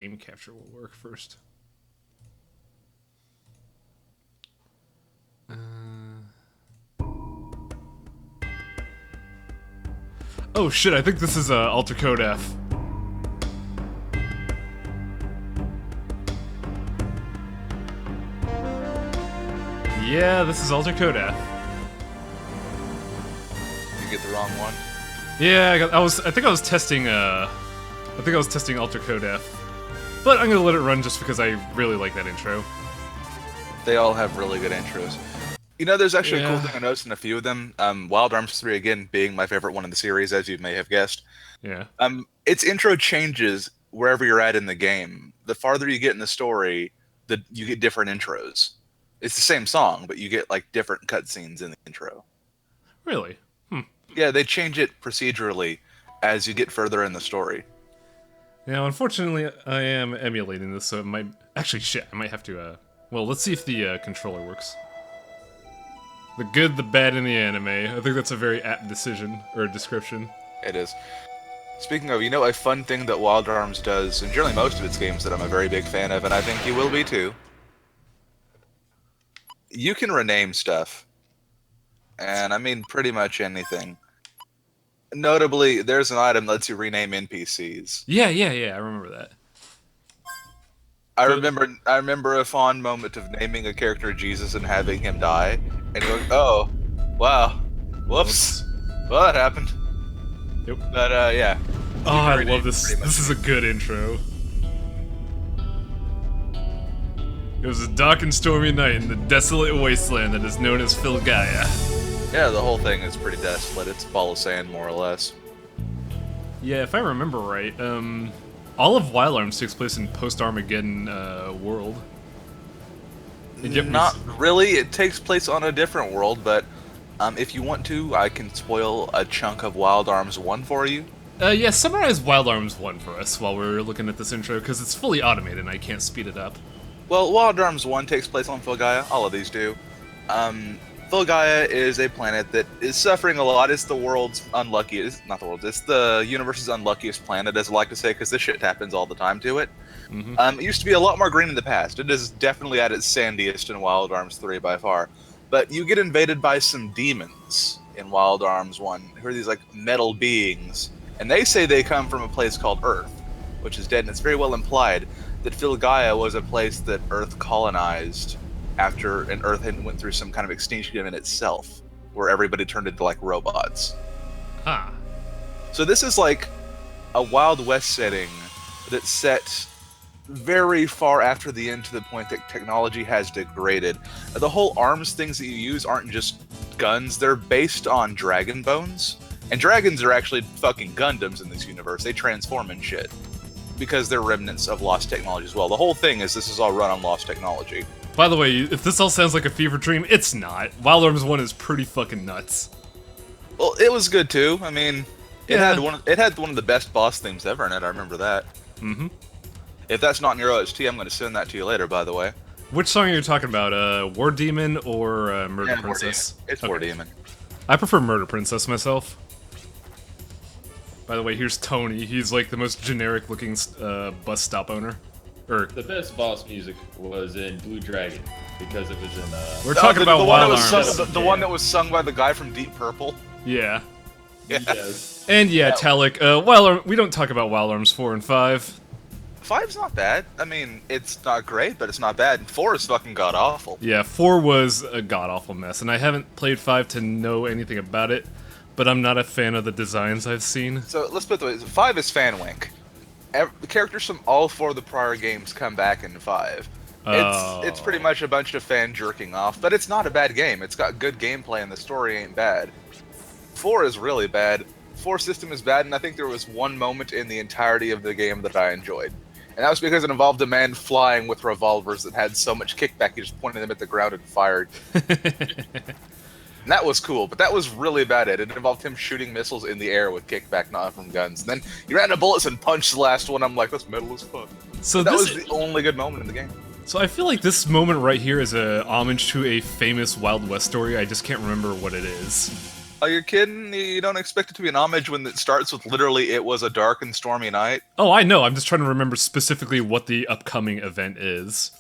Game capture will work first. Oh shit, I think this is Alter Code F. Yeah, this is Alter Code F. You get the wrong one? Yeah, I think I was testing Alter Code F. But I'm gonna let it run just because I really like that intro. They all have really good intros. You know, there's actually a cool thing I noticed in a few of them. Wild Arms 3, again, being my favorite one in the series, as you may have guessed. Yeah. Its intro changes wherever you're at in the game. The farther you get in the story, you get different intros. It's the same song, but you get, like, different cutscenes in the intro. Really? Yeah, they change it procedurally as you get further in the story. Now, unfortunately, I am emulating this, so it might... Actually, shit, I might have to, Well, let's see if the controller works. The good, the bad, and the anime. I think that's a very apt decision, or description. It is. Speaking of, you know, a fun thing that Wild Arms does, and generally most of its games that I'm a very big fan of, and I think you will be too. You can rename stuff. And I mean pretty much anything. Notably, there's an item that lets you rename NPCs. Yeah, I remember that. I remember a fond moment of naming a character Jesus and having him die, and going, oh, wow, whoops, well that happened. Yep. But yeah. Oh, I love this. This is a good intro. It was a dark and stormy night in the desolate wasteland that is known as Filgaia. Yeah, the whole thing is pretty desolate. It's a ball of sand, more or less. Yeah, if I remember right, all of Wild Arms takes place in post-Armageddon world. Not really. It takes place on a different world, but if you want to, I can spoil a chunk of Wild Arms 1 for you. Yeah, summarize Wild Arms 1 for us while we're looking at this intro, because it's fully automated and I can't speed it up. Well, Wild Arms 1 takes place on Filgaia. All of these do. Filgaia is a planet that is suffering a lot. It's the world's unluckiest, not the world's, it's the universe's unluckiest planet, as I like to say, because this shit happens all the time to it. It used to be a lot more green in the past. It is definitely at its sandiest in Wild Arms 3 by far. But you get invaded by some demons in Wild Arms 1, who are these, like, metal beings. And they say they come from a place called Earth, which is dead, and it's very well implied that Filgaia was a place that Earth colonized after an Earth had went through some kind of extinction in itself, where everybody turned into, like, robots. Ah. So this is like a Wild West setting that's set very far after the end, to the point that technology has degraded. The whole arms things that you use aren't just guns, they're based on dragon bones. And dragons are actually fucking Gundams in this universe. They transform and shit. Because they're remnants of lost technology as well. The whole thing is this is all run on lost technology. By the way, if this all sounds like a fever dream, it's not. Wild Arms 1 is pretty fucking nuts. Well, it was good too. I mean, it had one of the best boss themes ever in it, I remember that. If that's not in your OST, I'm going to send that to you later, by the way. Which song are you talking about? War Demon or Murder Princess? It's War Demon. I prefer Murder Princess myself. By the way, here's Tony. He's like the most generic-looking bus stop owner. The best boss music was in Blue Dragon, because it was in We're talking about Wild Arms. The one that was sung by the guy from Deep Purple. Yeah. Yes. And yeah, Talik. We don't talk about Wild Arms 4 and 5. 5's not bad. I mean, it's not great, but it's not bad. And 4 is fucking god-awful. Yeah, 4 was a god-awful mess, and I haven't played 5 to know anything about it, but I'm not a fan of the designs I've seen. So, let's put it the way, 5 is fanwink. The characters from all 4 of the prior games come back in 5. It's pretty much a bunch of fan jerking off, but it's not a bad game. It's got good gameplay and the story ain't bad. 4 is really bad. 4 system is bad, and I think there was one moment in the entirety of the game that I enjoyed. And that was because it involved a man flying with revolvers that had so much kickback he just pointed them at the ground and fired. And that was cool, but that was really bad. It involved him shooting missiles in the air with kickback, not from guns. And then he ran out of bullets and punched the last one. I'm like, that's metal as fuck. So that was the only good moment in the game. So I feel like this moment right here is a homage to a famous Wild West story. I just can't remember what it is. Are you kidding? You don't expect it to be an homage when it starts with literally "It was a dark and stormy night." Oh, I know. I'm just trying to remember specifically what the upcoming event is.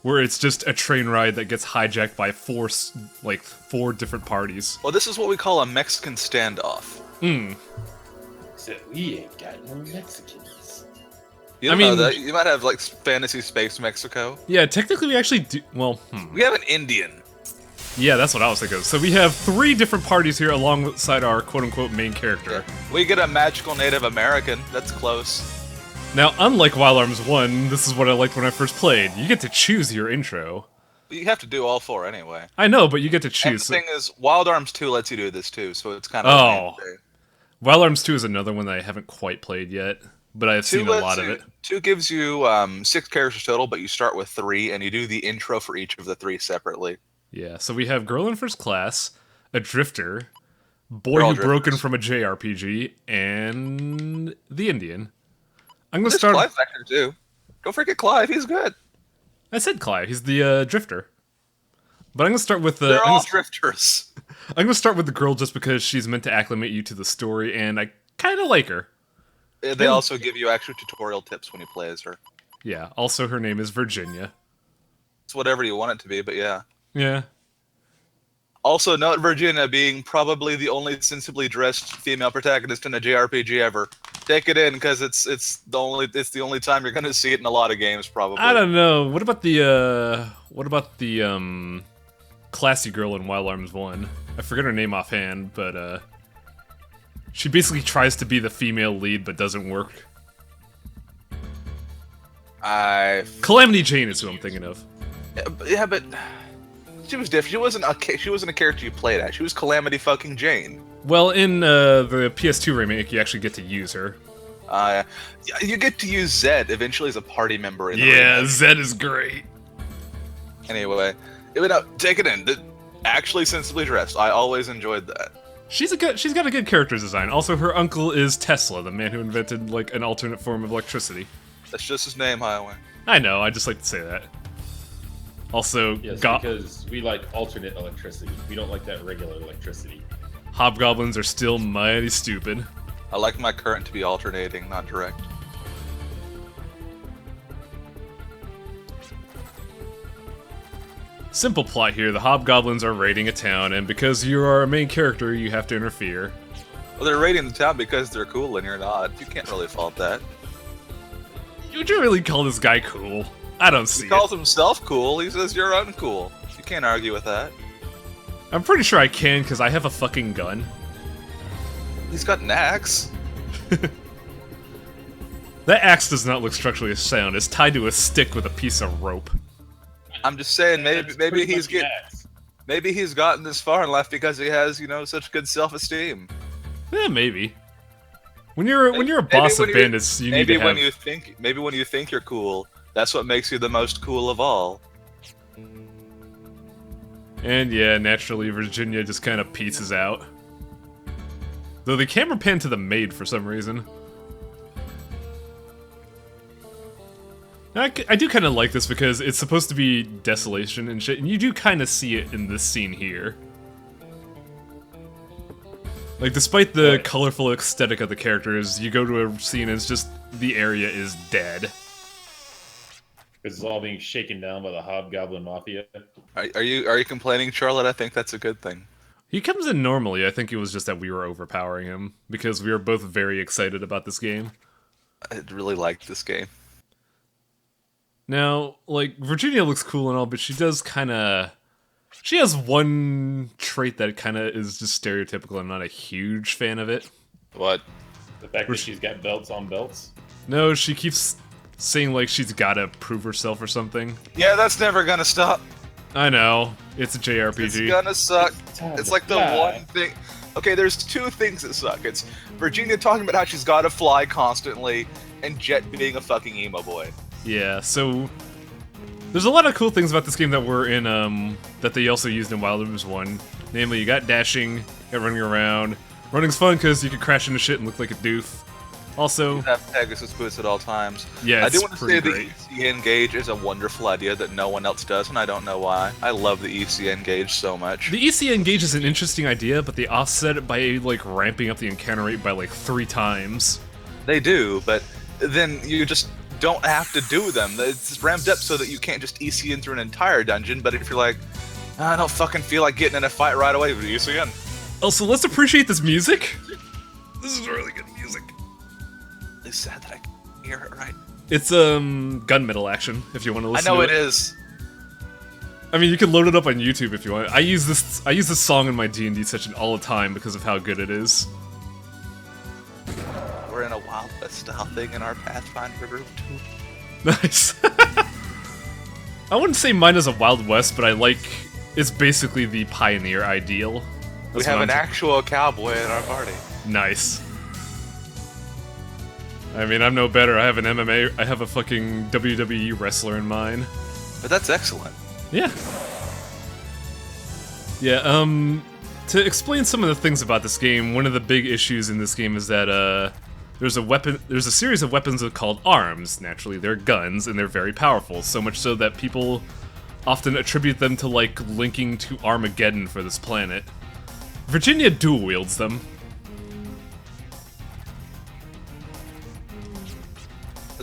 Where it's just a train ride that gets hijacked by four different parties. Well, this is what we call a Mexican standoff. So we ain't got no Mexicans. You don't know that. You might have, like, fantasy space Mexico. Yeah, technically we actually do... Well, We have an Indian. Yeah, that's what I was thinking of. So we have 3 different parties here alongside our quote-unquote main character. Yeah. We get a magical Native American. That's close. Now, unlike Wild Arms 1, this is what I liked when I first played. You get to choose your intro. You have to do all 4 anyway. I know, but you get to choose. And the thing is, Wild Arms 2 lets you do this too, so it's kind Oh. of... Wild Arms 2 is another one that I haven't quite played yet, but I've seen a lot of it. 2 gives you 6 characters total, but you start with 3, and you do the intro for each of the 3 separately. Yeah, so we have Girl in First Class, a Drifter, Boy Who Broken from a JRPG, and the Indian. I'm gonna start. Clive factor too. Don't forget Clive. He's good. I said Clive. He's the Drifter. But I'm gonna start with the. They're all drifters. I'm gonna start with the girl just because she's meant to acclimate you to the story, and I kind of like her. They also give you extra tutorial tips when you play as her. Yeah. Also, her name is Virginia. It's whatever you want it to be, but yeah. Yeah. Also, note Virginia being probably the only sensibly dressed female protagonist in a JRPG ever. Take it in, because it's the only time you're gonna see it in a lot of games, probably. I don't know. What about the classy girl in Wild Arms 1? I forget her name offhand, but she basically tries to be the female lead but doesn't work. Calamity Jane is who I'm thinking of. Yeah, but she was different. She wasn't a character you played as. She was Calamity fucking Jane. Well, in the PS2 remake, you actually get to use her. You get to use Zed eventually as a party member in the remake. Zed is great. Anyway, take it in. Actually sensibly dressed. I always enjoyed that. She's got a good character design. Also, her uncle is Tesla, the man who invented like an alternate form of electricity. That's just his name, Highway. I know. I just like to say that. Also, yes, because we like alternate electricity. We don't like that regular electricity. Hobgoblins are still mighty stupid. I like my current to be alternating, not direct. Simple plot here, the Hobgoblins are raiding a town, and because you are a main character, you have to interfere. Well, they're raiding the town because they're cool and you're not. You can't really fault that. Would you really call this guy cool? I don't see it. He calls himself cool, he says you're uncool. You can't argue with that. I'm pretty sure I can, because I have a fucking gun. He's got an axe. That axe does not look structurally sound. It's tied to a stick with a piece of rope. I'm just saying, maybe he's gotten this far in life because he has, such good self-esteem. Yeah, maybe. When you're a boss of bandits, you need to have... Maybe when you think you're cool, that's what makes you the most cool of all. And yeah, naturally, Virginia just kind of pieces out. Though the camera panned to the maid for some reason. I do kind of like this because it's supposed to be desolation and shit, and you do kind of see it in this scene here. Like, despite the colorful aesthetic of the characters, you go to a scene and it's just, the area is dead. It's all being shaken down by the Hobgoblin Mafia. Are you complaining, Charlotte? I think that's a good thing. He comes in normally. I think it was just that we were overpowering him, because we were both very excited about this game. I really liked this game. Now, like, Virginia looks cool and all, but she does kind of... She has one trait that kind of is just stereotypical. I'm not a huge fan of it. What? The fact that she's got belts on belts? No, she keeps saying, like, she's got to prove herself or something. Yeah, that's never gonna stop. I know. It's a JRPG. It's gonna suck. It's like the one thing... Okay, there's 2 things that suck. It's Virginia talking about how she's gotta fly constantly, and Jet being a fucking emo boy. Yeah, so... There's a lot of cool things about this game that were in, that they also used in Wild Arms 1. Namely, you got dashing, you got running around. Running's fun because you can crash into shit and look like a doof. Also, Have Pegasus boots at all times. yeah, I it's do want to pretty say great. the ECN gauge is a wonderful idea that no one else does, and I don't know why. I love the ECN gauge so much. The ECN gauge is an interesting idea, but they offset it by like ramping up the encounter rate by like 3 times. They do, but then you just don't have to do them. It's ramped up so that you can't just ECN through an entire dungeon, but if you're like, I don't fucking feel like getting in a fight right away with ECN. Also, let's appreciate this music. This is really good music. It's sad that I can't hear it right. It's gunmetal action, if you want to I listen know to it is. I mean, you can load it up on YouTube if you want. I use this song in my D&D session all the time because of how good it is. We're in a Wild West style thing in our Pathfinder group too. Nice. I wouldn't say mine is a Wild West, but it's basically the pioneer ideal. We That's have what an actual cowboy in our party. Nice. I mean, I'm no better. I have a fucking WWE wrestler in mine. But that's excellent. Yeah. Yeah, to explain some of the things about this game, one of the big issues in this game is that, there's a series of weapons called arms. Naturally, they're guns, and they're very powerful, so much so that people often attribute them to, like, linking to Armageddon for this planet. Virginia dual wields them.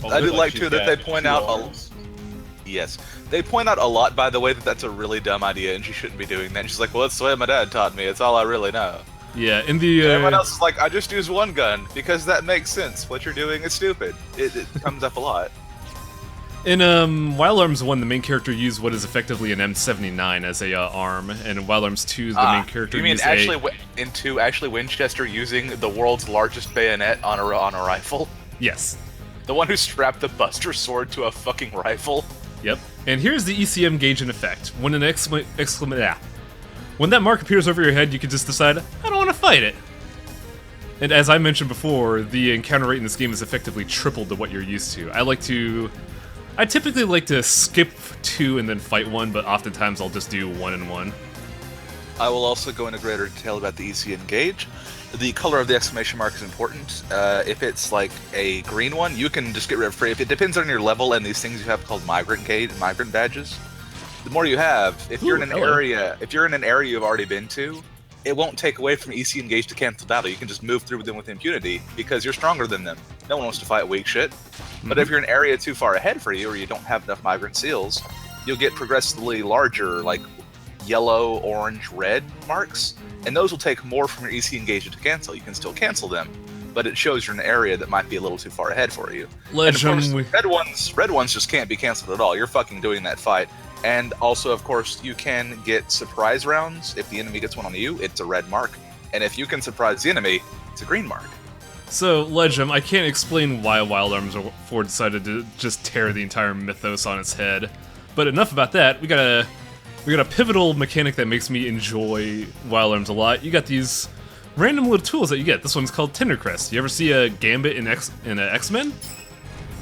I do like she's too that got they point 2 out arms. Yes. They point out a lot, by the way, that that's a really dumb idea and she shouldn't be doing that. And she's like, well, that's the way my dad taught me. It's all I really know. Yeah, in the, Everyone else is like, I just use one gun because that makes sense. What you're doing is stupid. It comes up a lot. In Wild Arms 1, the main character used what is effectively an M79 as a arm, and in Wild Arms 2, the main character you mean used Ashley Winchester using the world's largest bayonet on a rifle? Yes. The one who strapped the Buster Sword to a fucking rifle? Yep. And here's the ECM gauge in effect. When an when that mark appears over your head, you can just decide, I don't want to fight it. And as I mentioned before, the encounter rate in this game is effectively triple to what you're used to. I typically like to skip 2 and then fight 1, but oftentimes I'll just do 1 and 1. I will also go into greater detail about the ECN gauge. The color of the exclamation mark is important. If it's like a green one, you can just get rid of free. If it depends on your level and these things you have called migrant badges. The more you have, if you're in an area you've already been to, it won't take away from ECN gauge to cancel battle. You can just move through them with impunity because you're stronger than them. No one wants to fight weak shit. But if you're in an area too far ahead for you, or you don't have enough migrant seals, you'll get progressively larger, like yellow, orange, red marks, and those will take more from your ECN gauge to cancel. You can still cancel them, but it shows you're in an area that might be a little too far ahead for you. And of course, red ones just can't be canceled at all. You're fucking doing that fight. And also, of course, you can get surprise rounds. If the enemy gets one on you, it's a red mark. And if you can surprise the enemy, it's a green mark. So, Legem, I can't explain why Wild Arms 4 decided to just tear the entire mythos on its head. But enough about that. We got a pivotal mechanic that makes me enjoy Wild Arms a lot. You got these random little tools that you get. This one's called Tendercrest. You ever see a Gambit in X-Men?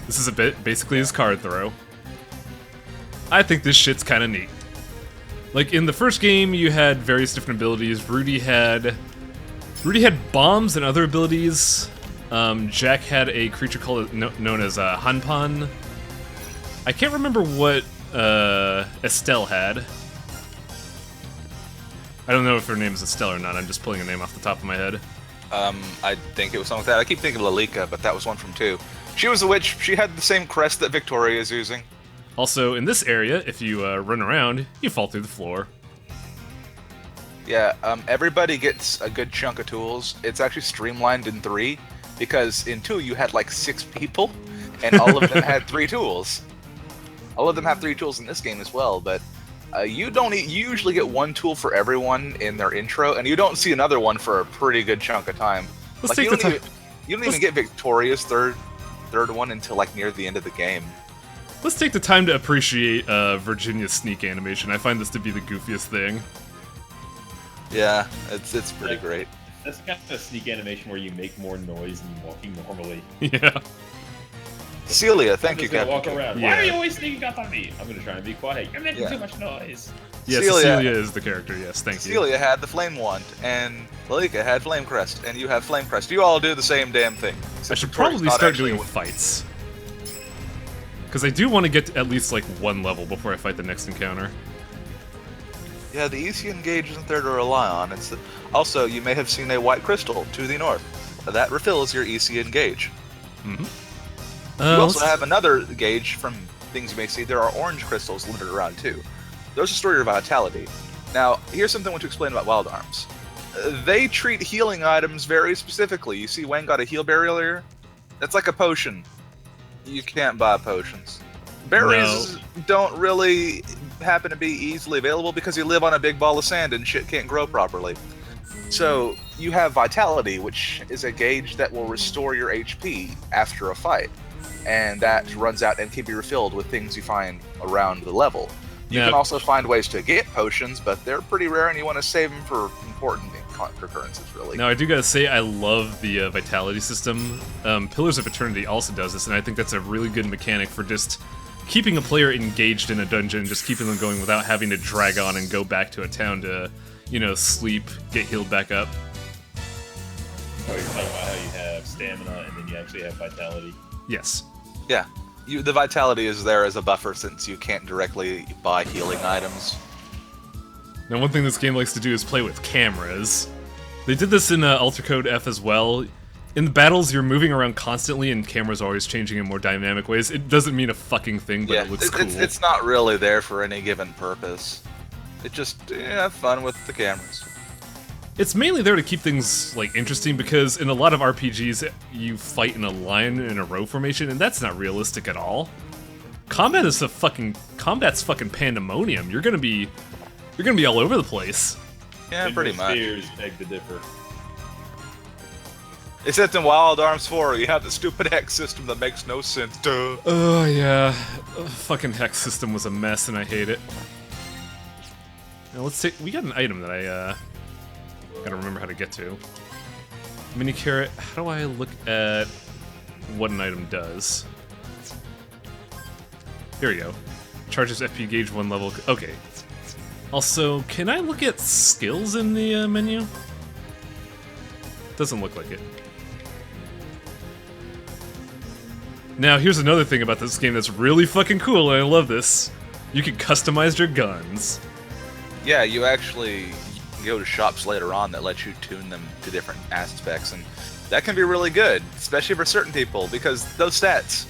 This is basically his card throw. I think this shit's kind of neat. Like, in the first game, you had various different abilities. Rudy had bombs and other abilities. Jack had a creature known as Hanpan. I can't remember what Estelle had. I don't know if her name is Estelle or not. I'm just pulling a name off the top of my head. I think it was something like that. I keep thinking Lalika, but that was one from 2. She was a witch. She had the same crest that Victoria is using. Also, in this area, if you run around, you fall through the floor. Yeah, everybody gets a good chunk of tools. It's actually streamlined in 3, because in 2 you had like 6 people, and all of them had 3 tools. All of them have 3 tools in this game as well, but you usually get 1 tool for everyone in their intro, and you don't see another one for a pretty good chunk of time. Let's like, take the time. You don't even get Victoria's third one until like near the end of the game. Let's take the time to appreciate Virginia's sneak animation. I find this to be the goofiest thing. Yeah, it's pretty great. That's the kind of sneak animation where you make more noise than walking normally. Yeah. Celia, thank I'm you, just gonna Captain. walk around. Yeah. Why are you always sneaking up on me? I'm gonna try and be quiet. You're making Yeah. too much noise. Yeah, Celia- Cecilia is the character, yes, thank you. Celia had the Flame Wand, and Lalika had Flame Crest, and you have Flame Crest. You all do the same damn thing. I Except should Victoria's probably not start actually doing a- fights. Because I do want to get to at least, like, one level before I fight the next encounter. Yeah, the EC Engage isn't there to rely on. Also, you may have seen a white crystal to the north. That refills your EC Engage. Mm-hmm. You also have another gauge from things you may see. There are orange crystals littered around too. Those restore your vitality. Now, here's something I want to explain about Wild Arms. They treat healing items very specifically. You see Wayne got a heal berry earlier? That's like a potion. You can't buy potions. Berries don't really happen to be easily available because you live on a big ball of sand and shit can't grow properly. So you have Vitality, which is a gauge that will restore your HP after a fight. And that runs out and can be refilled with things you find around the level. You can also find ways to get potions, but they're pretty rare and you want to save them for important occurrences, really. Now, I do gotta say, I love the Vitality system. Pillars of Eternity also does this, and I think that's a really good mechanic for just keeping a player engaged in a dungeon, just keeping them going without having to drag on and go back to a town to, you know, sleep, get healed back up. Oh, you're talking about how you have stamina and then you actually have vitality. Yes. Yeah. The Vitality is there as a buffer since you can't directly buy healing items. Now, one thing this game likes to do is play with cameras. They did this in Alter Code F as well. In the battles, you're moving around constantly and cameras are always changing in more dynamic ways. It doesn't mean a fucking thing, but Yeah, it looks cool. it's not really there for any given purpose. It just, have fun with the cameras. It's mainly there to keep things, like, interesting, because in a lot of RPGs, you fight in a line in a row formation, and that's not realistic at all. Combat's fucking pandemonium. You're gonna be all over the place. Yeah, pretty much. Spheres beg to differ. Except in Wild Arms 4, you have the stupid hex system that makes no sense. Duh. Oh, yeah. Fucking hex system was a mess, and I hate it. Now, let's take... We got an item that I, gotta remember how to get to. Mini carrot. How do I look at what an item does? Here we go. Charges FP gauge 1 level. Okay. Also, can I look at skills in the menu? Doesn't look like it. Now, here's another thing about this game that's really fucking cool, and I love this. You can customize your guns. Yeah, you can go to shops later on that let you tune them to different aspects, and that can be really good, especially for certain people, because those stats,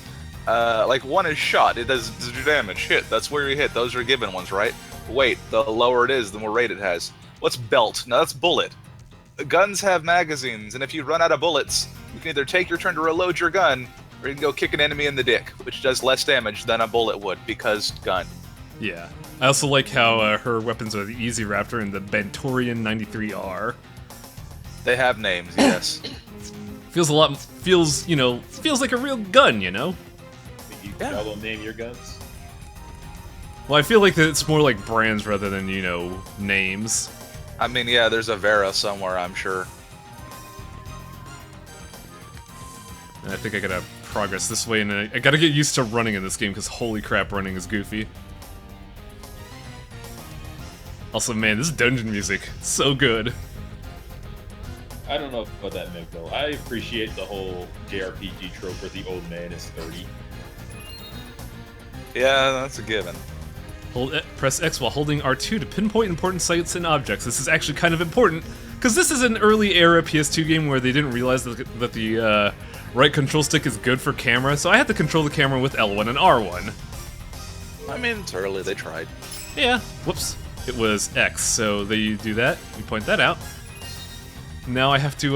like 1 is shot, it does your damage, hit, that's where you hit, those are given ones, right? Wait, the lower it is, the more rate it has. What's belt? No, that's bullet. Guns have magazines, and if you run out of bullets, you can either take your turn to reload your gun, or you can go kick an enemy in the dick, which does less damage than a bullet would, because gun. Yeah. I also like how her weapons are the Easy Raptor and the Bentorian 93R. They have names, yes. Feels like a real gun, you know? You y'all name your guns? Well, I feel like that it's more like brands rather than, names. I mean, yeah, there's a Vera somewhere, I'm sure. And I think I gotta progress this way, and I gotta get used to running in this game, because holy crap, running is goofy. Also, man, this dungeon music, so good. I don't know about that, Mick, though. I appreciate the whole JRPG trope where the old man is 30. Yeah, that's a given. Press X while holding R2 to pinpoint important sites and objects. This is actually kind of important, because this is an early era PS2 game where they didn't realize that the right control stick is good for camera, so I had to control the camera with L1 and R1. I mean, it's early, they tried. Yeah, whoops. It was X, so they do that. You point that out. Now I have to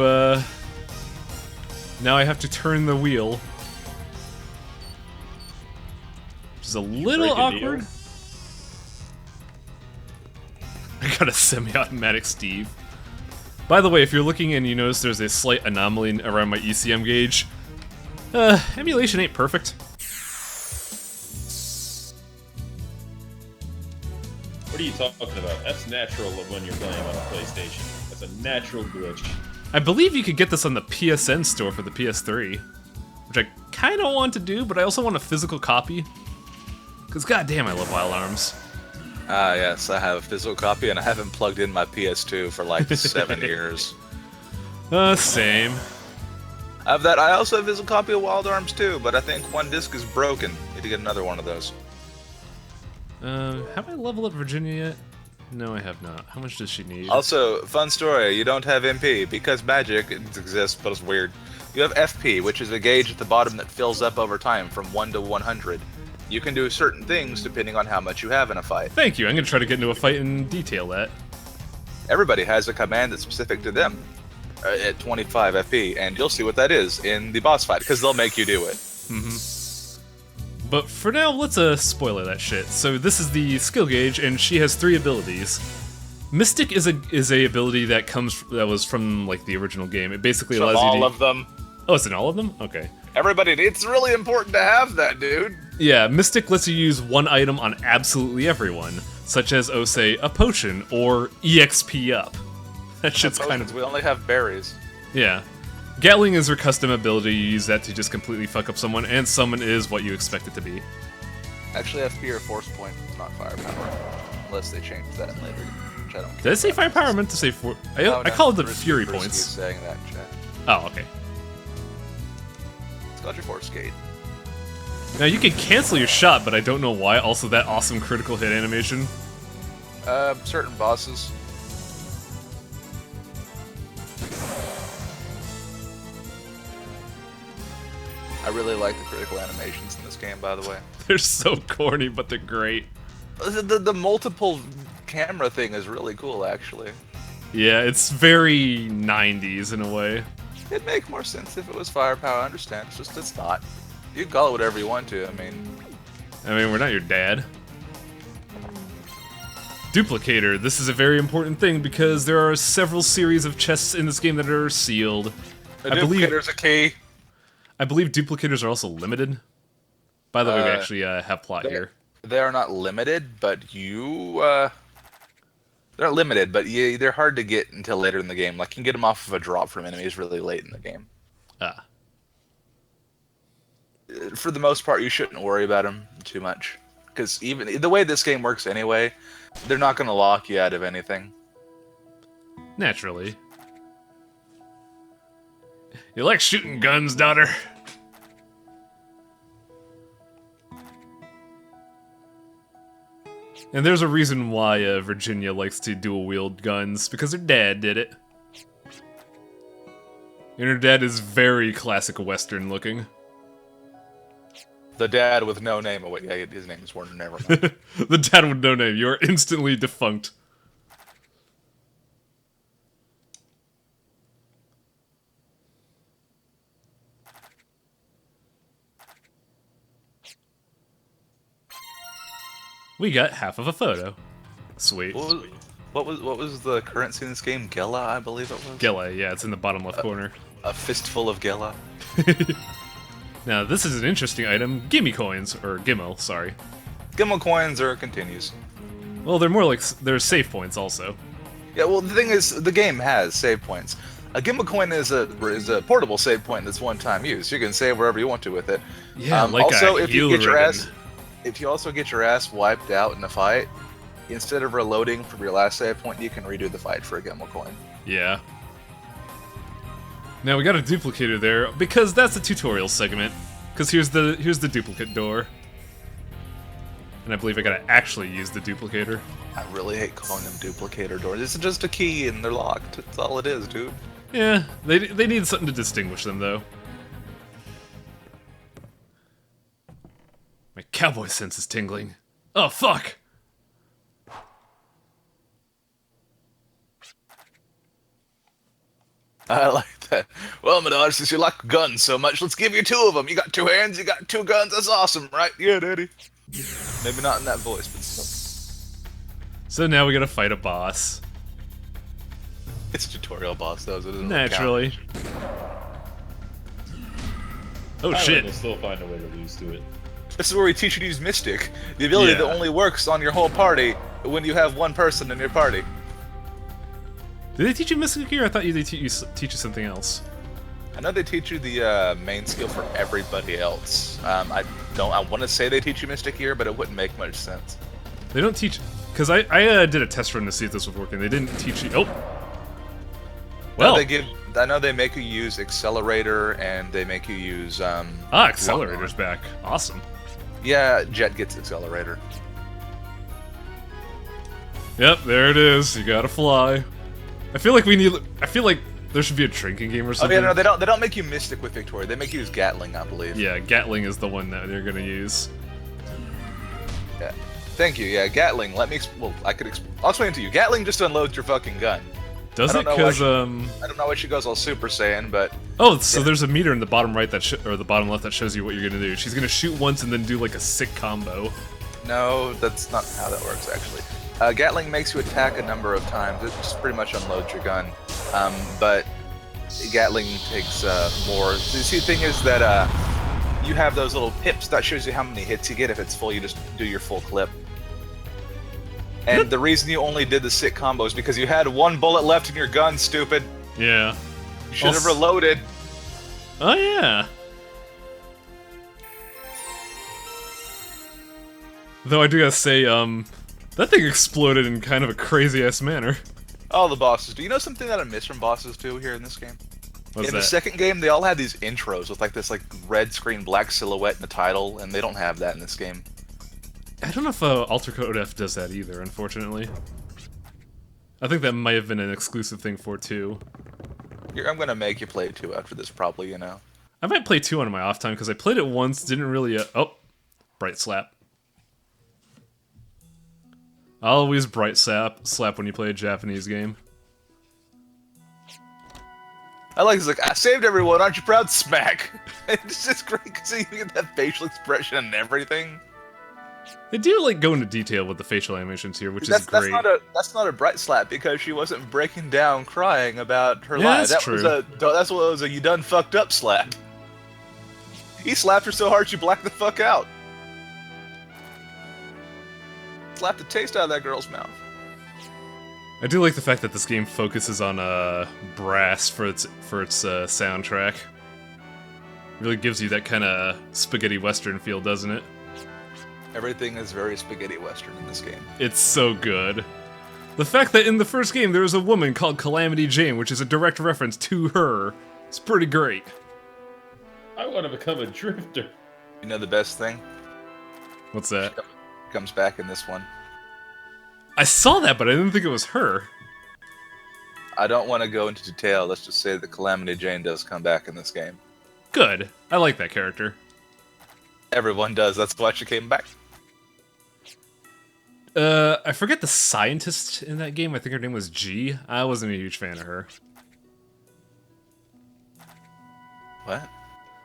turn the wheel. Which is a little awkward. I got a semi-automatic Steve. By the way, if you're looking and you notice there's a slight anomaly around my ECM gauge, emulation ain't perfect. What are you talking about? That's natural when you're playing on a PlayStation. That's a natural glitch. I believe you could get this on the PSN store for the PS3, which I kind of want to do, but I also want a physical copy. Because goddamn, I love Wild Arms. Ah, yes, I have a physical copy, and I haven't plugged in my PS2 for like 7 years. Same. I have that. I also have a physical copy of Wild Arms too, but I think one disc is broken. Need to get another one of those. Have I leveled up Virginia yet? No, I have not. How much does she need? Also, fun story, you don't have MP, because magic exists, but it's weird. You have FP, which is a gauge at the bottom that fills up over time from 1 to 100. You can do certain things depending on how much you have in a fight. Thank you. I'm gonna try to get into a fight and detail that. Everybody has a command that's specific to them at 25 FP, and you'll see what that is in the boss fight, because they'll make you do it. But for now, let's spoiler that shit. So this is the skill gauge, and she has 3 abilities. Mystic is a ability that was from like the original game. It basically allows you to... all of them. Oh, it's in all of them? Okay. Everybody, it's really important to have that, dude. Yeah, Mystic lets you use one item on absolutely everyone, such as, oh, say, a potion or EXP up. That shit's kind of... We only have berries. Yeah. Gatling is her custom ability. You use that to just completely fuck up someone, and summon is what you expect it to be. Actually, FP or force point, not firepower. Unless they change that later, which I don't care. Did I say firepower? I meant to say I call it the fury points. Saying that, chat. Oh, okay. It's got your force gate. Now you can cancel your shot, but I don't know why. Also, that awesome critical hit animation. Certain bosses. I really like the critical animations in this game, by the way. They're so corny, but they're great. The multiple camera thing is really cool, actually. Yeah, it's very 90s in a way. It'd make more sense if it was firepower, I understand. It's just, it's not. You can call it whatever you want to, I mean, we're not your dad. Duplicator. This is a very important thing because there are several series of chests in this game that are sealed. Duplicator's a key. I believe duplicators are also limited. By the way, we actually have plot here. They are not limited, but they're limited, but they're hard to get until later in the game. Like, you can get them off of a drop from enemies really late in the game. Ah. For the most part, you shouldn't worry about them too much. Because even the way this game works anyway, they're not going to lock you out of anything. Naturally. You like shooting guns, daughter? And there's a reason why Virginia likes to dual-wield guns, because her dad did it. And her dad is very classic Western looking. The dad with no name. Oh, wait, yeah, his name is Warner, never mind. The dad with no name. You are instantly defunct. We got half of a photo. Sweet. What was the currency in this game? Gela, I believe it was? Gela, yeah, it's in the bottom left corner. A fistful of Gela. Now, this is an interesting item. Gimme coins, or Gimmel, sorry. Gimmel coins or continues. Well, they're more like, they're save points also. Yeah, well, the thing is, the game has save points. A Gimmel coin is a portable save point that's one-time use. You can save wherever you want to with it. Yeah, like also, if you also get your ass wiped out in a fight, instead of reloading from your last save point, you can redo the fight for a Gimmel coin. Yeah. Now we got a duplicator there because that's the tutorial segment. Because here's the duplicate door, and I believe I gotta actually use the duplicator. I really hate calling them duplicator doors. It's just a key and they're locked. That's all it is, dude. Yeah, they need something to distinguish them though. My cowboy sense is tingling. Oh fuck! I like that. Well, Madar, since you like guns so much, let's give you 2 of them. You got 2 hands, you got 2 guns. That's awesome, right? Yeah, daddy. Maybe not in that voice, but still. So now we gotta fight a boss. It's a tutorial boss, though, so it doesn't Naturally. count. Oh shit. We'll still find a way to lose to it. This is where we teach you to use Mystic, the ability that only works on your whole party when you have 1 person in your party. Did they teach you Mystic here? I thought they teach you something else. I know they teach you the main skill for everybody else. I want to say they teach you Mystic here, but it wouldn't make much sense. They don't teach... Because I did a test run to see if this was working. They didn't teach you... Oh! Well... I know they make you use Accelerator, and they make you use... Accelerator's back. Awesome. Yeah, Jet gets Accelerator. Yep, there it is. You gotta fly. I feel like there should be a drinking game or Oh something. yeah, no, they don't make you Mystic with Victoria. They make you use Gatling, I believe. Yeah, Gatling is the one that they're gonna use. Yeah. Thank you. Yeah, Gatling. Let me. I'll explain it to you. Gatling just unloads your fucking gun. Does it? Because I don't know what she goes all Super Saiyan, but. Oh, so there's a meter in the bottom right or the bottom left that shows you what you're gonna do. She's gonna shoot once and then do like a sick combo. No, that's not how that works actually. Gatling makes you attack a number of times. It just pretty much unloads your gun. But Gatling takes more. See, the thing is that you have those little pips that shows you how many hits you get. If it's full, you just do your full clip. And the reason you only did the sick combo is because you had one bullet left in your gun, stupid. Yeah. You should have reloaded. Oh, yeah. Though I do gotta say, that thing exploded in kind of a crazy-ass manner. All the bosses. Do you know something that I miss from bosses, too, here in this game? What's in that? the second game, they all had these intros with, like, this, like, red screen, black silhouette in the title, and they don't have that in this game. I don't know if Alter Code F does that either, unfortunately. I think that might have been an exclusive thing for 2. I'm gonna make you play 2 after this, probably, you know. I might play 2 on my off time, because I played it once, didn't really, oh! Bright slap. Always bright slap when you play a Japanese game. I like this, like, I saved everyone, aren't you proud? Smack! It's just great, because you get that facial expression and everything. They do, like, go into detail with the facial animations here, which is great. That's not a bright slap, because she wasn't breaking down crying about her Yeah, life. that's true. That's what it was, a you done fucked up slap. He slapped her so hard she blacked the fuck out. Slapped the taste out of that girl's mouth. I do like the fact that this game focuses on brass for its soundtrack. Really gives you that kind of spaghetti western feel, doesn't it? Everything is very spaghetti western in this game. It's so good. The fact that in the first game there was a woman called Calamity Jane, which is a direct reference to her, it's pretty great. I want to become a drifter. You know the best thing? What's that? She comes back in this one. I saw that, but I didn't think it was her. I don't want to go into detail. Let's just say that Calamity Jane does come back in this game. Good. I like that character. Everyone does. That's why she came back. I forget the scientist in that game. I think her name was G. I wasn't a huge fan of her. What?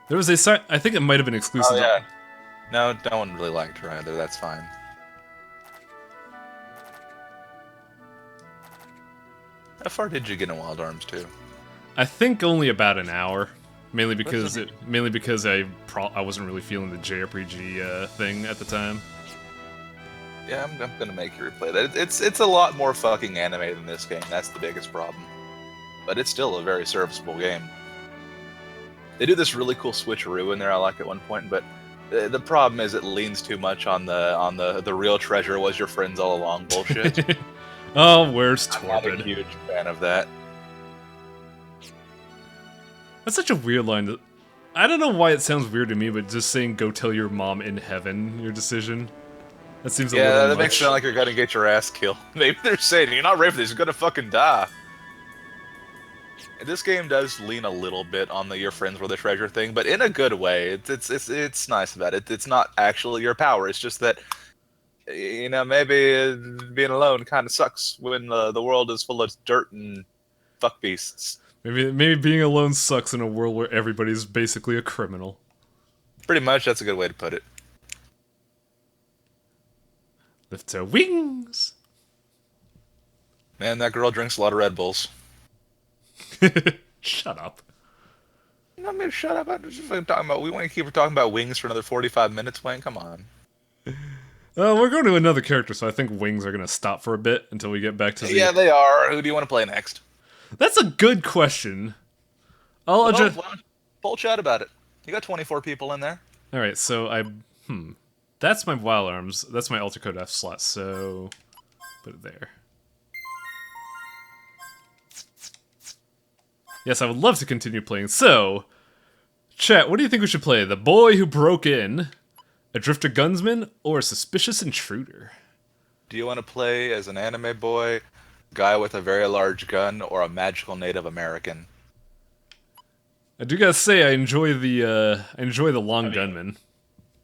There was I think it might have been exclusive. Oh, yeah. No, no one really liked her either. That's fine. How far did you get in Wild Arms 2? I think only about an hour. Mainly because I wasn't really feeling the JRPG thing at the time. Yeah, I'm gonna make you replay that. It's a lot more fucking anime than this game. That's the biggest problem. But it's still a very serviceable game. They do this really cool switcheroo in there I like at one point, but the problem is it leans too much on the real treasure was your friends all along bullshit. Oh, where's I'm not a Torpid? huge fan of that. That's such a weird line. I don't know why it sounds weird to me, but just saying "Go tell your mom in heaven" your decision. That seems a little Yeah, that much. makes it sound like you're gonna get your ass killed. Maybe they're saying you're not ready for this. You're gonna fucking die. And this game does lean a little bit on the "your friends were the treasure" thing, but in a good way. It's nice about it. It's not actually your power. It's just that, you know, maybe being alone kind of sucks when the world is full of dirt and fuck beasts. Maybe being alone sucks in a world where everybody's basically a criminal. Pretty much, that's a good way to put it. Lift her wings. Man, that girl drinks a lot of Red Bulls. Shut up. You know, maybe shut up. I'm just fucking talking about. We want to keep talking about wings for another 45 minutes, Wayne. Come on. We're going to another character, so I think wings are going to stop for a bit until we get back to the... Yeah, they are. Who do you want to play next? That's a good question. I'll Well, adjust. why don't you Poll chat about it. You got 24 people in there. All right, so that's my wild arms. That's my alter code F slot. So put it there. Yes, I would love to continue playing. So, chat, what do you think we should play? The boy who broke in, a drifter gunsman, or a suspicious intruder? Do you want to play as an anime boy, guy with a very large gun, or a magical Native American? I do gotta say, I enjoy the long gunman.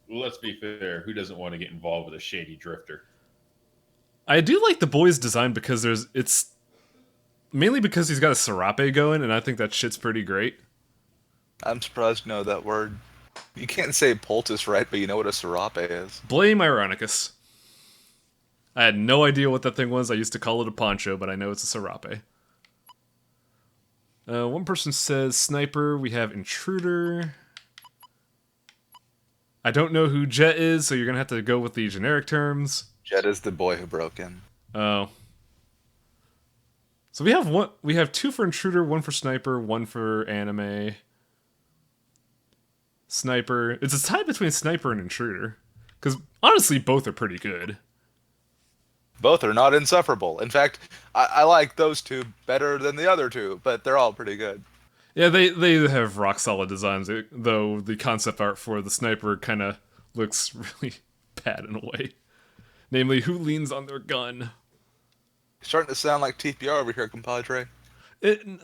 Let's be fair. Who doesn't want to get involved with a shady drifter? I do like the boy's design because it's mainly because he's got a serape going, and I think that shit's pretty great. I'm surprised you know that word. You can't say poultice right, but you know what a serape is. Blame Ironicus. I had no idea what that thing was. I used to call it a poncho, but I know it's a serape. One person says sniper. We have intruder. I don't know who Jet is, so you're gonna have to go with the generic terms. Jet is the boy who broke in. Oh. So we have 2 for intruder, 1 for sniper, 1 for anime. Sniper. It's a tie between sniper and intruder. Because honestly, both are pretty good. Both are not insufferable. In fact, I like those two better than the other two, but they're all pretty good. Yeah, they have rock solid designs, though the concept art for the sniper kind of looks really bad in a way. Namely, who leans on their gun? Starting to sound like TPR over here, compadre. I'm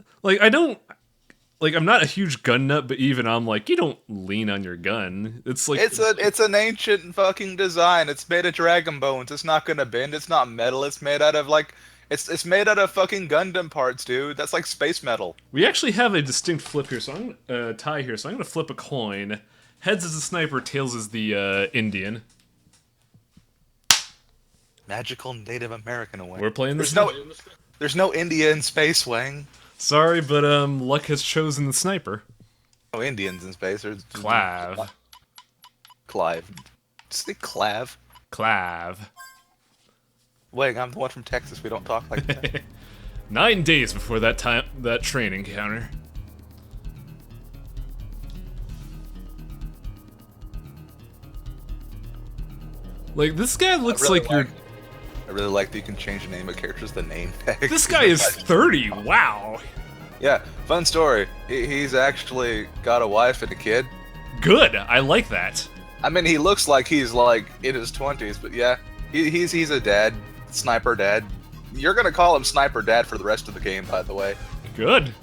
not a huge gun nut, but even I'm like, you don't lean on your gun. It's like It's an ancient fucking design. It's made of dragon bones. It's not gonna bend. It's not metal. It's made out of it's made out of fucking Gundam parts, dude. That's like space metal. We actually have a distinct flip here, so I'm tie here. So I'm gonna flip a coin. Heads is the sniper, tails is the Indian. Magical Native American away. We're playing this. There's no India in space, Wang. Sorry, but luck has chosen the sniper. No Indians in space. There's Clive. Clive. Say Clive. Clive. Wait, I'm the one from Texas. We don't talk like that. 9 days before that train encounter. Like, this guy looks like you're... I really like that you can change the name of characters, the name tag. This guy is 30, wow. Yeah, fun story. He's actually got a wife and a kid. Good, I like that. I mean, he looks like he's like in his 20s, but yeah, he's a dad, sniper dad. You're gonna call him sniper dad for the rest of the game, by the way. Good.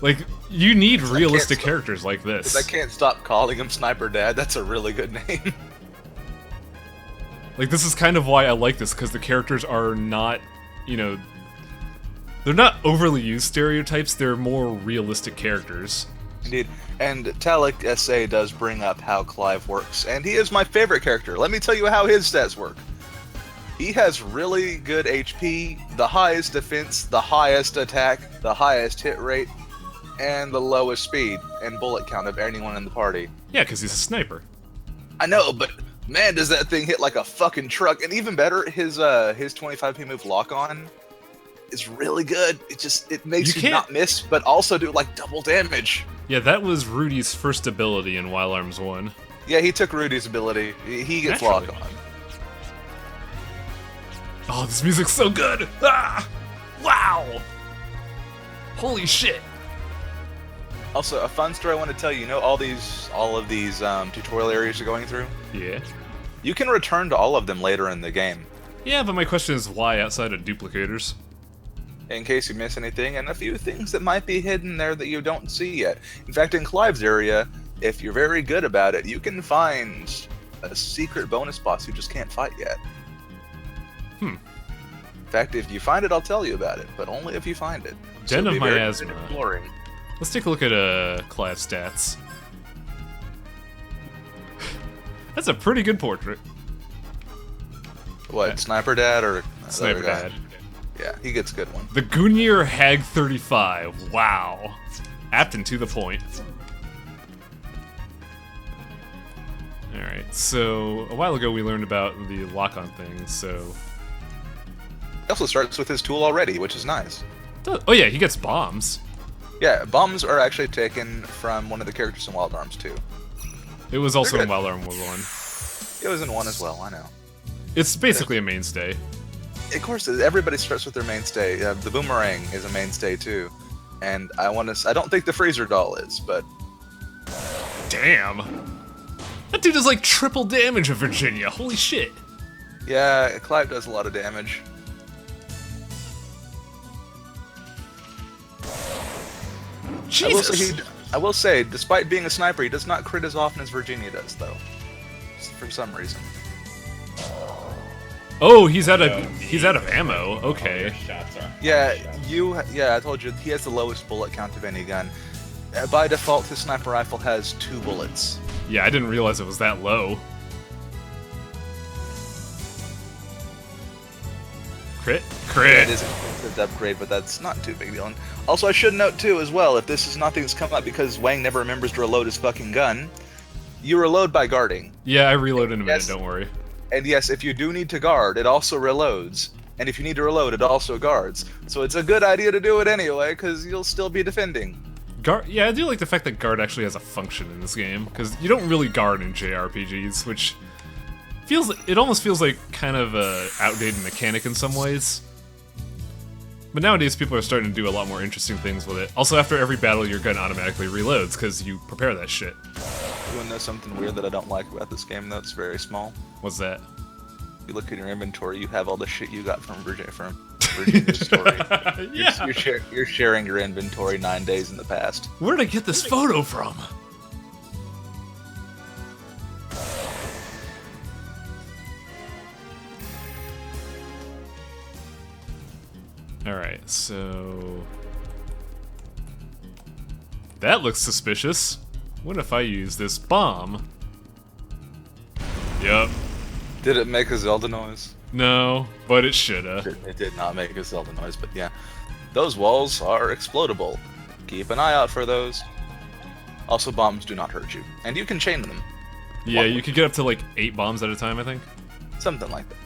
Like, you need realistic characters like this. I can't stop calling him sniper dad. That's a really good name. Like, this is kind of why I like this, because the characters are not, they're not overly used stereotypes, they're more realistic characters. Indeed. And Talik SA does bring up how Clive works, and he is my favorite character. Let me tell you how his stats work. He has really good HP, the highest defense, the highest attack, the highest hit rate, and the lowest speed and bullet count of anyone in the party. Yeah, because he's a sniper. I know, but man, does that thing hit like a fucking truck. And even better, his 25p move lock-on is really good. It makes you not miss, but also do like double damage. Yeah, that was Rudy's first ability in Wild Arms 1. Yeah, he took Rudy's ability. He gets lock-on. Oh, this music's so good! Ah! Wow! Holy shit! Also, a fun story I want to tell you. You know all of these tutorial areas you're going through? Yeah. You can return to all of them later in the game. Yeah, but my question is why outside of duplicators? In case you miss anything, and a few things that might be hidden there that you don't see yet. In fact, in Clive's area, if you're very good about it, you can find a secret bonus boss you just can't fight yet. In fact, if you find it, I'll tell you about it, but only if you find it. Den of Miasma. Exploring. Let's take a look at Clive's stats. That's a pretty good portrait. What, Sniper Dad or Sniper Dad? Yeah, he gets a good one. The Gunir Hag 35. Wow. Apt and to the point. Alright, so a while ago we learned about the lock-on thing, so... He also starts with his tool already, which is nice. Oh yeah, he gets bombs. Yeah, bombs are actually taken from one of the characters in Wild Arms too. It was also They're in good. Wild Arms 1. It was in 1 as well, I know. It's basically a mainstay. Of course, everybody starts with their mainstay. The boomerang is a mainstay too. And I don't think the freezer doll is, but Damn. That dude does like triple damage of Virginia. Holy shit. yeah, Clive does a lot of damage. Jesus. I will say, despite being a sniper, he does not crit as often as Virginia does, though. For some reason. Oh, he's out of ammo. Okay. Your shots are. Yeah, shots. I told you, he has the lowest bullet count of any gun. By default, his sniper rifle has 2 bullets. Yeah, I didn't realize it was that low. Crit? It is an expensive upgrade, but that's not too big a deal. And also, I should note too, as well, if this is nothing that's come up because Wang never remembers to reload his fucking gun, you reload by guarding. Yeah, I reload in a minute, Yes. don't worry. And yes, if you do need to guard, it also reloads. And if you need to reload, it also guards. So it's a good idea to do it anyway, because you'll still be defending. Yeah, I do like the fact that guard actually has a function in this game, because you don't really guard in JRPGs, which almost feels like kind of a outdated mechanic in some ways. But nowadays people are starting to do a lot more interesting things with it. Also, after every battle, your gun automatically reloads, because you prepare that shit. You wanna know something weird that I don't like about this game that's very small? What's that? You look in your inventory, you have all the shit you got from Virginia's story. Yeah! You're sharing your inventory 9 days in the past. Where'd I get this photo from? Alright, so... That looks suspicious. What if I use this bomb? Yup. Did it make a Zelda noise? No, but it shoulda. It did not make a Zelda noise, but yeah. Those walls are explodable. Keep an eye out for those. Also, bombs do not hurt you. And you can chain them. Yeah, you could get up to like 8 bombs at a time, I think. Something like that.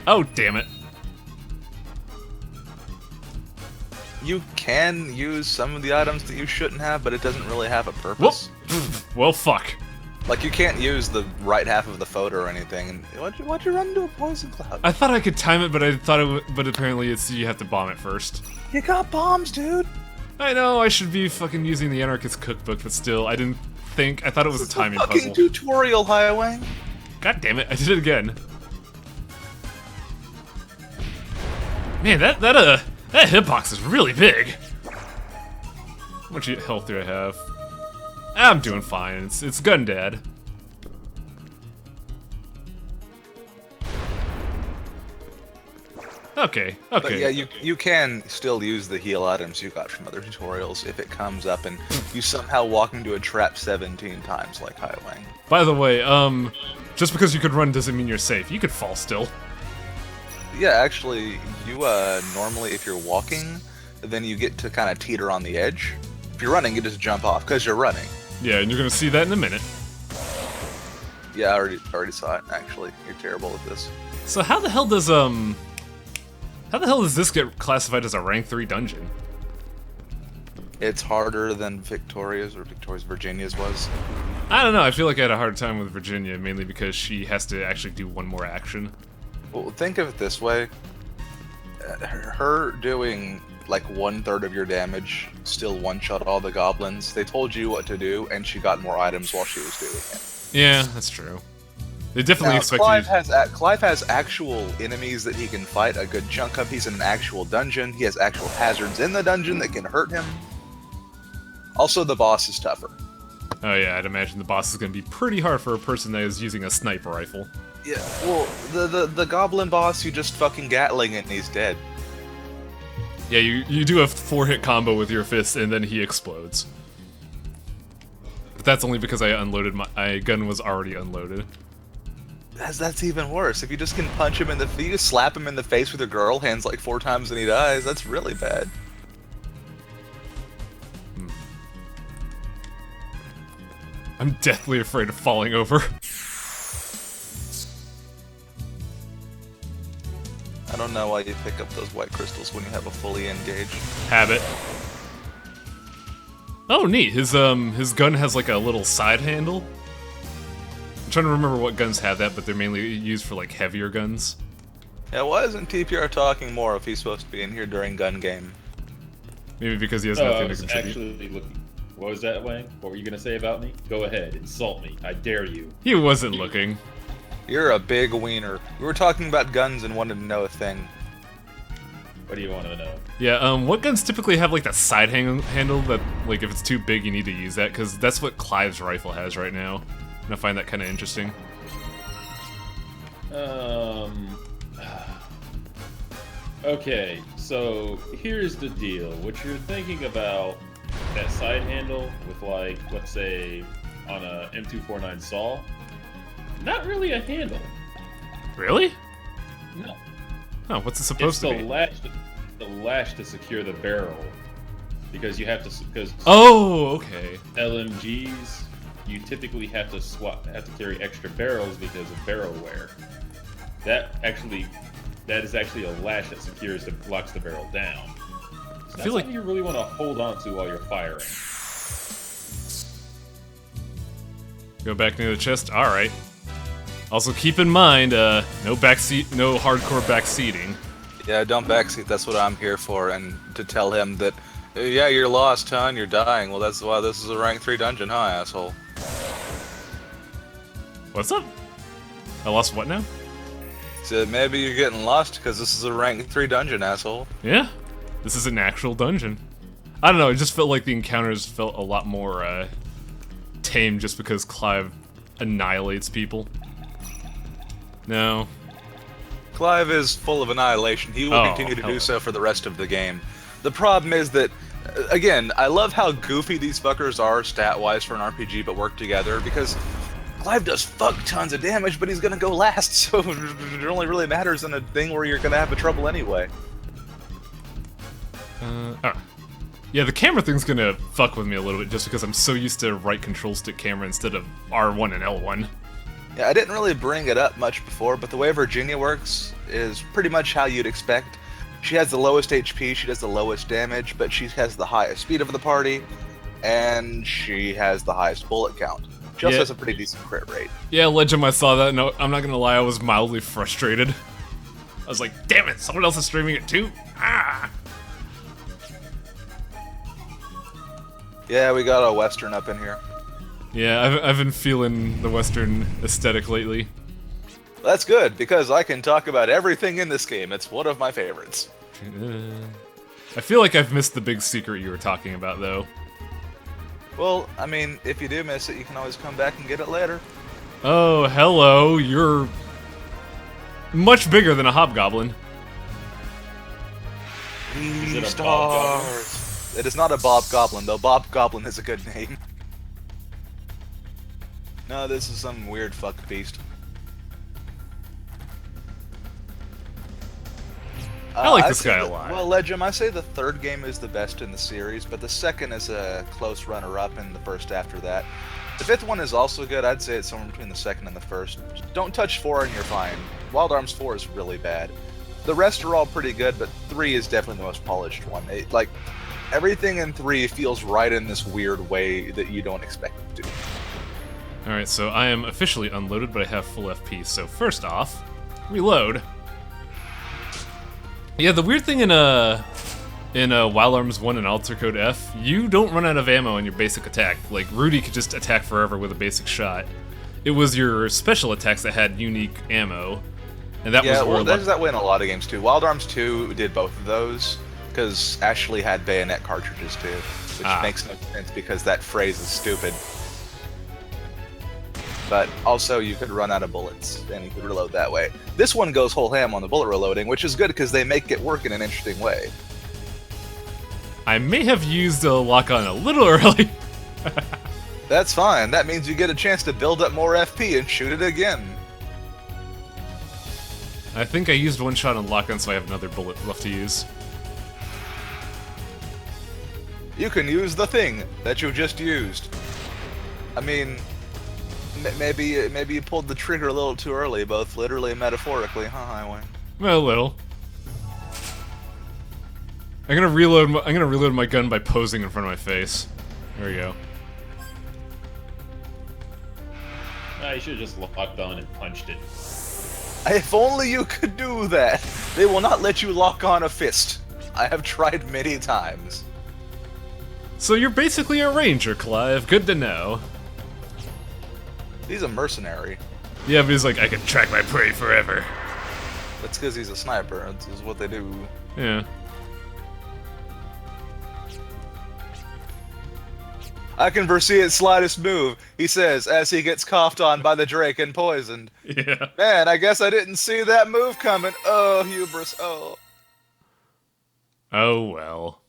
Oh, damn it. You can use some of the items that you shouldn't have, but it doesn't really have a purpose. Whoop. Well, fuck. Like, you can't use the right half of the photo or anything. And why'd you run into a poison cloud? I thought I could time it, but but apparently you have to bomb it first. You got bombs, dude! I know, I should be fucking using the Anarchist Cookbook, but still, I thought it was a timing fucking puzzle. tutorial, Highway. God damn it, I did it again. Man, that hitbox is really big. How much health do I have? I'm doing fine, it's Gun Dad. Okay. But yeah, you can still use the heal items you got from other tutorials if it comes up and you somehow walk into a trap 17 times like Highway. By the way, just because you could run doesn't mean you're safe. You could fall still. Yeah, actually, you normally, if you're walking, then you get to kind of teeter on the edge. If you're running, you just jump off because you're running. Yeah, and you're gonna see that in a minute. Yeah, I already saw it. Actually, you're terrible at this. So how the hell does this get classified as a rank 3 dungeon? It's harder than Victoria's Virginia's was. I don't know. I feel like I had a hard time with Virginia, mainly because she has to actually do one more action. Well, think of it this way: her doing like 1/3 of your damage still one-shot all the goblins. They told you what to do, and she got more items while she was doing it. Yeah, that's true. They definitely Now, expect Clive has actual enemies that he can fight a good chunk of. He's in an actual dungeon. He has actual hazards in the dungeon that can hurt him. Also, the boss is tougher. Oh yeah, I'd imagine the boss is gonna be pretty hard for a person that is using a sniper rifle. Yeah, well, the goblin boss, you just fucking Gatling it and he's dead. Yeah, you do a 4-hit combo with your fist and then he explodes. But that's only because I unloaded my gun was already unloaded. That's even worse. If you just can punch him in the, you just slap him in the face with a girl hands like 4 times and he dies. That's really bad. I'm deathly afraid of falling over. I don't know why you pick up those white crystals when you have a fully engaged. Habit. Oh, neat. His gun has like a little side handle. I'm trying to remember what guns have that, but they're mainly used for like heavier guns. Yeah, why isn't TPR talking more if he's supposed to be in here during gun game? Maybe because he has I nothing to was contribute. actually looking. What was that, Wayne? What were you gonna say about me? Go ahead, insult me. I dare you. He wasn't looking. You're a big wiener. We were talking about guns and wanted to know a thing. What do you want to know? Yeah, what guns typically have like that side handle that, like, if it's too big, you need to use that? Because that's what Clive's rifle has right now. And I find that kind of interesting. Okay, so here's the deal. What you're thinking about, that side handle with, like, let's say, on a M249 saw, not really a handle. Really? No. Oh, what's it supposed to be? The lash to secure the barrel, because you have to, because Oh, okay. LMGs, you typically have to carry extra barrels because of barrel wear. That is actually a lash that locks the barrel down. So that's something you really want to hold on to while you're firing. Go back near the chest. All right. Also, keep in mind, no hardcore backseating. Yeah, don't backseat. That's what I'm here for, and to tell him that, yeah, you're lost, huh? And you're dying. Well, that's why this is a rank 3 dungeon, huh, asshole? What's up? I lost what now? So maybe you're getting lost because this is a rank 3 dungeon, asshole. Yeah, this is an actual dungeon. I don't know, it just felt like the encounters felt a lot more tame just because Clive annihilates people. No. Clive is full of annihilation. He will continue to do so for the rest of the game. The problem is that, again, I love how goofy these fuckers are stat-wise for an RPG, but work together, because Clive does fuck tons of damage, but he's gonna go last, so it only really matters in a thing where you're gonna have a trouble anyway. Yeah, the camera thing's gonna fuck with me a little bit just because I'm so used to right control stick camera instead of R1 and L1. Yeah, I didn't really bring it up much before, but the way Virginia works is pretty much how you'd expect. She has the lowest HP, she does the lowest damage, but she has the highest speed of the party, and she has the highest bullet count. She also has a pretty decent crit rate. Yeah, Legend, I saw that. No, I'm not gonna lie, I was mildly frustrated. I was like, damn it, someone else is streaming it too? Ah! Yeah, we got a Western up in here. Yeah, I've been feeling the Western aesthetic lately. That's good, because I can talk about everything in this game. It's one of my favorites. I feel like I've missed the big secret you were talking about, though. Well, I mean, if you do miss it, you can always come back and get it later. Oh, hello, you're much bigger than a hobgoblin. Is it a Stars. It is not a Bob Goblin, though. Bob Goblin is a good name. No, this is some weird fuck beast. I like this guy a lot. Well, Legend, I say the third game is the best in the series, but the second is a close runner-up, and the first after that. The fifth one is also good. I'd say it's somewhere between the second and the first. Don't touch 4 and you're fine. Wild Arms 4 is really bad. The rest are all pretty good, but 3 is definitely the most polished one. Like, everything in 3 feels right in this weird way that you don't expect it to. Alright, so I am officially unloaded, but I have full FP. So first off, reload. Yeah, the weird thing in Wild Arms 1 and Alter Code F, you don't run out of ammo in your basic attack. Like, Rudy could just attack forever with a basic shot. It was your special attacks that had unique ammo. And that was where that's that way in a lot of games too. Wild Arms 2 did both of those, because Ashley had bayonet cartridges too, which makes no sense because that phrase is stupid. But also, you could run out of bullets, and you could reload that way. This one goes whole ham on the bullet reloading, which is good because they make it work in an interesting way. I may have used a lock-on a little early. That's fine. That means you get a chance to build up more FP and shoot it again. I think I used one shot on lock-on, so I have another bullet left to use. You can use the thing that you just used. I mean, maybe you pulled the trigger a little too early, both literally and metaphorically, huh, Highway? Well, a little. I'm gonna reload my gun by posing in front of my face. There we go. You should have just locked on and punched it. If only you could do that. They will not let you lock on a fist. I have tried many times. So you're basically a ranger, Clive. Good to know. He's a mercenary. Yeah, but he's like, I can track my prey forever. That's because he's a sniper. That's what they do. Yeah. I can foresee its slightest move, he says, as he gets coughed on by the Drake and poisoned. Yeah. Man, I guess I didn't see that move coming. Oh, hubris. Oh. Oh well.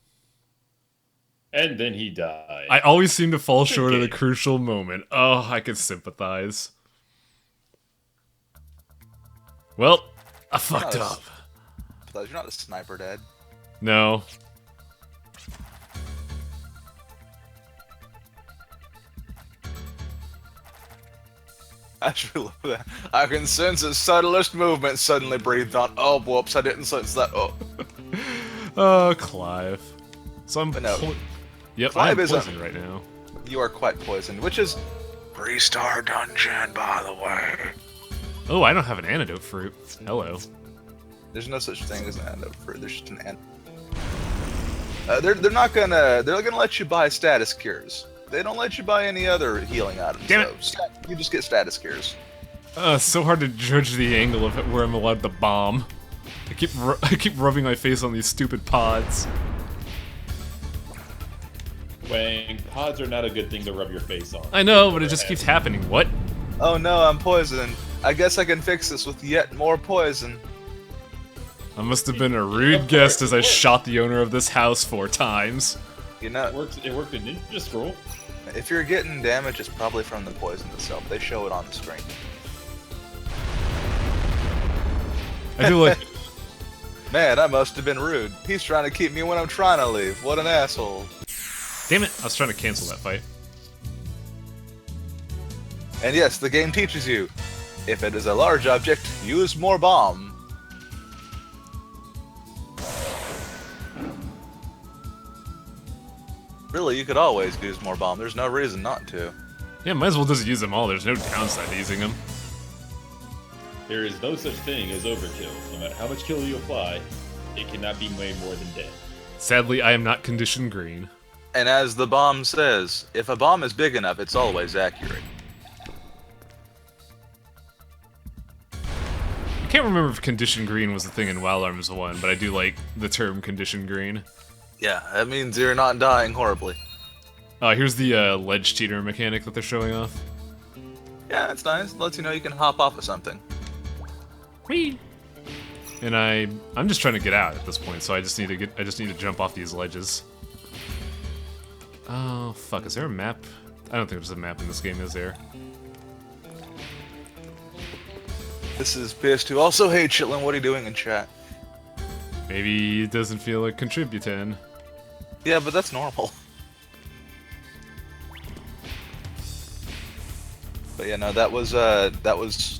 And then he died. I always seem to fall short of the crucial moment. Oh, I can sympathize. Well, I fucked up. You're not a sniper, Dad. No. I actually love that. I can sense its subtlest movement suddenly breathed on. Oh, whoops, I didn't sense that. Oh. Oh, Clive. So I'm no. Yep, Clive I'm is poisoned right now. You are quite poisoned, which is 3-star dungeon, by the way. Oh, I don't have an antidote fruit. Hello. There's no such thing as an antidote fruit. There's just an antidote. They're not gonna. They're gonna let you buy status cures. They don't let you buy any other healing items. Damn it. So you just get status cures. So hard to judge the angle of it where I'm allowed to bomb. I keep rubbing my face on these stupid pods. Wang, pods are not a good thing to rub your face on. I know, but it just keeps happening. What? Oh no, I'm poisoned. I guess I can fix this with yet more poison. I must have been a rude guest as I shot the owner of this house 4 times. You know, It worked in Ninja Scroll. if you're getting damage, it's probably from the poison itself. They show it on the screen. I feel like... Man, I must have been rude. He's trying to keep me when I'm trying to leave. What an asshole. Damn it, I was trying to cancel that fight. And yes, the game teaches you, if it is a large object, use more bomb. Really, you could always use more bomb. There's no reason not to. Yeah, might as well just use them all. There's no downside to using them. There is no such thing as overkill. No matter how much kill you apply, it cannot be way more than dead. Sadly, I am not condition green. And as the bomb says, if a bomb is big enough, it's always accurate. I can't remember if condition green was a thing in Wild Arms 1, but I do like the term condition green. Yeah, that means you're not dying horribly. Here's the ledge cheater mechanic that they're showing off. Yeah, it's nice. Lets you know you can hop off of something. Whee! And I'm just trying to get out at this point, so I just need to jump off these ledges. Oh fuck, is there a map? I don't think there's a map in this game, is there? This is pissed who also hates Chitlin. What are you doing in chat? Maybe it doesn't feel like contributing. Yeah, but that's normal. But yeah, no, that was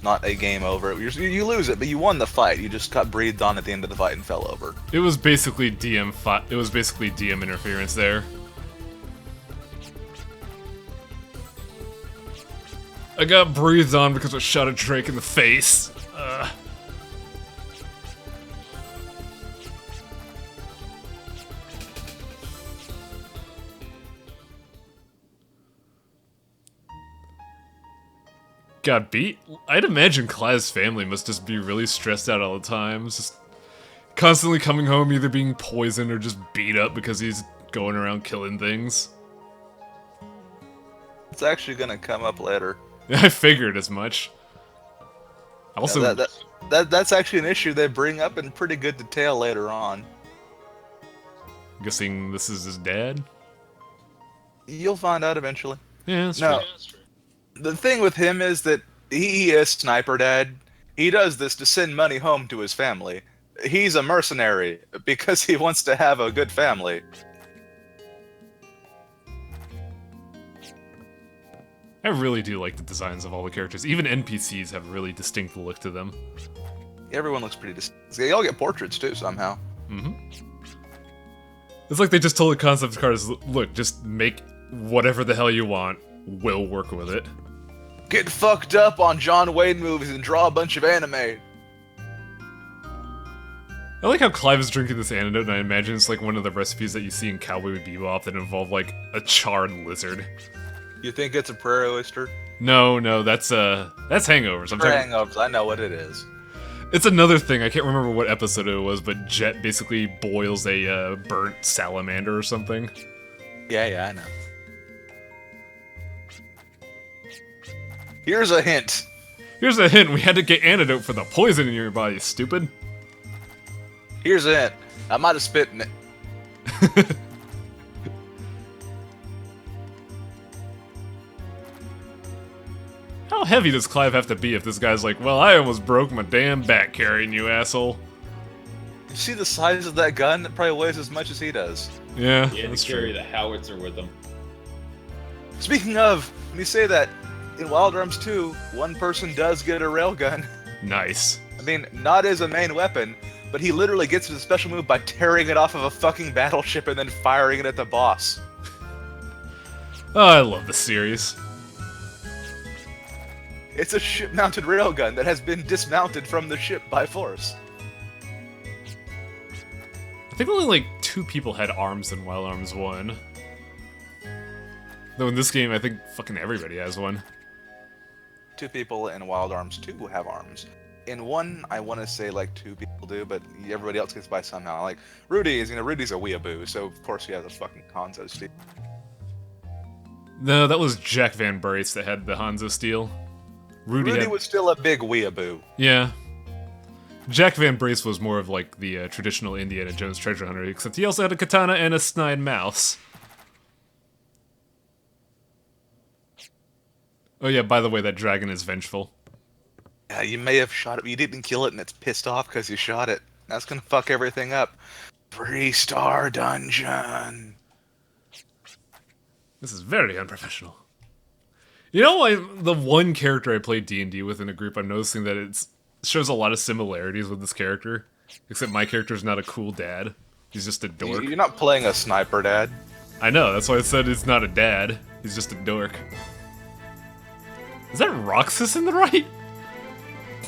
not a game over. You lose it, but you won the fight. You just got breathed on at the end of the fight and fell over. It was basically DM interference there. I got breathed on because I shot a Drake in the face. Got beat? I'd imagine Clive's family must just be really stressed out all the time. Just constantly coming home either being poisoned or just beat up because he's going around killing things. It's actually gonna come up later. I figured as much. Also, yeah, that's actually an issue they bring up in pretty good detail later on. Guessing this is his dad? You'll find out eventually. Yeah, that's no, true. The thing with him is that he is Sniper Dad. He does this to send money home to his family. He's a mercenary because he wants to have a good family. I really do like the designs of all the characters. Even NPCs have a really distinct look to them. Everyone looks pretty distinct. They all get portraits too somehow. Mm-hmm. It's like they just told the concept cars, look, just make whatever the hell you want, we'll work with it. Get fucked up on John Wayne movies and draw a bunch of anime. I like how Clive is drinking this antidote, and I imagine it's like one of the recipes that you see in Cowboy Bebop that involve like a charred lizard. You think it's a prairie oyster? No, that's hangovers. I'm talking. Hangovers, I know what it is. It's another thing. I can't remember what episode it was, but Jet basically boils a burnt salamander or something. Yeah, I know. Here's a hint. Here's a hint. We had to get antidote for the poison in your body, stupid. Here's a hint. I might have spit in it. How heavy does Clive have to be if this guy's like, well, I almost broke my damn back carrying you, asshole? You see the size of that gun? It probably weighs as much as he does. Yeah, He had that's to carry true. the howitzer with him. Speaking of, when you say that, in Wild Arms 2, one person does get a railgun. Nice. I mean, not as a main weapon, but he literally gets his special move by tearing it off of a fucking battleship and then firing it at the boss. Oh, I love this series. It's a ship-mounted railgun that has been dismounted from the ship by force. I think only like 2 people had arms in Wild Arms 1. Though in this game, I think fucking everybody has one. 2 people in Wild Arms 2 have arms. In 1, I want to say like 2 people do, but everybody else gets by somehow. Like, Rudy's a weeaboo, so of course he has a fucking Hanzo steel. No, that was Jack Van Brace that had the Hanzo steel. Rudy had... was still a big weeaboo. Yeah. Jack Van Brace was more of like the traditional Indiana Jones treasure hunter, except he also had a katana and a snide mouse. Oh yeah, by the way, that dragon is vengeful. Yeah, you may have shot it, but you didn't kill it, and it's pissed off because you shot it. That's gonna fuck everything up. 3-star dungeon. This is very unprofessional. You know, the one character I played D&D with in a group, I'm noticing that it shows a lot of similarities with this character. Except my character's not a cool dad. He's just a dork. You're not playing a sniper, Dad. I know, that's why I said it's not a dad. He's just a dork. Is that Roxas in the right?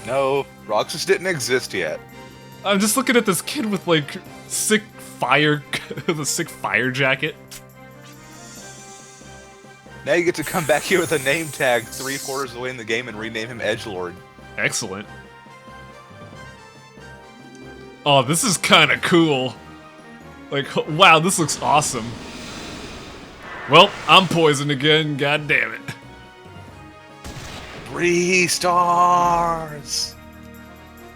No, Roxas didn't exist yet. I'm just looking at this kid with, like, sick fire... with a sick fire jacket. Now you get to come back here with a name tag 3/4 of the way in the game and rename him Edgelord. Excellent. Oh, this is kind of cool. Like, wow, this looks awesome. Well, I'm poisoned again, god damn it. 3 stars!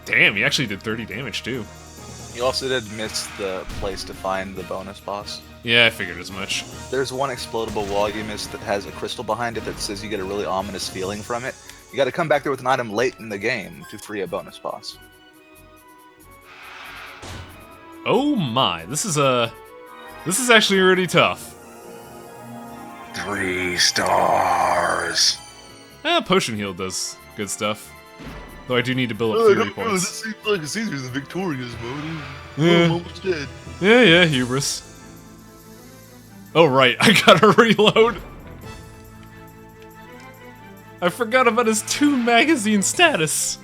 Damn, he actually did 30 damage, too. You also did miss the place to find the bonus boss. Yeah, I figured as much. There's one explodable wall you missed that has a crystal behind it that says you get a really ominous feeling from it. You gotta come back there with an item late in the game to free a bonus boss. Oh my, this is actually really tough. 3 stars! Potion heal does good stuff. Though I do need to build up Fury points. seems like Caesar's the victorious mode. Yeah. I'm almost dead. Yeah, hubris. Oh right, I gotta reload. I forgot about his 2 magazine status.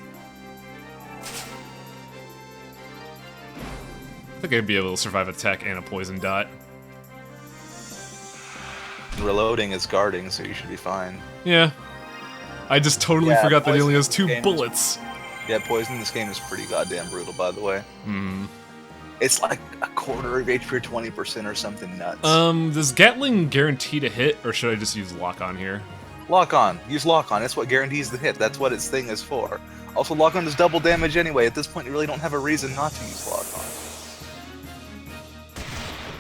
I think I'd be able to survive attack and a poison dot. Reloading is guarding, so you should be fine. Yeah. I just totally Yeah, forgot that he only has poison 2 games- bullets. Yeah, poison in this game is pretty goddamn brutal, by the way. Hmm. It's like a quarter of HP or 20% or something nuts. Does Gatling guarantee to hit, or should I just use lock on here? Lock on. Use lock on. It's what guarantees the hit. That's what its thing is for. Also, lock on does double damage anyway. At this point, you really don't have a reason not to use lock on.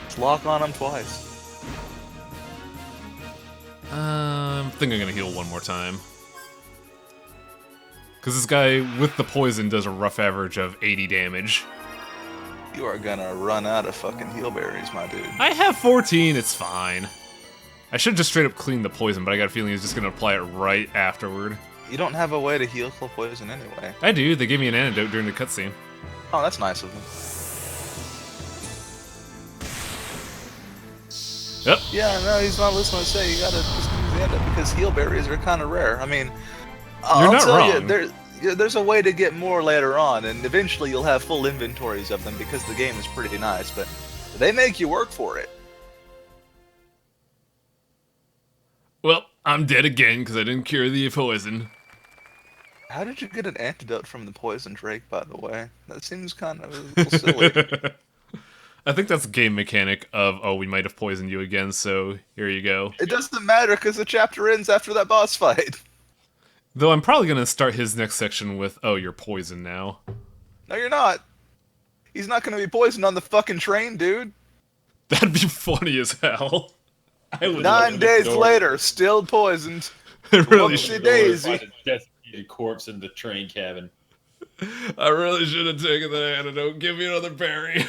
Just lock on them twice. I think I'm gonna heal one more time. Because this guy with the poison does a rough average of 80 damage. You are gonna run out of fucking heal berries, my dude. I have 14, it's fine. I should just straight up clean the poison, but I got a feeling he's just gonna apply it right afterward. You don't have a way to heal poison anyway. I do, they gave me an antidote during the cutscene. Oh, that's nice of them. Yep. Yeah, no, he's not listening to say. You gotta just use the end because heal berries are kind of rare. I mean, You're I'll not tell wrong. you, there's a way to get more later on, and eventually you'll have full inventories of them because the game is pretty nice, but they make you work for it. Well, I'm dead again because I didn't cure the poison. How did you get an antidote from the poison drake, by the way? That seems kind of a little silly. I think that's a game mechanic of, oh, we might have poisoned you again, so here you go. It doesn't matter because the chapter ends after that boss fight. Though I'm probably going to start his next section with, oh, you're poisoned now. No, you're not. He's not going to be poisoned on the fucking train, dude. That'd be funny as hell. I would 9 days later, still poisoned. It really Whoopsie should. daisy. Find a desiccated corpse in the train cabin. I really should have taken the antidote. Give me another berry.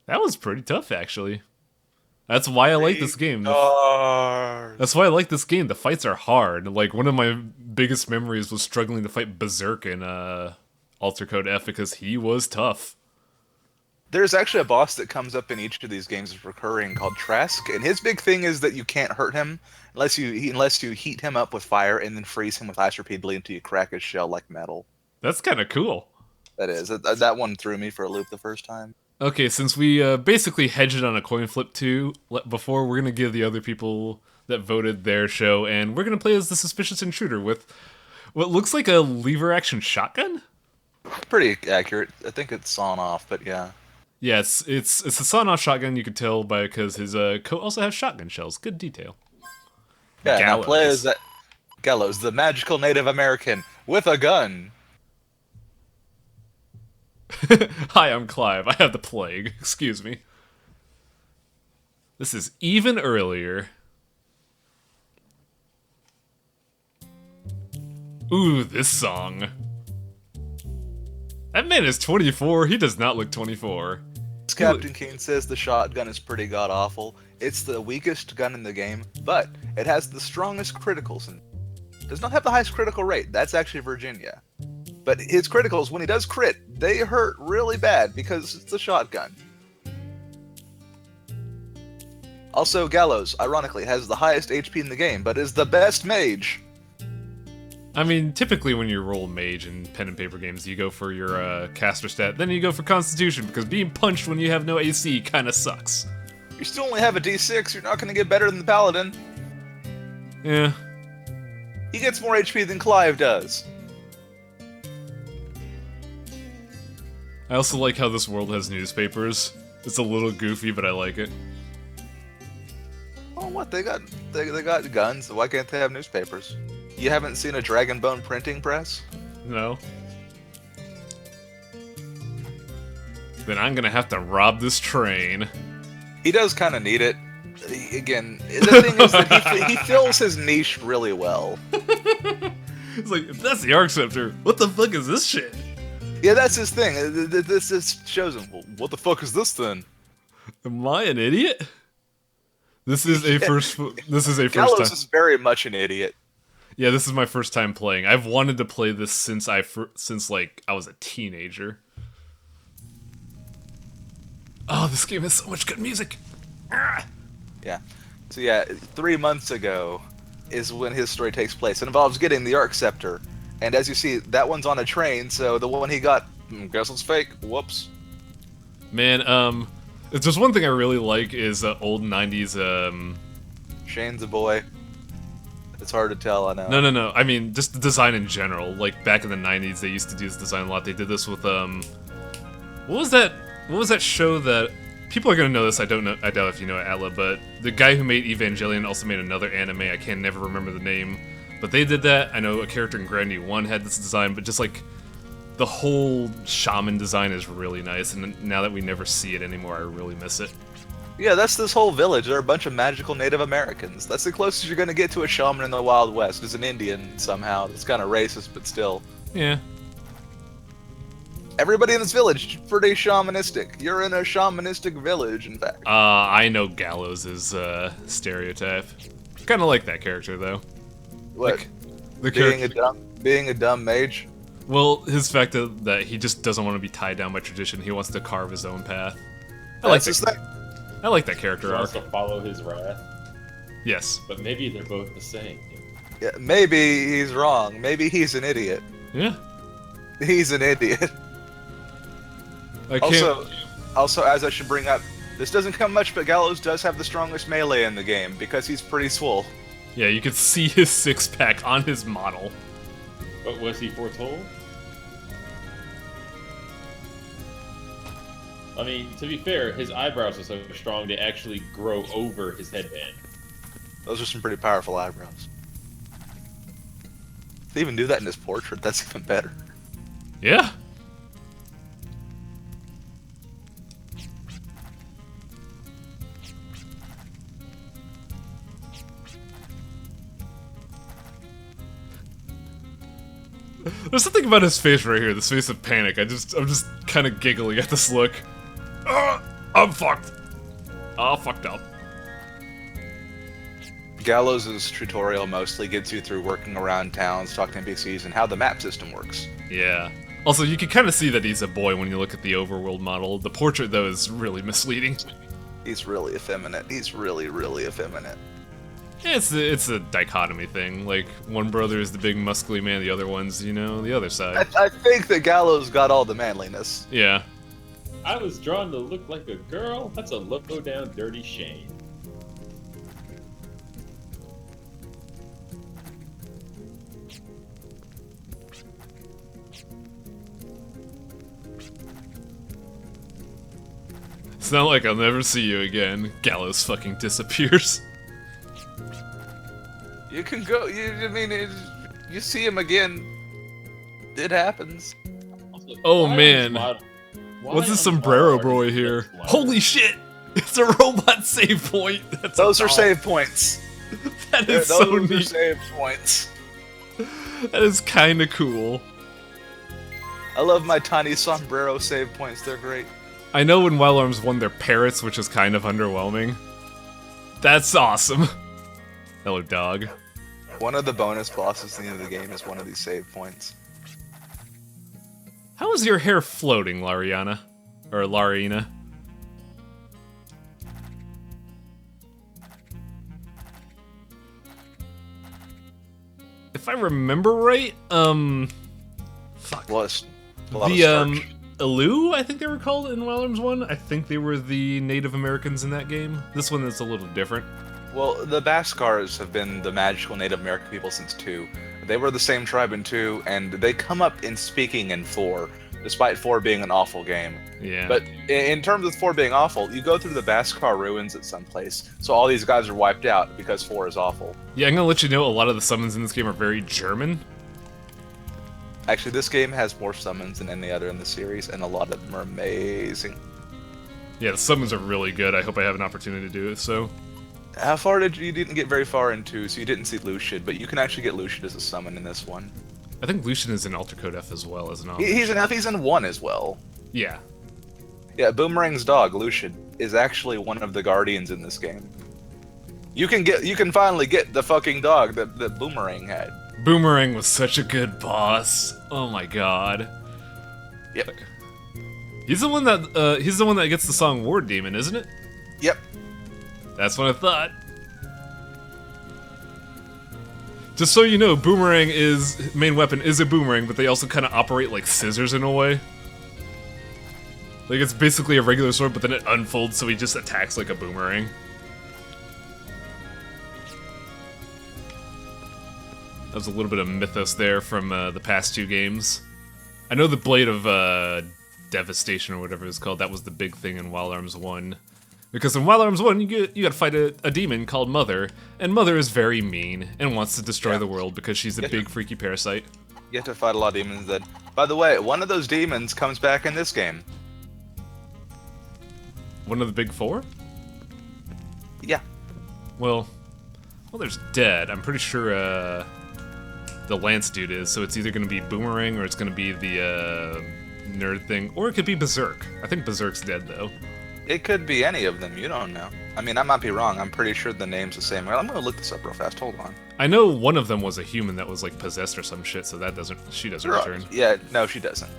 That was pretty tough, actually. That's why I like this game. That's why I like this game. The fights are hard. Like, one of my biggest memories was struggling to fight Berserk in Alter Code F because he was tough. There's actually a boss that comes up in each of these games is recurring called Trask, and his big thing is that you can't hurt him unless you heat him up with fire and then freeze him with ice repeatedly until you crack his shell like metal. That's kind of cool. That is. That one threw me for a loop the first time. Okay, since we basically hedged it on a coin flip too before, we're going to give the other people that voted their show, and we're going to play as the suspicious intruder with what looks like a lever action shotgun? Pretty accurate. I think it's sawn off, but yeah. Yes, it's a sawn-off shotgun. You could tell because his coat also has shotgun shells. Good detail. Yeah, Gallows. now play as that Gallows, the magical Native American with a gun. Hi, I'm Clive. I have the plague. Excuse me. This is even earlier. Ooh, this song. That man is 24. He does not look 24. Captain King says the shotgun is pretty god-awful. It's the weakest gun in the game, but it has the strongest criticals and does not have the highest critical rate. That's actually Virginia. But his criticals, when he does crit, they hurt really bad because it's the shotgun. Also, Gallows, ironically, has the highest HP in the game, but is the best mage. I mean, typically when you roll mage in pen and paper games, you go for your caster stat, then you go for constitution, because being punched when you have no AC kind of sucks. You still only have a D6, you're not going to get better than the paladin. Yeah. He gets more HP than Clive does. I also like how this world has newspapers. It's a little goofy, but I like it. Oh, what? They got guns. Why can't they have newspapers? You haven't seen a dragon bone printing press? No. Then I'm gonna have to rob this train. He does kind of need it. Again, the thing is that he fills his niche really well. It's like, if that's the Arc Scepter, what the fuck is this shit? Yeah, that's his thing. This shows him, well, what the fuck is this then? Am I an idiot? This is a first Gallows time. is very much an idiot. Yeah, this is my first time playing. I've wanted to play this since like I was a teenager. Oh, this game has so much good music. Ah! Yeah. So yeah, 3 months ago is when his story takes place. It involves getting the Arc Scepter. And as you see, that one's on a train, so the one he got, guess it's fake. Whoops. Man, it's just one thing I really like is old 90s, Shane's a boy. It's hard to tell, I know. No. I mean, just the design in general. Like, back in the 90s, they used to do this design a lot. They did this with, what was that show that... People are gonna know this, I doubt if you know it, Atla, but the guy who made Evangelion also made another anime, I can never remember the name. But they did that. I know a character in Grandy 1 had this design, but just like the whole shaman design is really nice, and now that we never see it anymore, I really miss it. Yeah, that's this whole village. They're a bunch of magical Native Americans. That's the closest you're gonna get to a shaman in the Wild West, is an Indian somehow. It's kind of racist, but still. Yeah. Everybody in this village is pretty shamanistic. You're in a shamanistic village, in fact. I know Gallows is stereotype. Kind of like that character though. What? Like, the character. Being a dumb mage? Well, his fact that he just doesn't want to be tied down by tradition. He wants to carve his own path. That's his thing. I like that character He arc. wants to follow his wrath, Yes. but maybe they're both the same. Yeah, maybe he's wrong. Maybe he's an idiot. Yeah. He's an idiot. I can't. Also, as I should bring up, this doesn't come much, but Gallows does have the strongest melee in the game because he's pretty swole. Yeah, you could see his six-pack on his model. But was he foretold? I mean, to be fair, his eyebrows are so strong they actually grow over his headband. Those are some pretty powerful eyebrows. They even do that in his portrait. That's even better. Yeah. There's something about his face right here, this face of panic. I'm just kind of giggling at this look. I'm fucked. All fucked up. Gallows' tutorial mostly gets you through working around towns, talking to NPCs, and how the map system works. Yeah. Also, you can kind of see that he's a boy when you look at the overworld model. The portrait, though, is really misleading. He's really effeminate. He's really, really effeminate. Yeah, it's a dichotomy thing. Like, one brother is the big muscly man, the other one's, you know, the other side. I think that Gallows got all the manliness. Yeah. I was drawn to look like a girl? That's a low-down dirty shame. It's not like I'll never see you again. Gallows fucking disappears. You can go. You see him again. It happens. Also, Oh, why man. why What's this on sombrero Mars boy is here? this line? Holy shit! It's a robot save point! That's Those a are doll. save points. That is Those so are neat. save points. That is kinda cool. I love my tiny sombrero save points. They're great. I know in Wild Arms 1 they're parrots, which is kind of underwhelming. That's awesome. Hello, dog. One of the bonus bosses at the end of the game is one of these save points. How is your hair floating, Lariana? Or Larina? If I remember right, fuck. Well, it's a lot The, of starch. Alu, I think they were called in Wild Arms 1. I think they were the Native Americans in that game. This one is a little different. Well, the Bascars have been the magical Native American people since 2. They were the same tribe in 2, and they come up in speaking in 4, despite 4 being an awful game. Yeah. But in terms of 4 being awful, you go through the Bascar ruins at some place, so all these guys are wiped out because 4 is awful. Yeah, I'm gonna let you know a lot of the summons in this game are very German. Actually, this game has more summons than any other in the series, and a lot of them are amazing. Yeah, the summons are really good. I hope I have an opportunity to do it, so... How far did you didn't get very far into, so you didn't see Lucian, but you can actually get Lucian as a summon in this one. I think Lucian is in Alter Code F as well as an He's in 1 as well. Yeah. Yeah, Boomerang's dog, Lucian, is actually one of the guardians in this game. You can finally get the fucking dog that Boomerang had. Boomerang was such a good boss. Oh my god. Yep. He's the one that gets the song War Demon, isn't it? Yep. That's what I thought. Just so you know, Boomerang main weapon is a boomerang, but they also kind of operate like scissors in a way. Like it's basically a regular sword, but then it unfolds so he just attacks like a boomerang. That was a little bit of mythos there from the past 2 games. I know the Blade of Devastation or whatever it's called, that was the big thing in Wild Arms 1. Because in Wild Arms 1, you gotta fight a demon called Mother, and Mother is very mean and wants to destroy the world because she's a big freaky parasite. You have to fight a lot of demons then. By the way, one of those demons comes back in this game. One of the big 4? Yeah. Well, there's Dead. I'm pretty sure the Lance dude is, so it's either gonna be Boomerang or it's gonna be the nerd thing, or it could be Berserk. I think Berserk's dead though. It could be any of them. You don't know. I mean, I might be wrong. I'm pretty sure the name's the same. Well, I'm gonna look this up real fast. Hold on. I know one of them was a human that was like possessed or some shit, so that doesn't. She doesn't return. Yeah, no, she doesn't.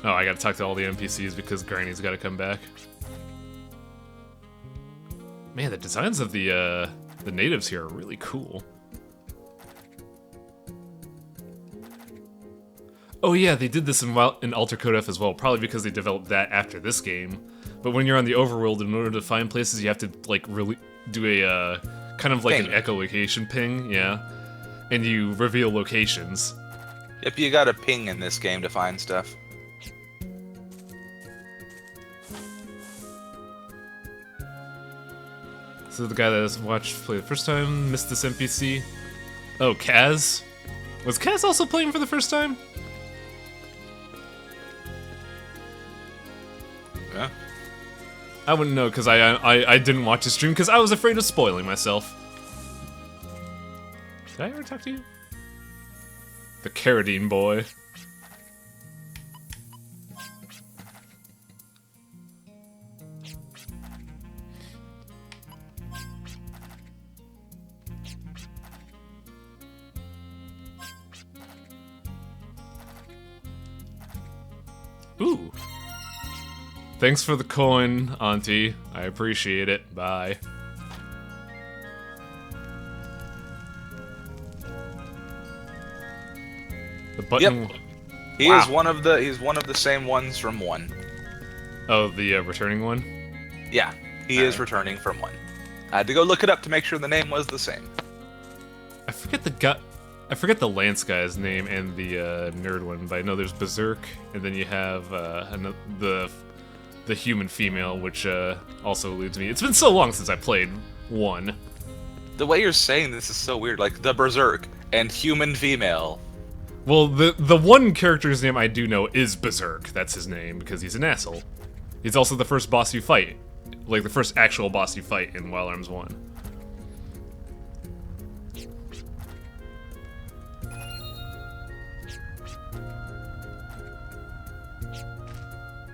Oh, I gotta talk to all the NPCs because Granny's gotta come back. Man, the designs of the natives here are really cool. Oh yeah, they did this in Alter Code F as well, probably because they developed that after this game. But when you're on the overworld, in order to find places, you have to like really do a kind of like Ping. an echolocation ping, yeah. And you reveal locations. Yep, you got a ping in this game to find stuff. So the guy that has watched play the first time missed this NPC. Oh, Kaz? Was Kaz also playing for the first time? Yeah. I wouldn't know because I didn't watch the stream because I was afraid of spoiling myself. Did I ever talk to you? The Carradine boy. Ooh. Thanks for the coin, Auntie. I appreciate it. Bye. The button. Yep. He Wow. is one of the. He's one of the same ones from 1. Oh, the returning one? Yeah, he is returning from 1. I had to go look it up to make sure the name was the same. I forget the Lance guy's name and the nerd one, but I know there's Berserk, and then you have the human female, which also eludes me. It's been so long since I played 1. The way you're saying this is so weird, like the Berserk and human female. Well, the one character's name I do know is Berserk. That's his name because he's an asshole. He's also the first boss you fight, like the first actual boss you fight in Wild Arms 1.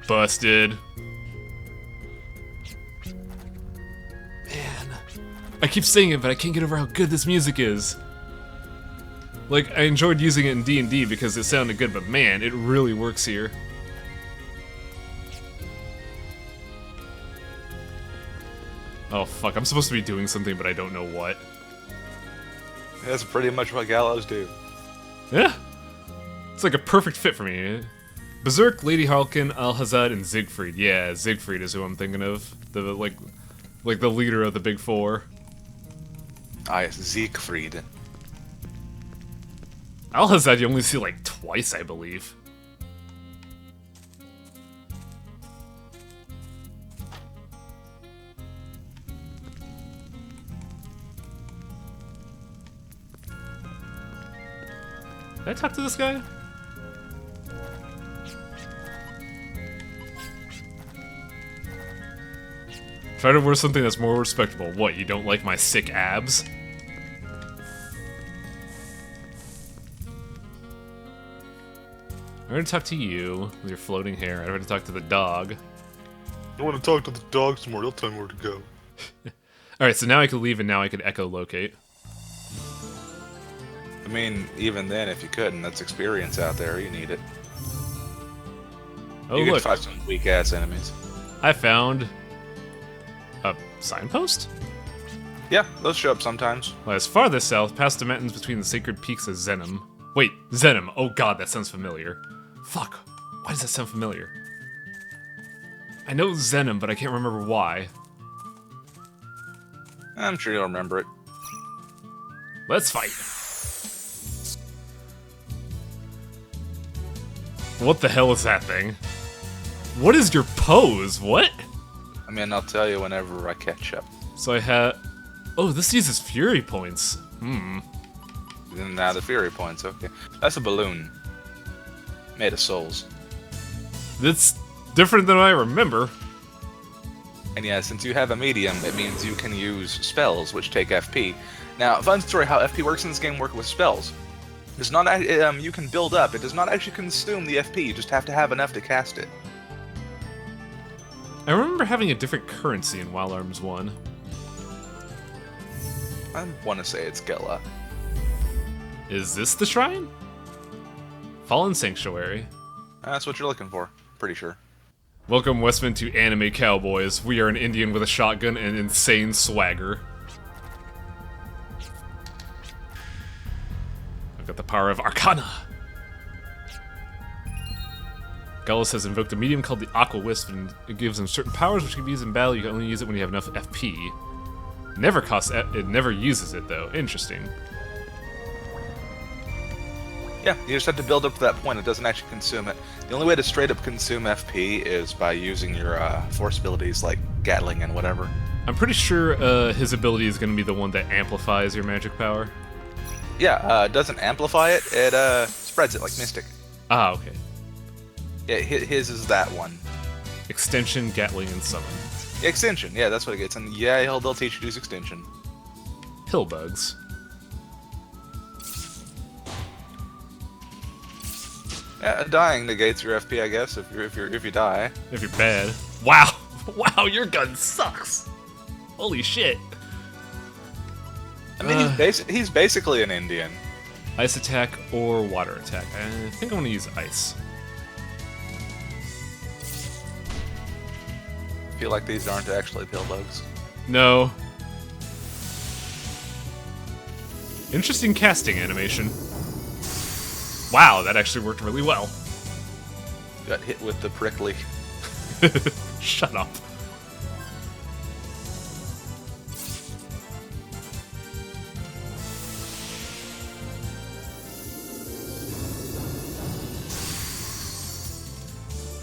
Busted. Man. I keep saying it, but I can't get over how good this music is. Like, I enjoyed using it in D&D because it sounded good, but man, it really works here. Oh fuck, I'm supposed to be doing something, but I don't know what. That's pretty much what Gallows do. Yeah. It's like a perfect fit for me. Berserk, Lady Harlequin, Alhazad, and Siegfried. Yeah, Siegfried is who I'm thinking of. The like the leader of the Big Four. Ah, yes, Siegfried. Alhazad you only see like twice, I believe. Did I talk to this guy? Try to wear something that's more respectable. What, you don't like my sick abs? I'm gonna talk to you with your floating hair. I'm gonna talk to the dog. I want to talk to the dog some more. They'll tell me where to go. Alright, so now I could leave and now I could echolocate. I mean, even then, if you couldn't, that's experience out there. You need it. Oh, you look. can fight some weak-ass enemies. I found a signpost? Yeah, those show up sometimes. Well, as farthest south, past the mountains between the sacred peaks of Zenom. Wait, Zenom. Oh god, that sounds familiar. Fuck. Why does that sound familiar? I know Zenom, but I can't remember why. I'm sure you'll remember it. Let's fight. What the hell is that thing? What is your pose? What? I mean, I'll tell you whenever I catch up. So I had... Oh, this uses fury points. Then now the Fury points, okay. That's a balloon. Made of souls. That's different than I remember. And yeah, since you have a medium, it means you can use spells, which take FP. Now, fun story how FP works in this game work with spells. Does not you can build up. It does not actually consume the FP. You just have to have enough to cast it. I remember having a different currency in Wild Arms 1. I want to say it's Gela. Is this the shrine? Fallen Sanctuary. That's what you're looking for. Pretty sure. Welcome, Westman, to Anime Cowboys. We are an Indian with a shotgun and insane swagger. I've got the power of Arcana. Gallows has invoked a medium called the Aqua Wisp, and it gives him certain powers which can be used in battle. You can only use it when you have enough FP. It never uses it, though. Interesting. Yeah, you just have to build up to that point. It doesn't actually consume it. The only way to straight up consume FP is by using your force abilities like Gatling and whatever. I'm pretty sure his ability is going to be the one that amplifies your magic power. Yeah, it doesn't amplify it. It spreads it like Mystic. Ah, okay. Yeah, his is that one. Extension, Gatling, and Summon. Extension, yeah, that's what it gets. And yeah, they'll teach you to use extension. Hill bugs. Yeah, dying negates your FP, I guess, if you die. If you're bad. Wow! Wow, your gun sucks! Holy shit. I mean, he's basically an Indian. Ice attack or water attack. I think I'm gonna use ice. I feel like these aren't actually pill bugs. No. Interesting casting animation. Wow, that actually worked really well. Got hit with the prickly. Shut up.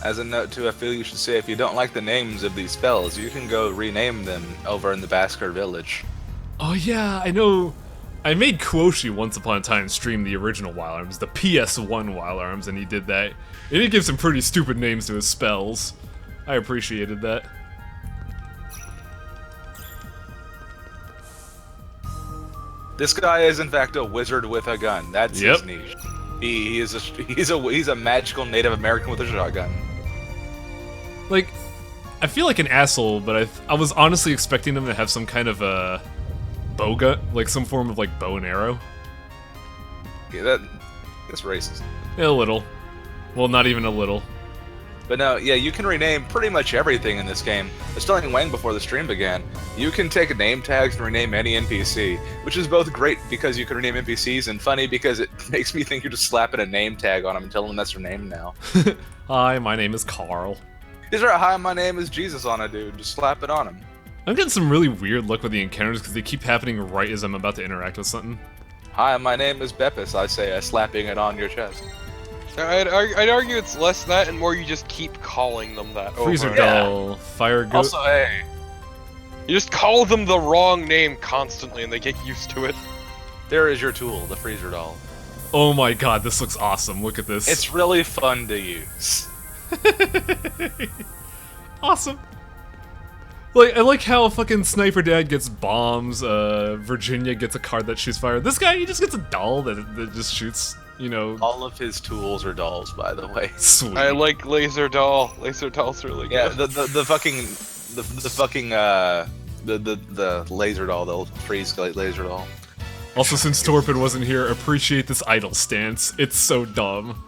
As a note too, I feel you should say if you don't like the names of these spells, you can go rename them over in the Bascar village. Oh yeah, I know. I made Quoshi once upon a time stream the original Wild Arms, the PS1 Wild Arms, and he did that. And he gave some pretty stupid names to his spells. I appreciated that. This guy is in fact a wizard with a gun. That's Yep. his niche. He's a magical Native American with a shotgun. Like, I feel like an asshole, but I was honestly expecting him to have some kind of a bow gun, like some form of like bow and arrow. Yeah, that's racist. A little. Well, not even a little. But no, yeah, you can rename pretty much everything in this game. I was telling Wang before the stream began, you can take name tags and rename any NPC, which is both great because you can rename NPCs and funny because it makes me think you're just slapping a name tag on them and telling them that's their name now. Hi, my name is Carl. Is there a hi, my name is Jesus on a dude? Just slap it on him. I'm getting some really weird luck with the encounters because they keep happening right as I'm about to interact with something. Hi, my name is Beppis, I say, slapping it on your chest. I'd argue it's less that and more you just keep calling them that over. Freezer and doll, fire goat. Also, hey, You just call them the wrong name constantly and they get used to it. there is your tool, the freezer doll. Oh my god, this looks awesome. Look at this. It's really fun to use. Awesome. Like, I like how fucking Sniper Dad gets bombs, Virginia gets a card that shoots fire. This guy, he just gets a doll that just shoots, you know... All of his tools are dolls, by the way. Sweet. I like Laser Doll. Laser Doll's really good. Yeah, the laser doll, the old freeze laser doll. Also, since Torpin wasn't here, appreciate this idle stance. It's so dumb.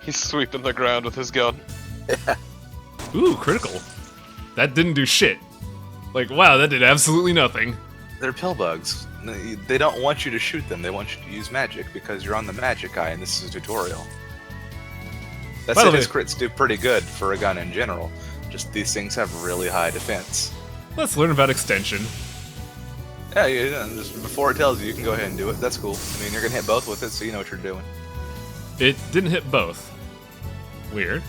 He's sweeping the ground with his gun. Ooh, critical. That didn't do shit. Like, wow, that did absolutely nothing. They're pill bugs. They don't want you to shoot them. They want you to use magic because you're on the magic guy, and this is a tutorial. That By the said, his way- crits do pretty good for a gun in general. Just these things have really high defense. Let's learn about extension. Yeah, just before it tells you, you can go ahead and do it. That's cool. I mean, you're gonna hit both with it, so you know what you're doing. It didn't hit both. Weird.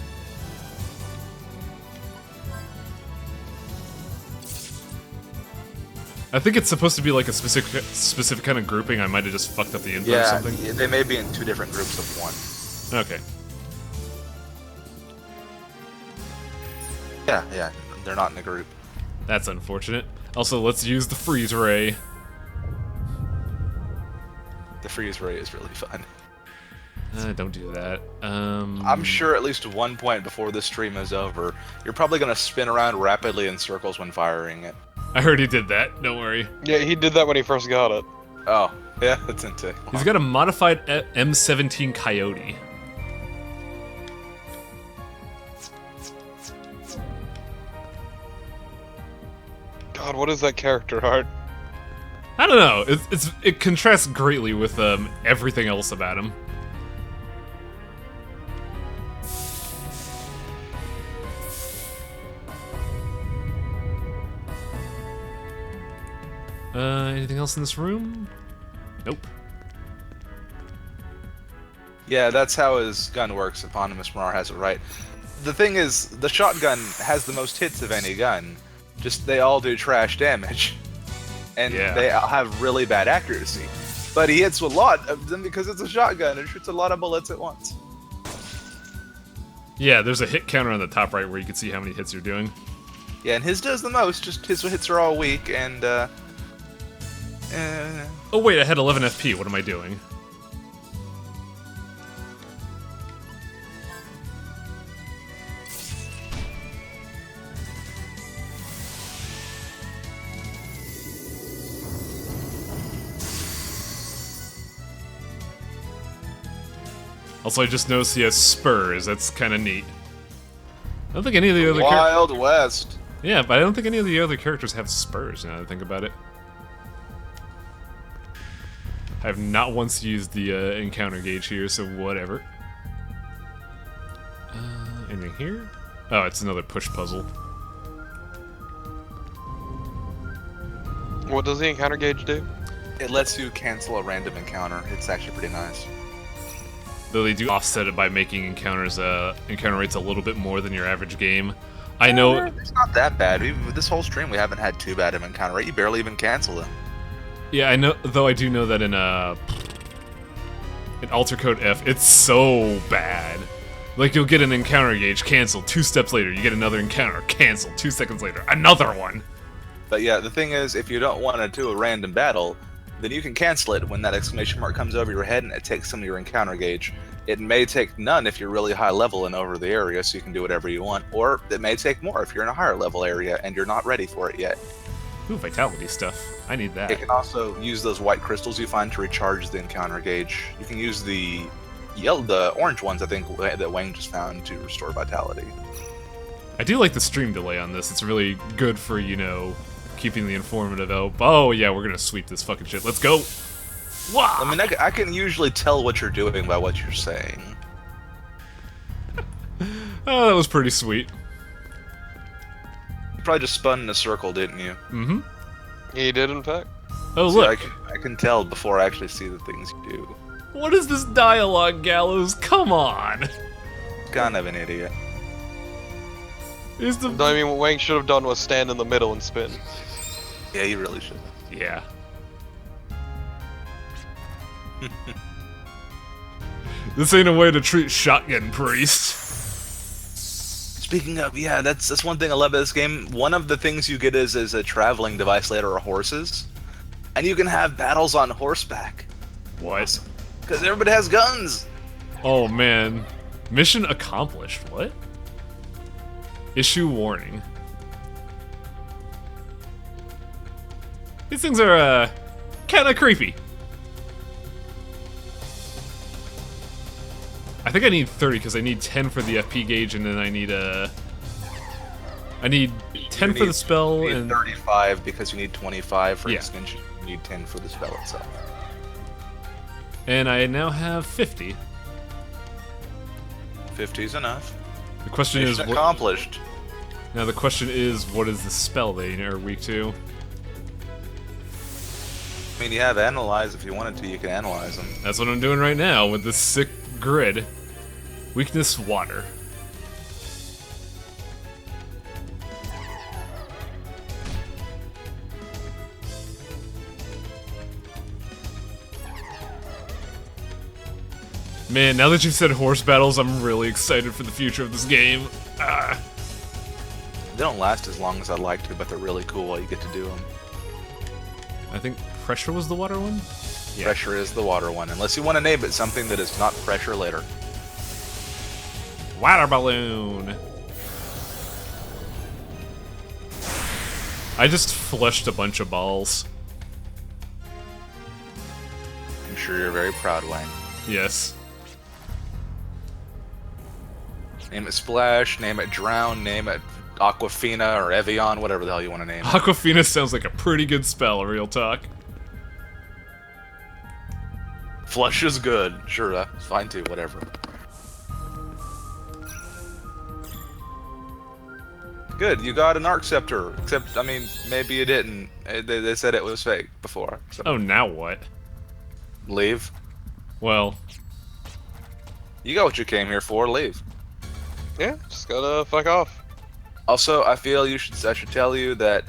I think it's supposed to be like a specific kind of grouping. I might have just fucked up the info or Yeah, something. they may be in two different groups of one. Okay. Yeah, They're not in a group. That's unfortunate. Also, let's use the freeze ray. The freeze ray is really fun. Don't do that. I'm sure at least one point before this stream is over, you're probably going to spin around rapidly in circles when firing it. I heard he did that. Don't worry. Yeah, he did that when he first got it. Oh, yeah, that's into. He's got a modified M17 Coyote. God, what is that character art? I don't know. It contrasts greatly with everything else about him. Anything else in this room? Nope. Yeah, that's how his gun works. Eponymous Marar has it right. The thing is, the shotgun has the most hits of any gun. Just they all do trash damage, and Yeah. they all have really bad accuracy. But he hits a lot of them because it's a shotgun. It shoots a lot of bullets at once. Yeah, there's a hit counter on the top right where you can see how many hits you're doing. Yeah, and his does the most. Just his hits are all weak, and Oh wait, I had 11 FP. What am I doing? Also, I just noticed he has spurs. That's kind of neat. I don't think any of the other Wild West. Yeah, but I don't think any of the other characters have spurs, now that I think about it. I have not once used the encounter gauge here, so whatever. Anything here? Oh, it's another push puzzle. What does the encounter gauge do? It lets you cancel a random encounter. It's actually pretty nice. Though they do offset it by making encounter rates a little bit more than your average game. I know... It's not that bad. This whole stream we haven't had too bad of an encounter rate. You barely even cancel them. Yeah, I know, though I do know that in Alter Code F, it's so bad. Like, you'll get an encounter gauge, cancel, 2 steps later, you get another encounter, cancel, 2 seconds later, another one! But yeah, the thing is, if you don't want to do a random battle, then you can cancel it when that exclamation mark comes over your head and it takes some of your encounter gauge. It may take none if you're really high level and over the area, so you can do whatever you want, or it may take more if you're in a higher level area and you're not ready for it yet. Ooh, vitality stuff. I need that. It can also use those white crystals you find to recharge the encounter gauge. You can use the orange ones, I think, that Wang just found to restore vitality. I do like the stream delay on this. It's really good for, you know, keeping the informative out. Oh, yeah, we're gonna sweep this fucking shit. Let's go! Wow! I mean, I can usually tell what you're doing by what you're saying. Oh, that was pretty sweet. You probably just spun in a circle, didn't you? Mm-hmm. He did, in fact. Oh, See, look! I can tell before I actually see the things you do. What is this dialogue, Gallows? Come on! Kind of an idiot. Is the... I mean, what Wang should have done was stand in the middle and spin. Yeah, you really should. Yeah. This ain't a way to treat Shotgun Priest. Speaking of, yeah, that's one thing I love about this game. One of the things you get is a traveling device later are horses. And you can have battles on horseback. What? Because everybody has guns! Oh, man. Mission accomplished. What? Issue warning. These things are, kinda creepy. I think I need 30 because I need 10 for the FP gauge, and then I need I need 10 for the spell you need and 35 because you need 25 for Yeah. extension. You need 10 for the spell itself. and I now have 50. 50's enough. The question is, Mission what, accomplished. now the question is, what is the spell they are weak to? I mean, you have analyze if you wanted to. You can analyze them. That's what I'm doing right now with this sick grid. Weakness water. Man, now that you've said horse battles, I'm really excited for the future of this game. don't last as long as I'd like to, but they're really cool while you get to do them. I think pressure was the water one? Yeah. Pressure is the water one, unless you want to name it something that is not pressure later. Water balloon! I just flushed a bunch of balls. I'm sure you're very proud, Wayne. Yes. Name it Splash, name it Drown, name it Aquafina or Evian, whatever the hell you want to name it. Aquafina sounds like a pretty good spell, real talk. Flush is good. Sure, that's fine too, whatever. Good, you got an Arc Scepter. Except, I mean, maybe you didn't. They said it was fake before. So. Oh, now what? Leave. Well... You got what you came here for, leave. Yeah, just gotta fuck off. Also, I feel I should tell you that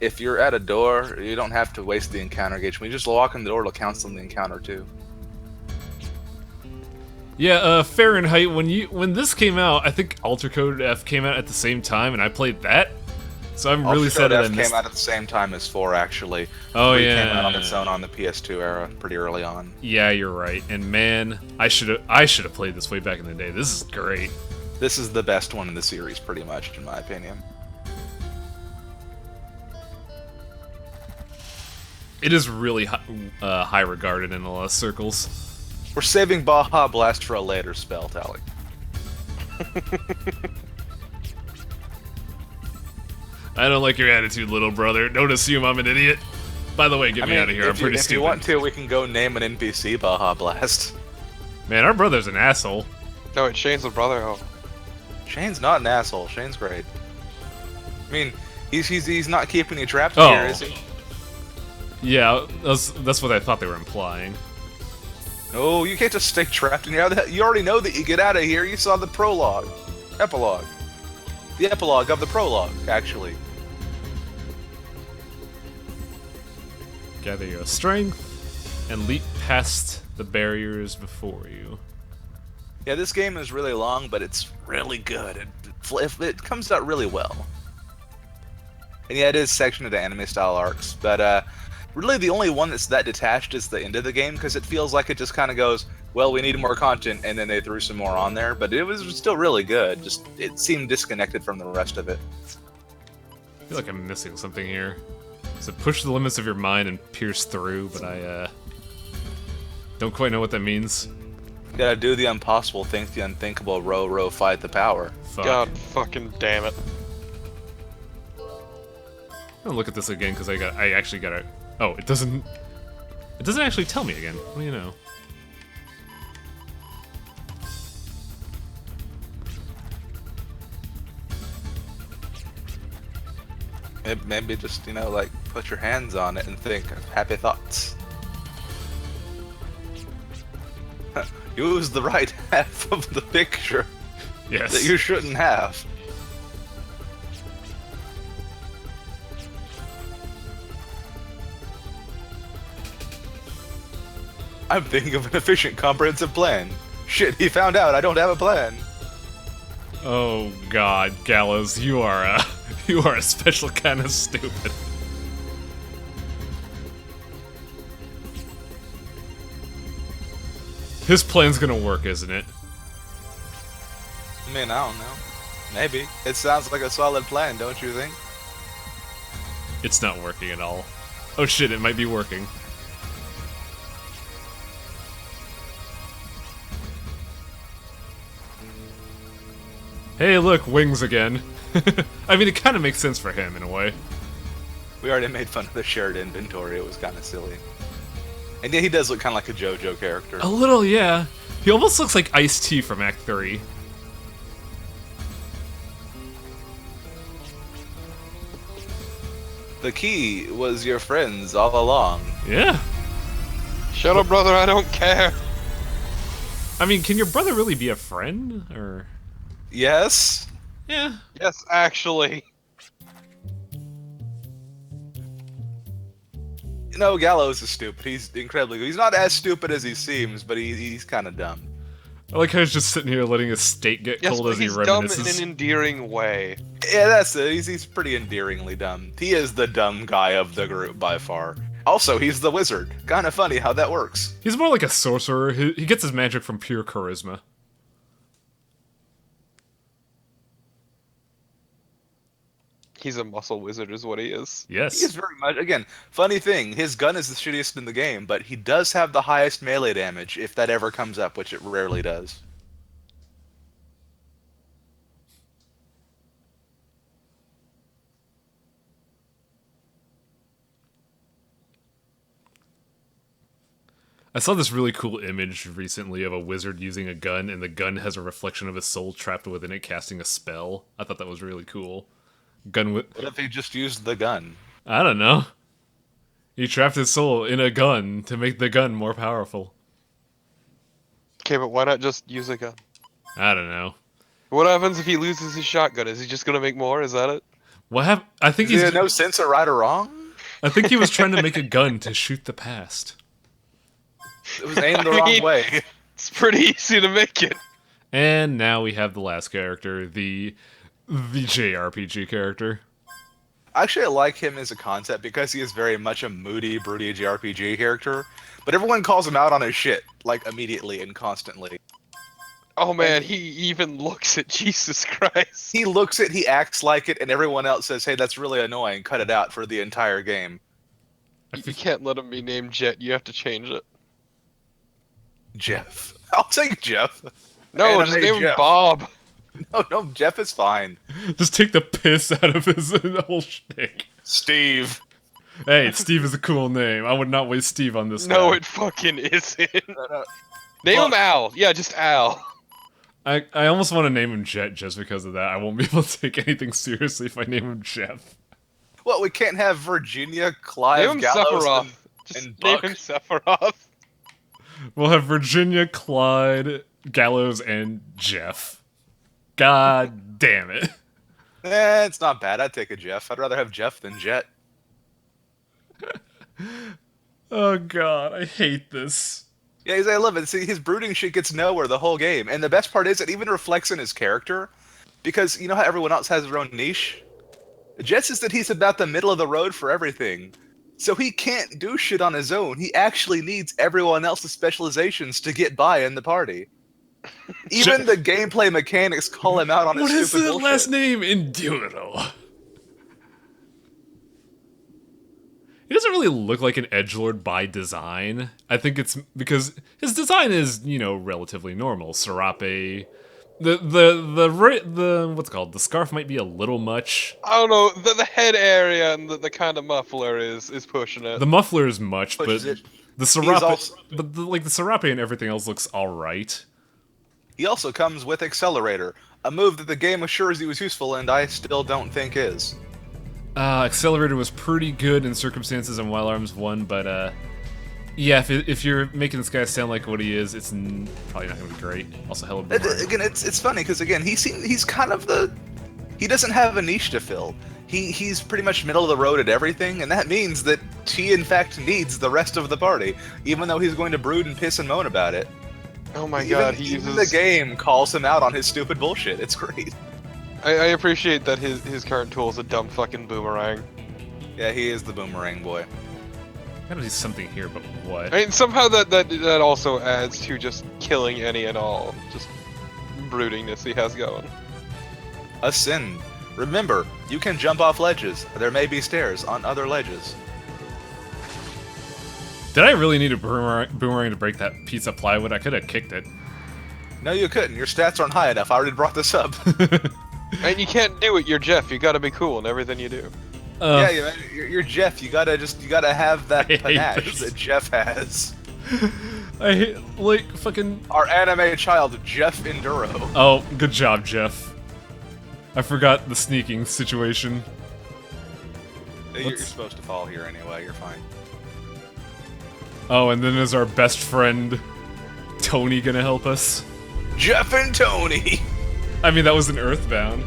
if you're at a door, you don't have to waste the encounter gauge. When you just walk in the door, it'll cancel the encounter too. Yeah, Fahrenheit, when this came out, I think Alter Code F came out at the same time, and I played that. So I'm really sad that I missed... came out at the same time as 4, actually. Oh, 3 yeah. came out on its own on the PS2 era, pretty early on. Yeah, you're right. And man, I should have played this way back in the day. This is great. This is the best one in the series, pretty much, in my opinion. It is really high regarded in a lot of circles. We're saving Baja Blast for a later spell, Tally. I don't like your attitude, little brother. Don't assume I'm an idiot. By the way, get me out of here. I'm pretty stupid. If you want to, we can go name an NPC Baja Blast. Man, our brother's an asshole. No, it's Shane's the brother. Oh. Shane's not an asshole. Shane's great. I mean, he's not keeping you trapped Oh. here, is he? Yeah, that's what I thought they were implying. No, you can't just stay trapped in here. You already know that you get out of here. You saw the prologue. Epilogue. The epilogue of the prologue, actually. Gather your strength and leap past the barriers before you. Yeah, this game is really long, but it's really good. It comes out really well. And yeah, it is sectioned into anime-style arcs, but really the only one that's that detached is the end of the game, because it feels like it just kind of goes, well, we need more content, and then they threw some more on there, but it was still really good. Just, it seemed disconnected from the rest of it. I feel like I'm missing something here. So push the limits of your mind and pierce through, but I don't quite know what that means. You gotta do the impossible, think the unthinkable, row, fight the power. Fuck. God fucking damn it. I'm gonna look at this again because I actually gotta. Oh, it doesn't actually tell me again. What do you know? Maybe just, like, put your hands on it and think of happy thoughts. Use the right half of the picture Yes. that you shouldn't have. I'm thinking of an efficient, comprehensive plan. Shit, he found out I don't have a plan. Oh God, Gallows, you are a special kind of stupid. His plan's gonna work, isn't it? I mean, I don't know. Maybe. It sounds like a solid plan, don't you think? It's not working at all. Oh shit, it might be working. Hey, look, wings again. I mean, it kind of makes sense for him in a way. We already made fun of the shared inventory. It was kind of silly. And yeah, he does look kind of like a JoJo character. A little, yeah. He almost looks like Ice-T from Act 3. The key was your friends all along. Yeah. Shut up, brother, I don't care. I mean, can your brother really be a friend? Or... Yes? Yeah. Yes, actually. Gallows is stupid. He's incredibly good. He's not as stupid as he seems, but he's kind of dumb. I like how he's just sitting here letting his steak get Yes, cold but as he he's dumb in reminisces. an endearing way. Yeah, that's it. He's pretty endearingly dumb. He is the dumb guy of the group by far. Also, he's the wizard. Kind of funny how that works. He's more like a sorcerer. He gets his magic from pure charisma. He's a muscle wizard, is what he is. Yes. He is very much, again, funny thing, his gun is the shittiest in the game, but he does have the highest melee damage, if that ever comes up, which it rarely does. I saw this really cool image recently of a wizard using a gun, and the gun has a reflection of his soul trapped within it, casting a spell. I thought that was really cool. Gun with... What if he just used the gun? I don't know. He trapped his soul in a gun to make the gun more powerful. Okay, but why not just use a gun? I don't know. What happens if he loses his shotgun? Is he just gonna make more? Is that it? What happened? I think Is he's... there no sense of right or wrong? I think he was trying to make a gun to shoot the past. It was aimed the I wrong mean- way. It's pretty easy to make it. And now we have the last character, the JRPG character. Actually, I like him as a concept because he is very much a moody, broody JRPG character. But everyone calls him out on his shit, like, immediately and constantly. Oh man, he even looks at Jesus Christ. He looks it, he acts like it, and everyone else says, hey, that's really annoying, cut it out for the entire game. You can't let him be named Jet. You have to change it. Jeff. I'll take Jeff. No, Anime just name him Jeff. Bob. No, Jeff is fine. Just take the piss out of his whole shtick. Steve. Hey, Steve is a cool name. I would not waste Steve on this No, guy. it fucking isn't. No. Name him Fuck. Al. Yeah, just Al. I almost want to name him Jet just because of that. I won't be able to take anything seriously if I name him Jeff. Well, we can't have Virginia, Clive, Name him Gallows, Sephiroth. Just and name Buck. him Sephiroth. We'll have Virginia, Clyde, Gallows, and Jeff. God damn it. It's not bad. I'd take a Jeff. I'd rather have Jeff than Jet. Oh god, I hate this. Yeah, I love it. See, his brooding shit gets nowhere the whole game. And the best part is it even reflects in his character. Because you know how everyone else has their own niche? Jet's is that he's about the middle of the road for everything. So he can't do shit on his own. He actually needs everyone else's specializations to get by in the party. Even the gameplay mechanics call him out on his What is stupid his bullshit. last name? Enduro. He doesn't really look like an edgelord by design. I think it's because his design is, you know, relatively normal. Serape, the what's it called? The scarf might be a little much. I don't know. The head area and the kind of muffler is pushing it. The muffler is much, but Pushes it. the serape, also- but the serape and everything else looks all right. He also comes with Accelerator, a move that the game assures you is useful and I still don't think is. Accelerator was pretty good in Circumstances and Wild Arms 1, but yeah, if you're making this guy sound like what he is, it's probably not gonna be great. Also, hella boomerang. Again, it's funny because again, he's kind of he doesn't have a niche to fill. He's pretty much middle of the road at everything, and that means that he in fact needs the rest of the party, even though he's going to brood and piss and moan about it. Oh my god, he even uses... the game calls him out on his stupid bullshit. It's great. I appreciate that his current tool is a dumb fucking boomerang. Yeah, he is the boomerang boy. Gotta do something here, but what? I mean, somehow that also adds to just killing any and all just broodingness he has going. Ascend. Remember, you can jump off ledges. There may be stairs on other ledges. Did I really need a boomerang to break that piece of plywood? I could have kicked it. No, you couldn't. Your stats aren't high enough. I already brought this up. And you can't do it. You're Jeff. You gotta be cool in everything you do. Yeah, you're Jeff. You gotta have that I hate panache this. that Jeff has. I hate, like, fucking... Our anime child, Jeff Enduro. Oh, good job, Jeff. I forgot the sneaking situation. You're supposed to fall here anyway. You're fine. Oh, and then is our best friend, Tony, gonna help us? Jeff and Tony. I mean, that was an Earthbound.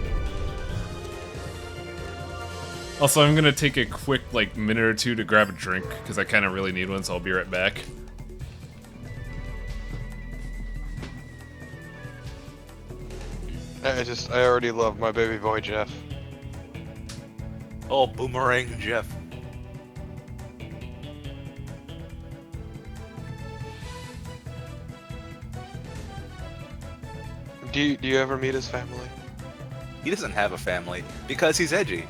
Also, I'm gonna take a quick, like, minute or two to grab a drink, because I kind of really need one, so I'll be right back. I already love my baby boy Jeff. Oh, Boomerang Jeff. Do you ever meet his family? He doesn't have a family because he's edgy.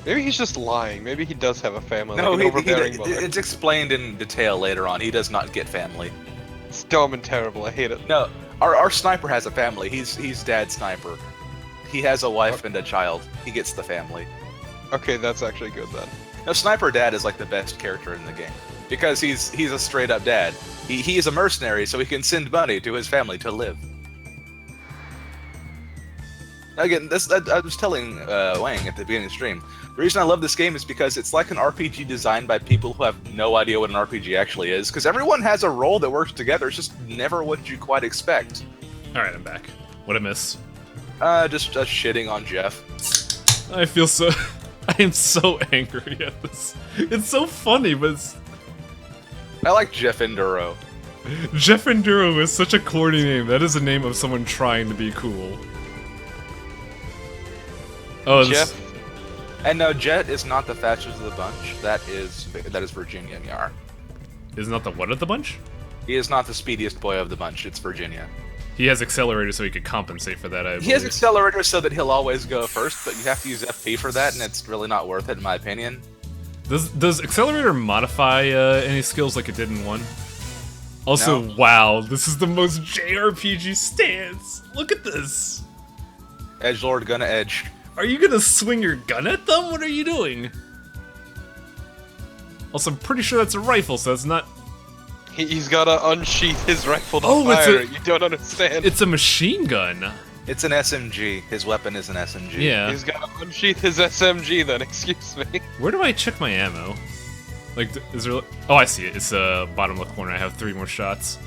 Maybe he's just lying. Maybe he does have a family. No, like an overbearing mother. it's explained in detail later on. He does not get family. It's dumb and terrible. I hate it. No, our sniper has a family. He's Dad's sniper. He has a wife and a child. He gets the family. Okay, that's actually good then. No, Sniper Dad is like the best character in the game because he's a straight up dad. He is a mercenary, so he can send money to his family to live. Again, I was telling Wang at the beginning of the stream. The reason I love this game is because it's like an RPG designed by people who have no idea what an RPG actually is. Because everyone has a role that works together. It's just never what you quite expect. All right, I'm back. What I miss? Just shitting on Jeff. I feel so. I am so angry at this. It's so funny, but it's... I like Jeff Enduro. Jeff Enduro is such a corny name. That is a name of someone trying to be cool. Oh, Jeff. And no, Jet is not the fastest of the bunch. That is Virginia Nyar. Is not the what of the bunch? He is not the speediest boy of the bunch. It's Virginia. He has accelerators so he could compensate for that, I believe. He has accelerators so that he'll always go first, but you have to use FP for that, and it's really not worth it, in my opinion. Does accelerator modify any skills like it did in 1? Also, No. wow, this is the most JRPG stance. Look at this. Edgelord gonna edge. Are you gonna swing your gun at them? What are you doing? Also, I'm pretty sure that's a rifle, so that's not... He's gotta unsheath his rifle to Oh, it's fire a- it. You don't understand. It's a machine gun. It's an SMG. His weapon is an SMG. Yeah. He's gotta unsheath his SMG then, excuse me. Where do I check my ammo? Like, is there... Oh, I see it. It's bottom left corner. I have 3 more shots.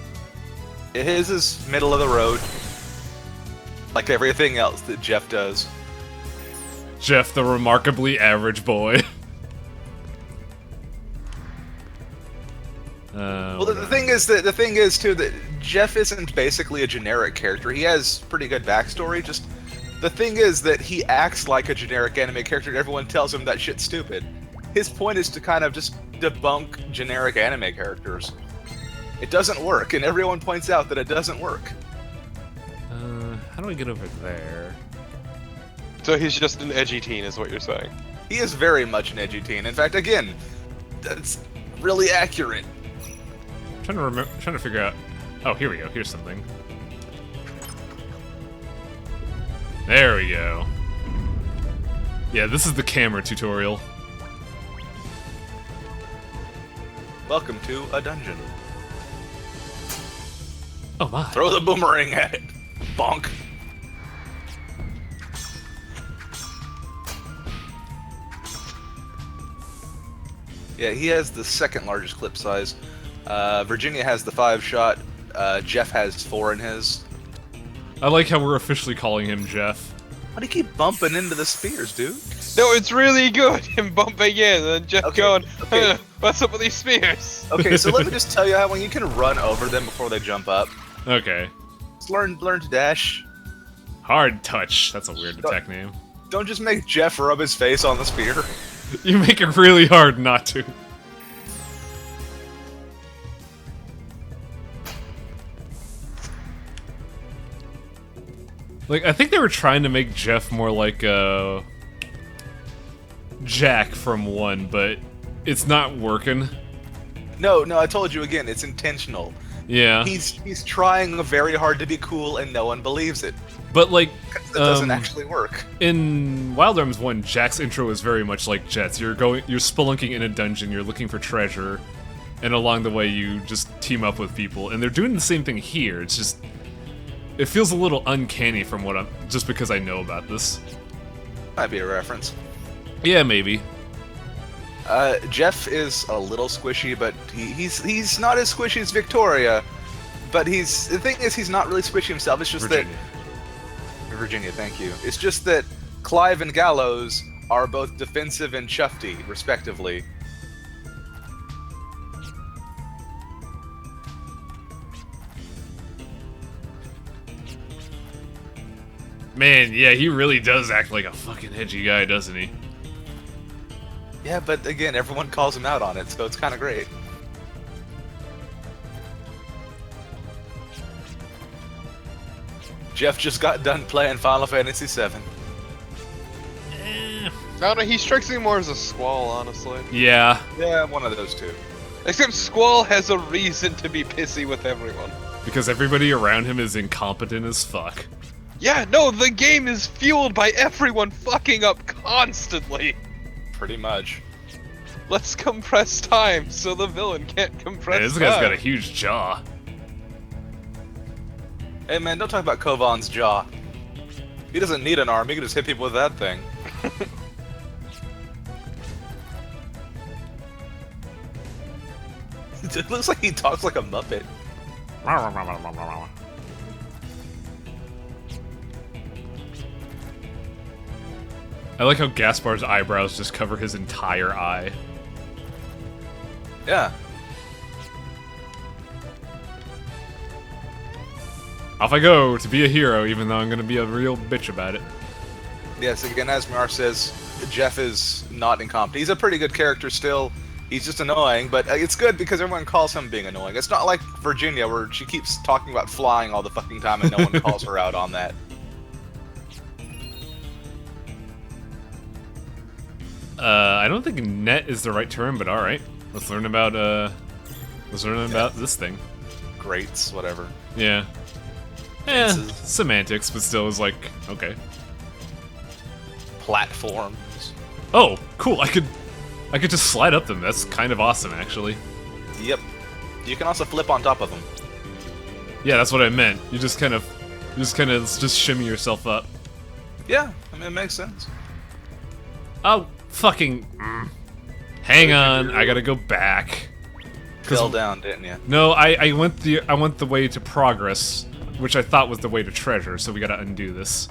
His is middle of the road. Like everything else that Jeff does. Jeff, the remarkably average boy. Well, the thing is too that Jeff isn't basically a generic character. He has pretty good backstory. Just the thing is that he acts like a generic anime character, and everyone tells him that shit's stupid. His point is to kind of just debunk generic anime characters. It doesn't work, and everyone points out that it doesn't work. How do I get over there? So he's just an edgy teen, is what you're saying. He is very much an edgy teen. In fact, again, that's really accurate. I'm trying to figure out... Oh, here we go. Here's something. There we go. Yeah, this is the camera tutorial. Welcome to a dungeon. Oh my. Throw the boomerang at it. Bonk. Yeah, he has the second largest clip size. Virginia has the 5-shot. Jeff has 4 in his. I like how we're officially calling him Jeff. Why do you keep bumping into the spears, dude? No, it's really good. Him bumping in and then Jeff Okay, going, okay. what's up with these spears? Okay, so let me just tell you how when you can run over them before they jump up. Okay. Just learn to dash. Hard touch. That's a weird attack name. Don't just make Jeff rub his face on the spear. You make it really hard not to. Like, I think they were trying to make Jeff more like Jack from 1, but it's not working. No, I told you again, it's intentional. Yeah. He's trying very hard to be cool, and no one believes it. But like, It doesn't actually work. in Wild Arms 1, Jack's intro is very much like Jet's. You're spelunking in a dungeon, you're looking for treasure, and along the way you just team up with people, and they're doing the same thing here. It's just, it feels a little uncanny from what just because I know about this. Might be a reference. Yeah, maybe. Jeff is a little squishy, but he's not as squishy as Victoria. But the thing is, he's not really squishy himself. It's just Virginia. that Virginia, thank you. It's just that Clive and Gallows are both defensive and chufty, respectively. Man, yeah, he really does act like a fucking edgy guy, doesn't he? Yeah, but again, everyone calls him out on it, so it's kind of great. Jeff just got done playing Final Fantasy VII. Eh. I don't know, he strikes me more as a Squall, honestly. Yeah. Yeah, one of those two. Except Squall has a reason to be pissy with everyone. Because everybody around him is incompetent as fuck. Yeah, no, the game is fueled by everyone fucking up constantly. Pretty much. Let's compress time so the villain can't compress Man, this time. guy's got a huge jaw. Hey man, don't talk about Kovan's jaw. He doesn't need an arm, he can just hit people with that thing. It looks like he talks like a Muppet. I like how Gaspar's eyebrows just cover his entire eye. Yeah. Off I go to be a hero, even though I'm gonna be a real bitch about it. Yes, again, as Mar says, Jeff is not incompetent. He's a pretty good character still. He's just annoying, but it's good because everyone calls him being annoying. It's not like Virginia, where she keeps talking about flying all the fucking time and no one calls her out on that. I don't think net is the right term, but alright. Let's learn about, about this thing. Greats, whatever. Yeah. Fences. Semantics, but still is like, okay. Platforms. Oh, cool, I could just slide up them. That's kind of awesome, actually. Yep. You can also flip on top of them. Yeah, that's what I meant. You just kind of shimmy yourself up. Yeah, I mean, it makes sense. Oh, fucking... Hang on, I gotta go back. Fell down, didn't you? No, I went the way to progress, which I thought was the way to treasure, so we gotta undo this.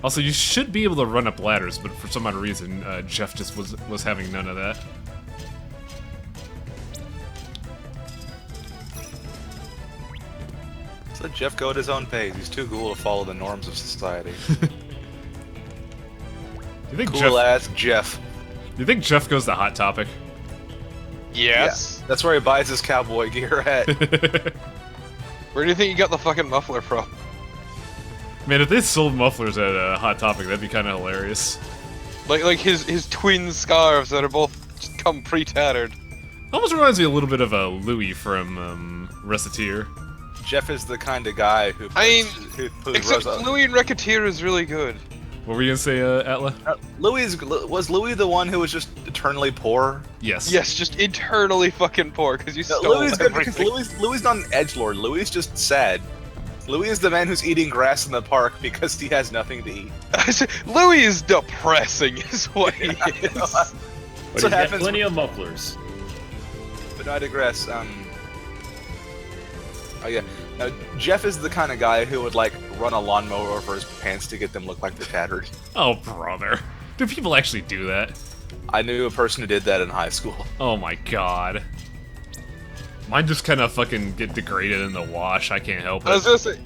Also, you should be able to run up ladders, but for some odd reason, Jeff just was having none of that. So let Jeff go at his own pace. He's too cool to follow the norms of society. You think Cool ass Jeff. You think Jeff goes to Hot Topic? Yes. Yeah, that's where he buys his cowboy gear at. Where do you think you got the fucking muffler from? Man, if they sold mufflers at Hot Topic, that'd be kind of hilarious. Like his twin scarves that are both just come pre-tattered. Almost reminds me a little bit of Louis from Reciteer. Jeff is the kind of guy who Except Louis and Racketeer is really good. What were you gonna say, Atla? Was Louis the one who was just eternally poor? Yes. Yes, just eternally fucking poor because you stole Louis is good because everything. Louis not an edgelord. Louis is just sad. Louis is the man who's eating grass in the park because he has nothing to eat. Louis is depressing, is what he is. But That's he's what got happens. plenty of mufflers. But no, I digress. Oh yeah. Now, Jeff is the kind of guy who would like run a lawnmower over his pants to get them look like they're tattered. Oh, brother. Do people actually do that? I knew a person who did that in high school. Oh my god. Mine just kind of fucking get degraded in the wash. I can't help I was it. gonna say,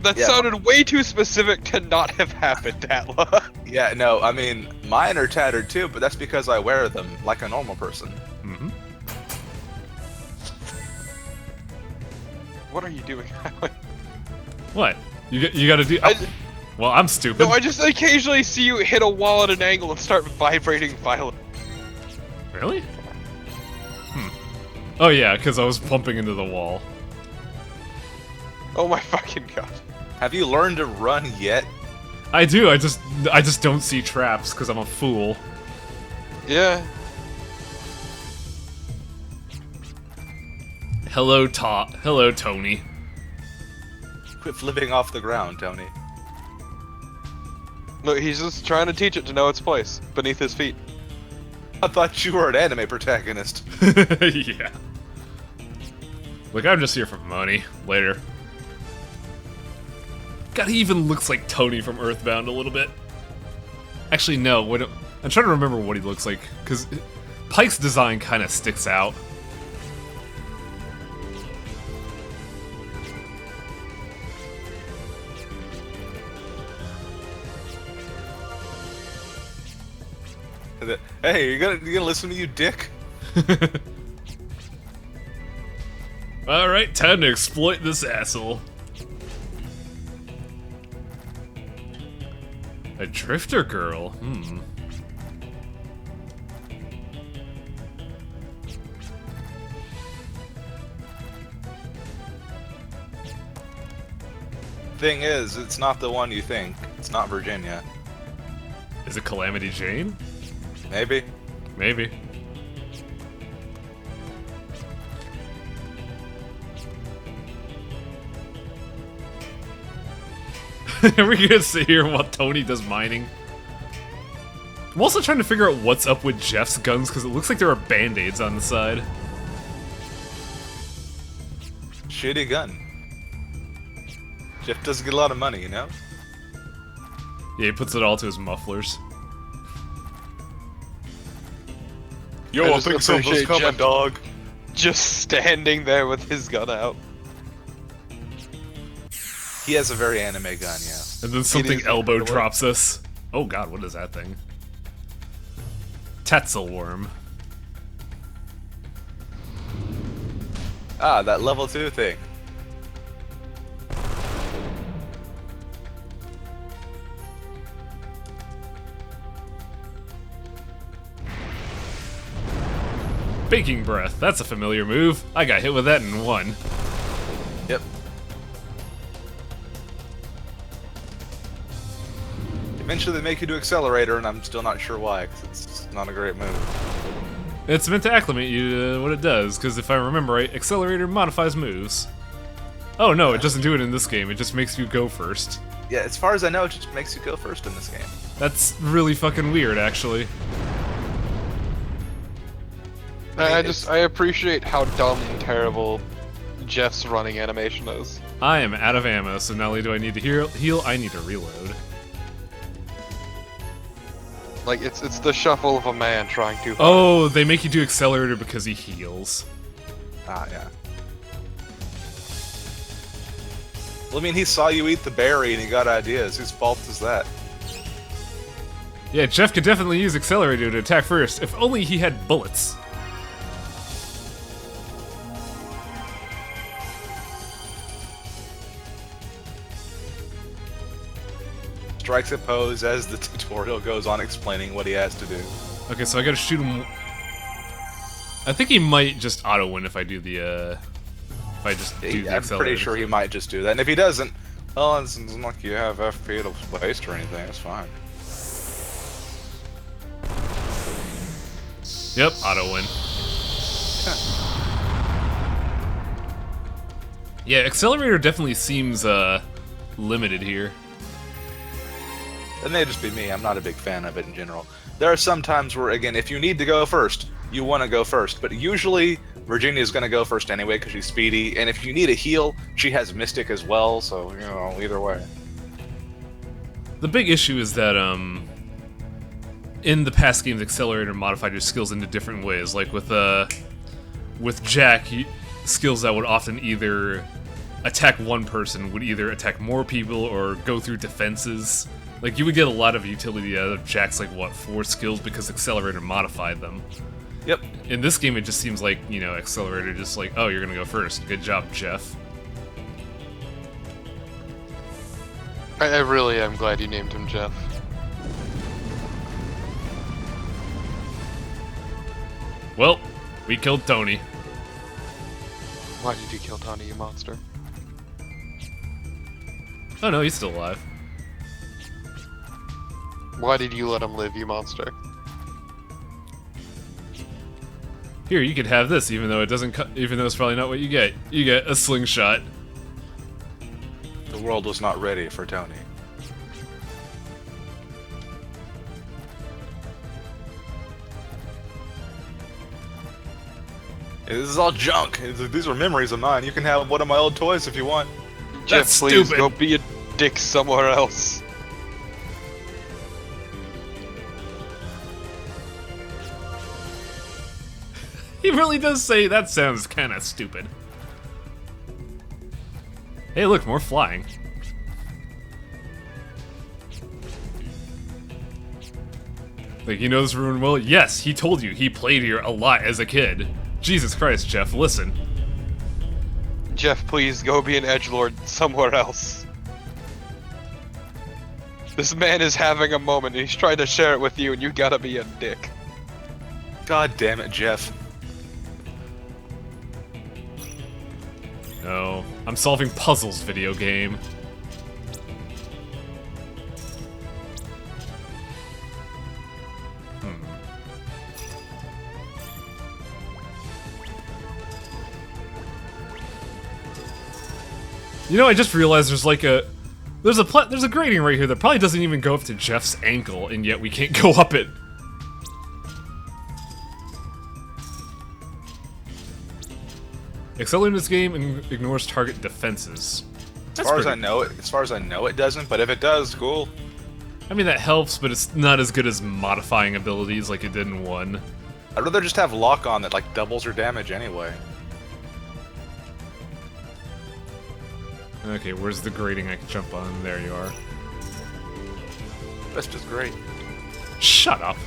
that Yeah. sounded way too specific to not have happened, Atla. Yeah, no, I mean, mine are tattered too, but that's because I wear them like a normal person. Mm-hmm. What are you doing? What? You gotta do... well, I'm stupid. No, I just occasionally see you hit a wall at an angle and start vibrating violently. Really? Oh yeah, because I was bumping into the wall. Oh my fucking god. Have you learned to run yet? I do, I just don't see traps, because I'm a fool. Yeah. Hello, Hello, Tony. Quit flipping off the ground, Tony. Look, he's just trying to teach it to know its place beneath his feet. I thought you were an anime protagonist. Yeah. Look, I'm just here for money. Later. God, he even looks like Tony from Earthbound a little bit. Actually, no. I'm trying to remember what he looks like, because Pike's design kind of sticks out. Hey, you gonna listen to you, dick? Alright, time to exploit this asshole. A drifter girl? Thing is, it's not the one you think. It's not Virginia. Is it Calamity Jane? Maybe. Maybe. Are we gonna sit here while Tony does mining? I'm also trying to figure out what's up with Jeff's guns, because it looks like there are band-aids on the side. Shitty gun. Jeff doesn't get a lot of money, you know? Yeah, he puts it all to his mufflers. Yo, I I just think something's appreciate coming, Jeff. dog. Just standing there with his gun out. He has a very anime gun, yeah. And then something is elbow incredible. drops us. Oh god, what is that thing? Tetzel worm. Ah, that level 2 thing. Baking breath. That's a familiar move. I got hit with that in one. Yep. Eventually they make you do accelerator, and I'm still not sure why, because it's not a great move. It's meant to acclimate you to what it does, because if I remember right, accelerator modifies moves. Oh no, it doesn't do it in this game, it just makes you go first. Yeah, as far as I know, it just makes you go first in this game. That's really fucking weird, actually. I appreciate how dumb and terrible Jeff's running animation is. I am out of ammo, so not only do I need to heal, I need to reload. Like, it's the shuffle of a man trying to. Oh, they make you do accelerator because he heals. Ah, yeah. Well, I mean, he saw you eat the berry and he got ideas. Whose fault is that? Yeah, Jeff could definitely use accelerator to attack first, if only he had bullets. Strikes a pose as the tutorial goes on explaining what he has to do. Okay, so I gotta shoot him. I think he might just auto win if I do the, if I just do the I'm accelerator. pretty sure he might just do that. And if he doesn't, well, it's not like you have FP to waste or anything. It's fine. Yep, auto win. Yeah, accelerator definitely seems, limited here. That may just be me. I'm not a big fan of it in general. There are some times where, again, if you need to go first, you want to go first. But usually, Virginia's going to go first anyway because she's speedy. And if you need a heal, she has Mystic as well. So, you know, either way. The big issue is that, in the past games, accelerator modified your skills into different ways. Like with Jack, skills that would often either attack one person would either attack more people or go through defenses. Like, you would get a lot of utility out of Jack's, like, what, 4 skills because accelerator modified them. Yep. In this game, it just seems like, you know, accelerator just like, oh, you're gonna go first. Good job, Jeff. I really am glad you named him Jeff. Well, we killed Tony. Why did you kill Tony, you monster? Oh no, he's still alive. Why did you let him live, you monster? Here, you could have this, even though it doesn't. Even though it's probably not what you get. You get a slingshot. The world was not ready for Tony. Hey, this is all junk. These are memories of mine. You can have one of my old toys if you want. Jeff, That's please stupid. go be a dick somewhere else. He really does say that sounds kind of stupid. Hey, look, more flying. Like, he knows Ruin well? Yes, he told you he played here a lot as a kid. Jesus Christ, Jeff, listen. Jeff, please go be an edgelord somewhere else. This man is having a moment, and he's trying to share it with you, and you gotta be a dick. God damn it, Jeff. No, I'm solving puzzles, video game. You know, I just realized there's like there's a grating right here that probably doesn't even go up to Jeff's ankle, and yet we can't go up it. Accelerating this game ignores target defenses. As far as I know, it doesn't. But if it does, cool. I mean, that helps, but it's not as good as modifying abilities like it did in 1. I'd rather just have lock on that like doubles your damage anyway. Okay, where's the grating I can jump on? There you are. That's just great. Shut up.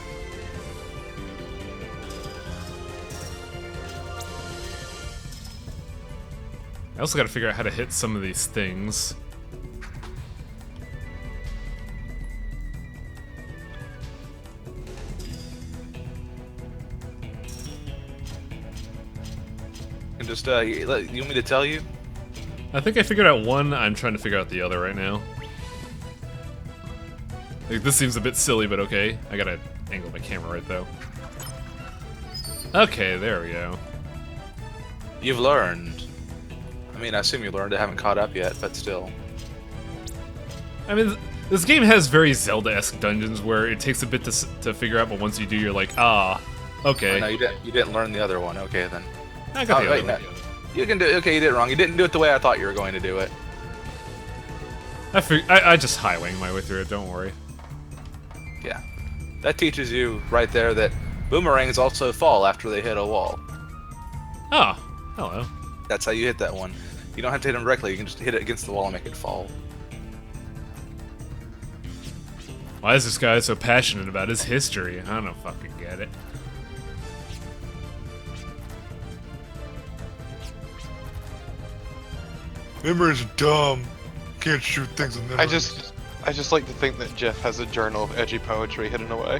I also gotta figure out how to hit some of these things. And just you want me to tell you? I think I figured out one, I'm trying to figure out the other right now. Like, this seems a bit silly, but okay. I gotta angle my camera right, though. Okay, there we go. You've learned. I mean, I assume you learned. I haven't caught up yet, but still. I mean, this game has very Zelda-esque dungeons where it takes a bit to figure out, but once you do, you're like, ah, okay. Oh, no, you didn't learn the other one. Okay, then. I got the other wait, one. no. You can do it. Okay, you did it wrong. You didn't do it the way I thought you were going to do it. I just highwayed my way through it, don't worry. Yeah. That teaches you right there that boomerangs also fall after they hit a wall. Oh, hello. That's how you hit that one. You don't have to hit them directly. You can just hit it against the wall and make it fall. Why is this guy so passionate about his history? I don't fucking get it. Memory's dumb. Can't shoot things in memory. I just like to think that Jeff has a journal of edgy poetry hidden away.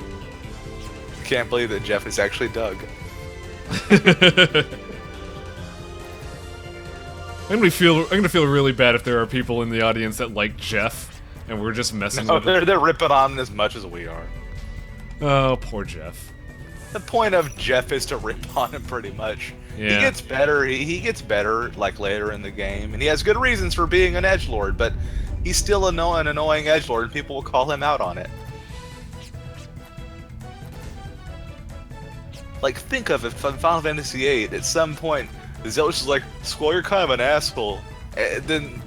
Can't believe that Jeff is actually Doug. I'm gonna feel really bad if there are people in the audience that like Jeff, and we're just messing with him. They're ripping on him as much as we are. Oh, poor Jeff. The point of Jeff is to rip on him pretty much. Yeah. He gets better. He gets better like later in the game, and he has good reasons for being an edgelord. But he's still an annoying edgelord, and people will call him out on it. Like, think of it from Final Fantasy VIII. At some point, Zealous is like, "Squall, you're kind of an asshole," and then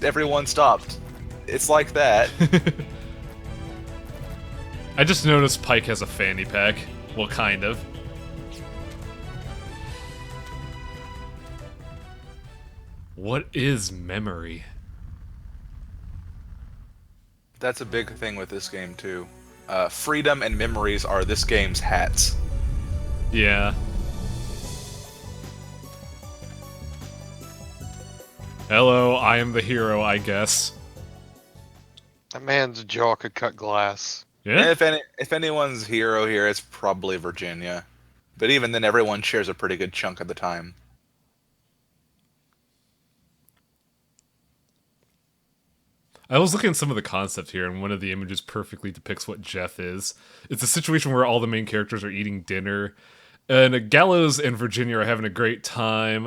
everyone stopped. It's like that. I just noticed Pike has a fanny pack. Well, kind of. What is memory? That's a big thing with this game too. Freedom and memories are this game's hats. Yeah. Hello, I am the hero, I guess. That man's jaw could cut glass. Yeah? And if anyone's hero here, it's probably Virginia. But even then, everyone shares a pretty good chunk of the time. I was looking at some of the concept here, and one of the images perfectly depicts what Jeff is. It's a situation where all the main characters are eating dinner, and Gallows and Virginia are having a great time.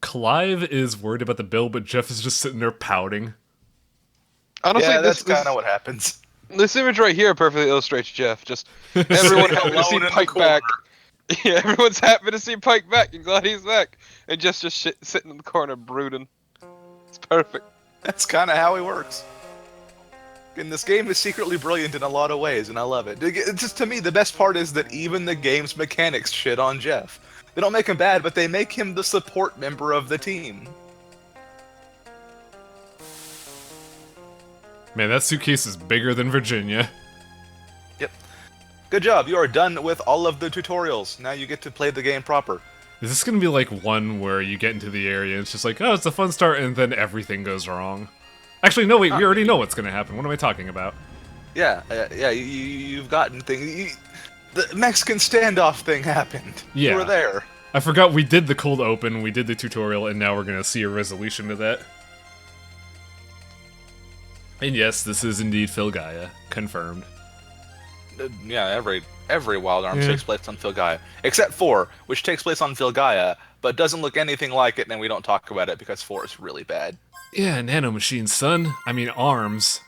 Clive is worried about the bill, but Jeff is just sitting there pouting. Honestly, Yeah, that's this kind of what happens. This image right here perfectly illustrates Jeff. Just everyone happy to see Alone in the Pike corner. back. Yeah, everyone's happy to see Pike back and glad he's back. And just sitting in the corner brooding. It's perfect. That's kind of how he works. And this game is secretly brilliant in a lot of ways, and I love it. It's just, to me, the best part is that even the game's mechanics shit on Jeff. They don't make him bad, but they make him the support member of the team. Man, that suitcase is bigger than Virginia. Yep. Good job, you are done with all of the tutorials. Now you get to play the game proper. Is this gonna be like one where you get into the area and it's just like, oh, it's a fun start, and then everything goes wrong? Actually, no, wait, we already know what's gonna happen. What am I talking about? Yeah, you've gotten things. The Mexican standoff thing happened. Yeah. You were there. I forgot we did the cold open, we did the tutorial, and now we're gonna see a resolution to that. And yes, this is indeed Filgaia. Confirmed. Yeah, every Wild Arms takes place on Filgaia. Except 4, which takes place on Filgaia, but doesn't look anything like it, and we don't talk about it because 4 is really bad. Yeah, nanomachines, son. I mean, arms.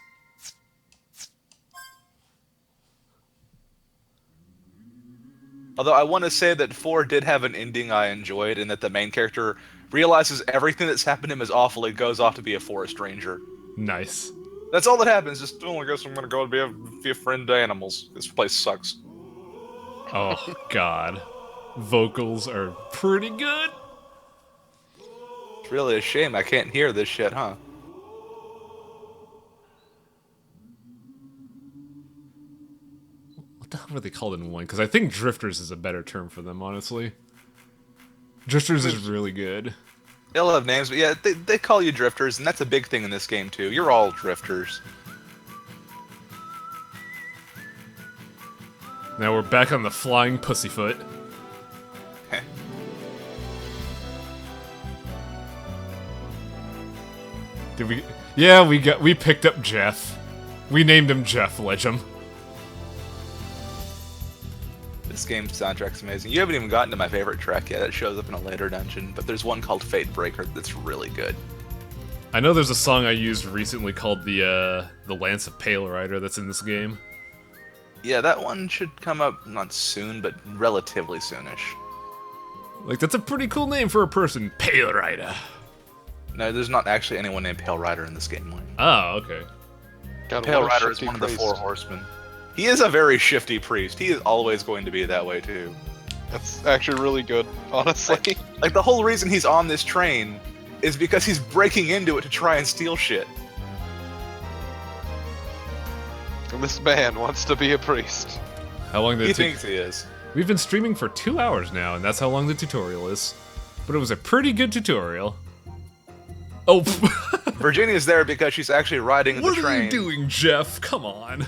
Although I want to say that 4 did have an ending I enjoyed, and that the main character realizes everything that's happened to him is awful and goes off to be a forest ranger. Nice. That's all that happens. Just, I guess I'm gonna go and be a friend to animals. This place sucks. Oh, God. Vocals are pretty good. It's really a shame I can't hear this shit, huh? What the hell were they called in 1? Because I think drifters is a better term for them, honestly. Drifters is really good. They'll have names, but yeah, they call you drifters, and that's a big thing in this game, too. You're all drifters. Now we're back on the flying pussyfoot. Did we? Yeah, we picked up Jeff. We named him Jeff Ledgem. This game's soundtrack's amazing. You haven't even gotten to my favorite track yet. It shows up in a later dungeon, but there's one called Fate Breaker that's really good. I know there's a song I used recently called the Lance of Pale Rider that's in this game. Yeah, that one should come up not soon, but relatively soonish. Like, that's a pretty cool name for a person, Pale Rider. No, there's not actually anyone named Pale Rider in this game. Oh, okay. God, Pale what a Rider is shifty one of the priest. 4 horsemen. He is a very shifty priest. He is always going to be that way, too. That's actually really good, honestly. Like, the whole reason he's on this train is because he's breaking into it to try and steal shit. And this man wants to be a priest. How long did He it take? thinks he is. We've been streaming for 2 hours now, and that's how long the tutorial is. But it was a pretty good tutorial. Oh, Virginia's there because she's actually riding the what train. are you doing, Jeff? Come on.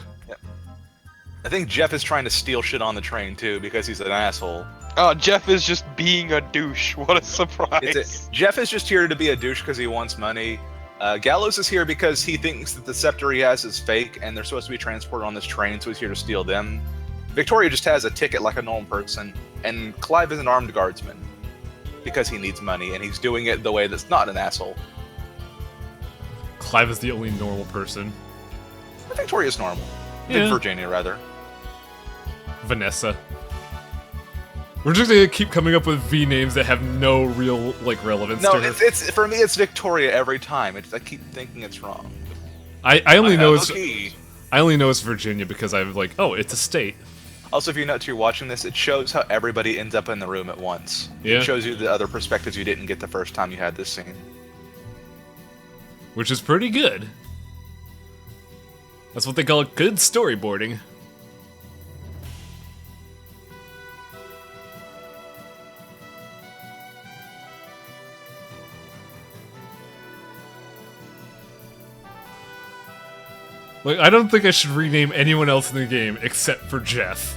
I think Jeff is trying to steal shit on the train, too, because he's an asshole. Oh, Jeff is just being a douche. What a surprise. Jeff is just here to be a douche because he wants money. Gallows is here because he thinks that the scepter he has is fake, and they're supposed to be transported on this train, so he's here to steal them. Victoria just has a ticket like a normal person, and Clive is an armed guardsman because he needs money, and he's doing it the way that's not an asshole. Clive is the only normal person. Victoria's normal. Yeah. Virginia, rather. Vanessa. We're just gonna keep coming up with V names that have no real, like, relevance No, to her. it's for me, it's Victoria every time. I keep thinking it's wrong. I only know it's Okay. I only know it's Virginia because I'm like, oh, it's a state. Also, if you notice you're watching this, it shows how everybody ends up in the room at once. Yeah. It shows you the other perspectives you didn't get the first time you had this scene. Which is pretty good. That's what they call good storyboarding. Like, I don't think I should rename anyone else in the game except for Jeff.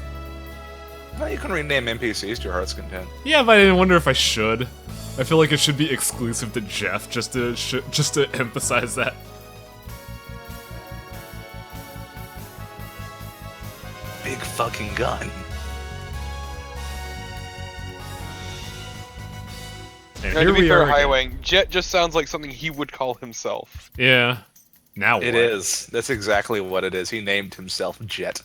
Well, you can rename NPCs to your heart's content. Yeah, but I wonder if I should. I feel like it should be exclusive to Jeff, just to emphasize that. Big fucking gun. And Now, here to be we fair, are again. Highwing, Jet just sounds like something he would call himself. Yeah. Now what? It is. That's exactly what it is. He named himself Jet.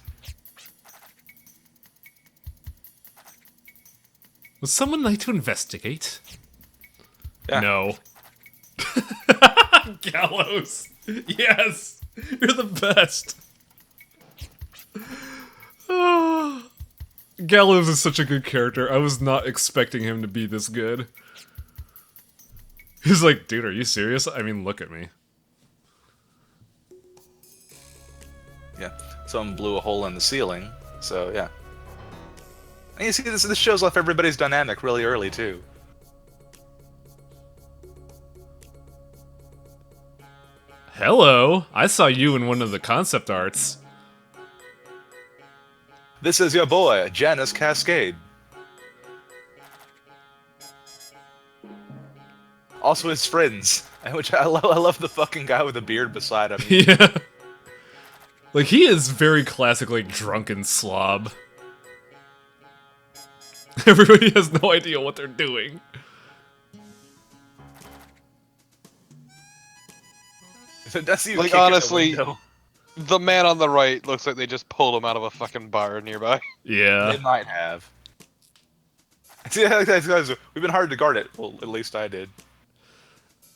Would someone like to investigate? Yeah. No. Gallows! Yes! You're the best! Gallows is such a good character. I was not expecting him to be this good. He's like, dude, are you serious? I mean, look at me. Yeah. Someone blew a hole in the ceiling, so yeah. And you see, this shows off everybody's dynamic really early, too. Hello, I saw you in one of the concept arts. This is your boy, Janus Cascade. Also his friends, which I love the fucking guy with the beard beside him. Yeah. Like, he is very classic, like, drunken slob. Everybody has no idea what they're doing. That's you Like, kicking the honestly, window. the man on the right looks like they just pulled him out of a fucking bar nearby. Yeah. They might have. See, guys, we've been hard to guard it. Well, at least I did.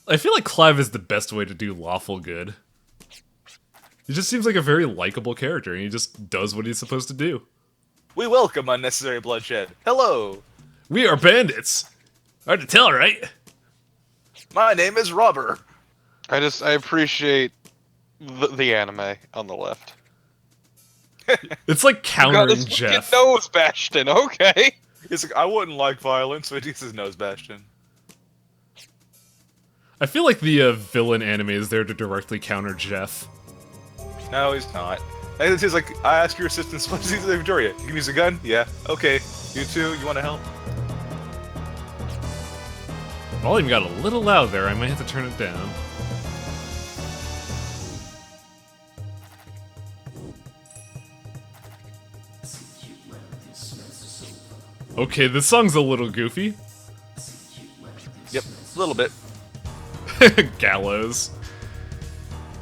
I feel like Clive is the best way to do lawful good. He just seems like a very likable character, and he just does what he's supposed to do. We welcome unnecessary bloodshed. Hello, We are bandits! Hard to tell, right? my name is Robber. I appreciate the anime on the left. It's like Got countering his Jeff. fucking nose bashed in, okay. He's like, I wouldn't like violence, but he's his nose bastion. I feel like the villain anime is there to directly counter Jeff. No, he's not. And he's like, I ask your assistance. What is he say, Victoria? You can use a gun? Yeah. Okay. You too? You want to help? Volume got a little loud there, I might have to turn it down. Okay, this song's a little goofy. Yep. A little bit. Gallows.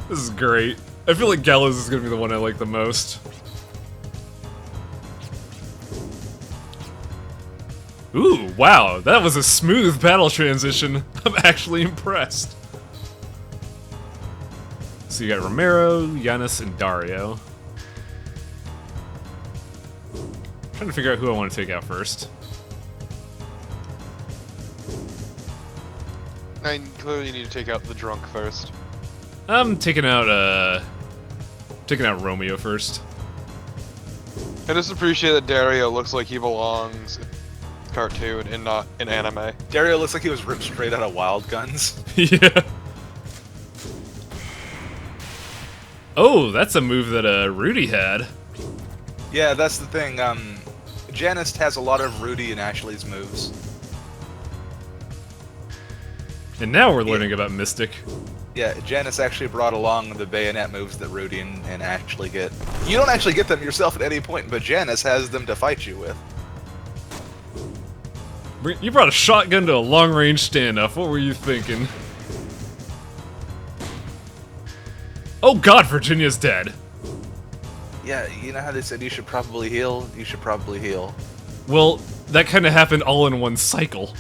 This is great. I feel like Gallows is gonna be the one I like the most. Ooh, wow, that was a smooth battle transition. I'm actually impressed. So you got Romero, Giannis, and Dario. Trying to figure out who I want to take out first. I clearly need to take out the drunk first. I'm taking out Romeo first. I just appreciate that Dario looks like he belongs in a cartoon and not in anime. Dario looks like he was ripped straight out of Wild Guns. Yeah. Oh, that's a move that Rudy had. Yeah, that's the thing. Janus has a lot of Rudy and Ashley's moves. And now we're learning about Mystic. Yeah, Janus actually brought along the bayonet moves that Rudy and Ashley get. You don't actually get them yourself at any point, but Janus has them to fight you with. You brought a shotgun to a long-range standoff. What were you thinking? Oh god, Virginia's dead. Yeah, you know how they said you should probably heal? You should probably heal. Well, that kind of happened all in one cycle.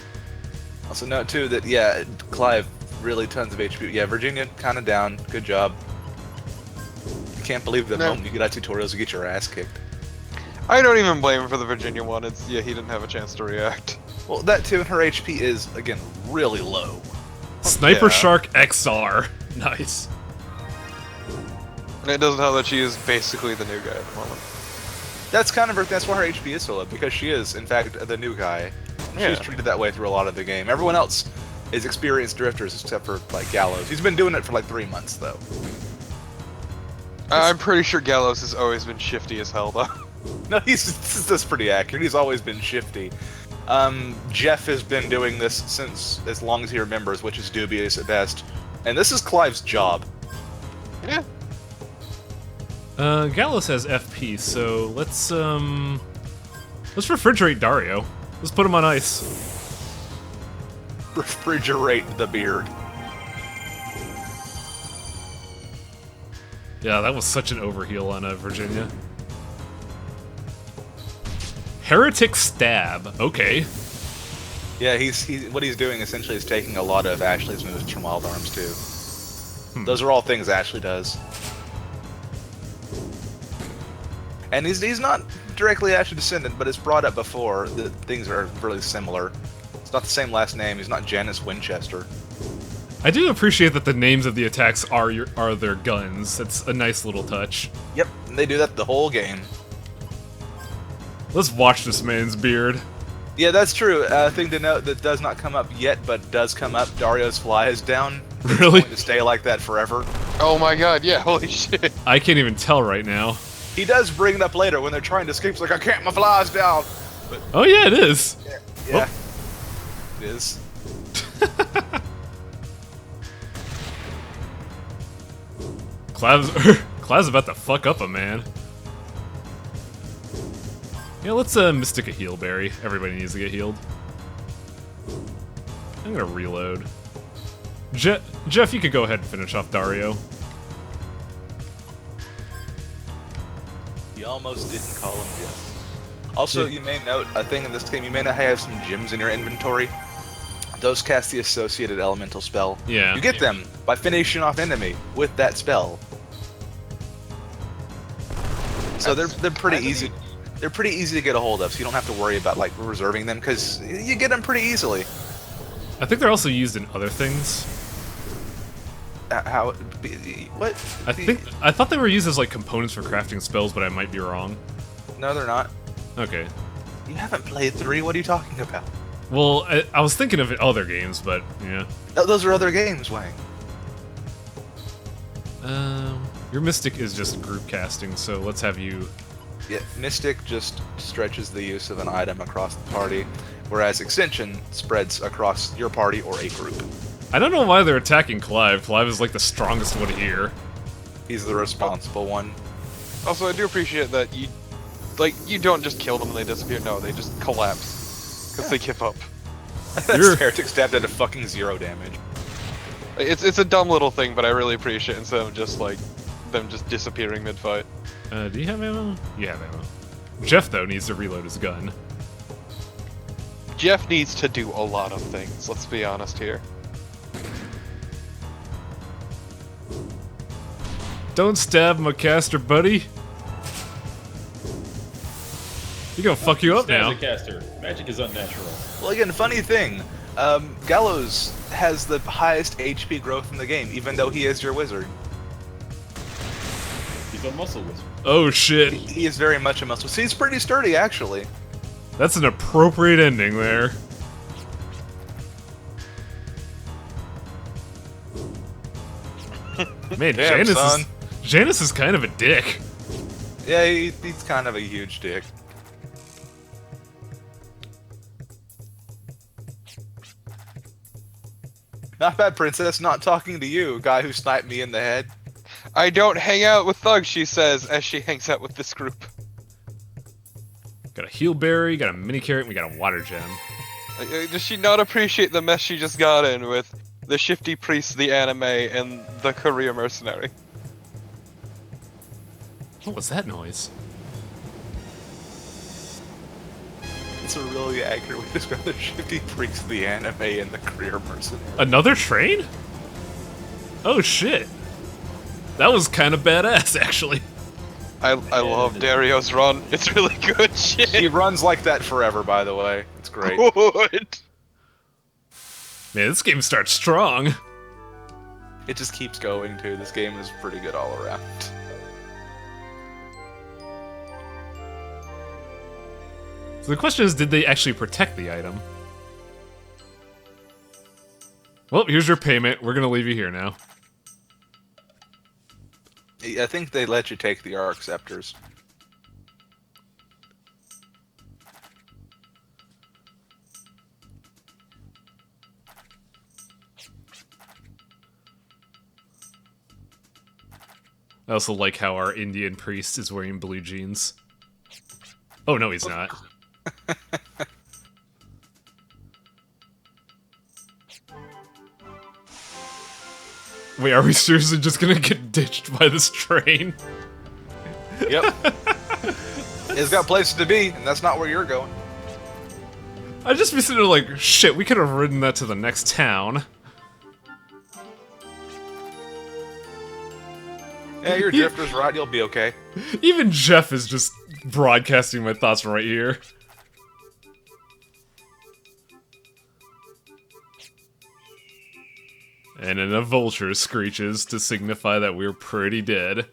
Also note too that, yeah, Clive, really tons of HP. Yeah, Virginia, kind of down. Good job. Can't believe the No. moment you get out tutorials, you get your ass kicked. I don't even blame him for the Virginia one. It's he didn't have a chance to react. Well, that too, and her HP is, again, really low. Sniper Yeah. Shark XR. Nice. And it doesn't help that she is basically the new guy at the moment. That's kind of her, that's why her HP is so low, because she is, in fact, the new guy. Yeah. She's treated that way through a lot of the game. Everyone else is experienced drifters, except for, like, Gallows. He's been doing it for, like, 3 months, though. I'm pretty sure Gallows has always been shifty as hell, though. No, that's pretty accurate. He's always been shifty. Jeff has been doing this since as long as he remembers, which is dubious at best. And this is Clive's job. Yeah. Gallows has FP, so let's refrigerate Dario. Let's put him on ice. Refrigerate the beard. Yeah, that was such an overheal on Virginia. Heretic Stab. Okay. Yeah, what he's doing essentially is taking a lot of Ashley's moves from Wild Arms too. Those are all things Ashley does. And he's not directly Ashley descendant, but it's brought up before that things are really similar. It's not the same last name. He's not Janice Winchester. I do appreciate that the names of the attacks are their guns. That's a nice little touch. Yep, and they do that the whole game. Let's watch this man's beard. Yeah, that's true. Thing to note that does not come up yet, but does come up. Dario's fly is down. It's Really? going to stay like that forever. Oh my god, yeah, holy shit. I can't even tell right now. He does bring it up later when they're trying to escape. He's like, I can't, my fly's down. But Oh yeah, it is. yeah, it is. Clive's about to fuck up a man. Yeah, let's Mystic a heal berry. Everybody needs to get healed. I'm gonna reload. Jeff, you could go ahead and finish off Dario. You almost didn't call him Jeff. Also, you may note a thing in this game. You may not have some gems in your inventory. Those cast the associated elemental spell. Yeah. You get them by finishing off enemy with that spell. So they're pretty easy. They're pretty easy to get a hold of, so you don't have to worry about like reserving them because you get them pretty easily. I think they're also used in other things. How? What? I thought they were used as like components for crafting spells, but I might be wrong. No, they're not. Okay. You haven't played 3. What are you talking about? Well, I was thinking of other games, but yeah. Those are other games, Wang. Your Mystic is just group casting, so let's have you. Yeah, Mystic just stretches the use of an item across the party, whereas Extension spreads across your party or a group. I don't know why they're attacking Clive. Clive is like the strongest one here. He's the responsible one. Also, I do appreciate that you don't just kill them and they disappear. No, they just collapse because they give up. That's Heretic stabbed at a fucking 0 damage. It's a dumb little thing, but I really appreciate it instead of just like them just disappearing mid-fight. Do you have ammo? You have ammo. Jeff, though, needs to reload his gun. Jeff needs to do a lot of things, let's be honest here. Don't stab my caster, buddy. He gonna fuck you up Stabs now. a caster. Magic is unnatural. Well, again, funny thing, Gallows has the highest HP growth in the game, even though he is your wizard. He's a muscle wizard. Oh shit. He is very much a muscle. See, he's pretty sturdy, actually. That's an appropriate ending there. Man, Damn, son. Janice is kind of a dick. Yeah, he's kind of a huge dick. Not bad, princess. Not talking to you, guy who sniped me in the head. I don't hang out with thugs, she says, as she hangs out with this group. Got a heal berry, got a mini carrot, and we got a water gem. Does she not appreciate the mess she just got in with the shifty priest, the anime, and the career mercenary? What was that noise? It's a really accurate way to describe the shifty priest, the anime, and the career mercenary. Another train? Oh shit. That was kind of badass, actually. I love Dario's run. It's really good shit. He runs like that forever, by the way. It's great. Good. Man, this game starts strong. It just keeps going, too. This game is pretty good all around. So the question is, did they actually protect the item? Well, here's your payment. We're gonna leave you here now. I think they let you take the Arc Scepters. I also like how our Indian priest is wearing blue jeans. Oh, no, he's not. Wait, are we seriously just gonna get ditched by this train? Yep. It's got places to be, and that's not where you're going. I'd just be sitting there like, shit, we could have ridden that to the next town. Yeah, your drifter's right, you'll be okay. Even Jeff is just broadcasting my thoughts right here. And then a vulture screeches to signify that we're pretty dead.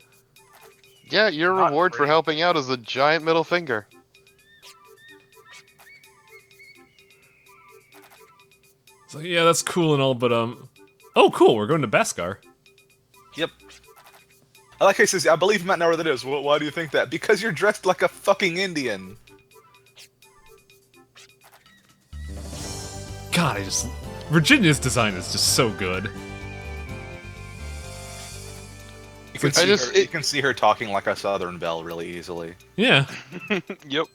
Yeah, your Not reward for free. helping out is a giant middle finger. So yeah, that's cool and all, but oh cool, we're going to Bascar. Yep. I like how he says, I believe you might know where that is. Why do you think that? Because you're dressed like a fucking Indian. God, Virginia's design is just so good. You can see her talking like a Southern belle really easily. Yeah. Yep.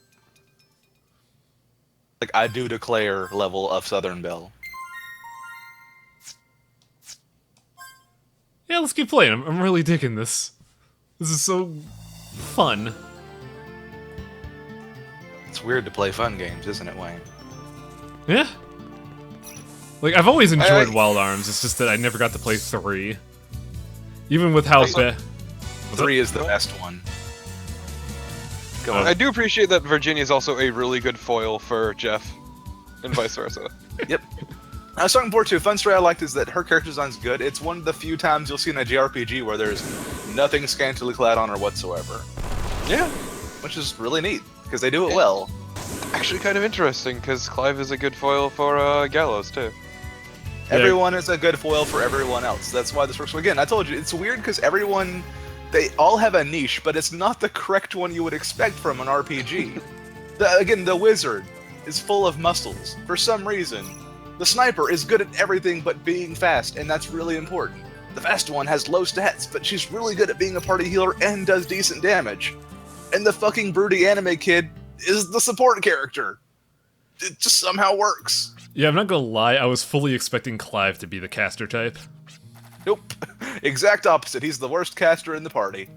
Like, I do declare level of Southern belle. Yeah, let's keep playing. I'm really digging this. This is so fun. It's weird to play fun games, isn't it, Wayne? Yeah. Like, I've always enjoyed Wild Arms, it's just that I never got to play 3. Even with how bad... 3 is the best one. Go on. I do appreciate that Virginia is also a really good foil for Jeff, and vice versa. Yep. I was talking before too. Fun story I liked is that her character design's good. It's one of the few times you'll see in a JRPG where there's nothing scantily clad on her whatsoever. Yeah. Which is really neat, because they do it well. Actually kind of interesting, because Clive is a good foil for Gallows, too. Everyone is a good foil for everyone else. That's why this works. So again, I told you, it's weird because they all have a niche, but it's not the correct one you would expect from an RPG. Again, the wizard is full of muscles. For some reason, the sniper is good at everything but being fast, and that's really important. The fast one has low stats, but she's really good at being a party healer and does decent damage. And the fucking broody anime kid is the support character. It just somehow works. Yeah, I'm not gonna lie, I was fully expecting Clive to be the caster type. Nope. Exact opposite. He's the worst caster in the party.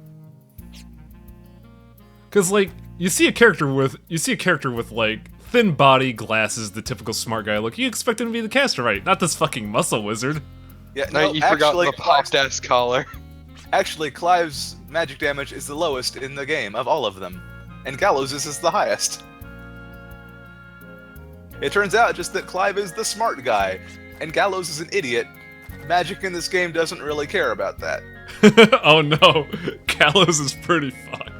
Cause like, you see a character with like thin body, glasses, the typical smart guy look, you expect him to be the caster, right? Not this fucking muscle wizard. Yeah, No, you forgot the popped ass collar. Actually, Clive's magic damage is the lowest in the game of all of them. And Gallows is the highest. It turns out just that Clive is the smart guy, and Gallows is an idiot. Magic in this game doesn't really care about that. Oh no, Gallows is pretty fucked.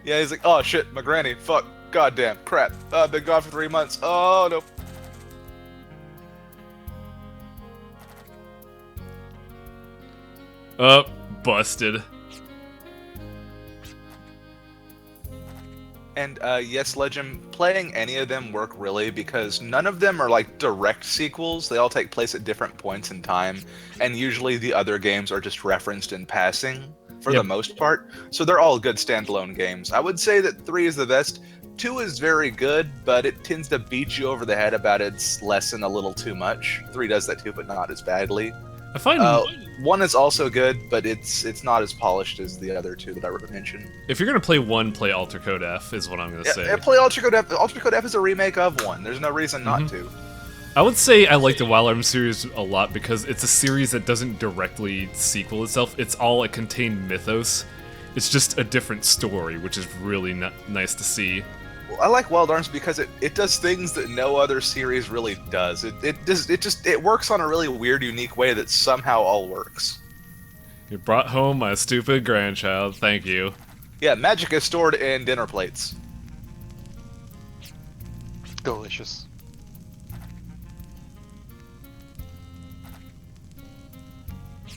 Yeah, he's like, oh shit, my granny, fuck, goddamn, crap. I've been gone for 3 months, oh no. Busted. And yes, Legend, playing any of them work really because none of them are like direct sequels. They all take place at different points in time, and usually the other games are just referenced in passing for the most part. So they're all good standalone games. I would say that 3 is the best. 2 is very good, but it tends to beat you over the head about its lesson a little too much. 3 does that too, but not as badly. I find 1 is also good, but it's not as polished as the other 2 that I mentioned. if you're gonna play 1, play Alter Code F is what I'm gonna say. Yeah, play Ultra Code F. Ultra Code F is a remake of 1. There's no reason not to. I would say I like the Wild Arms series a lot because it's a series that doesn't directly sequel itself. It's all a contained mythos. It's just a different story, which is really nice to see. I like Wild Arms because it does things that no other series really does. It works on a really weird, unique way that somehow all works. You brought home my stupid grandchild, thank you. Yeah, magic is stored in dinner plates. Delicious.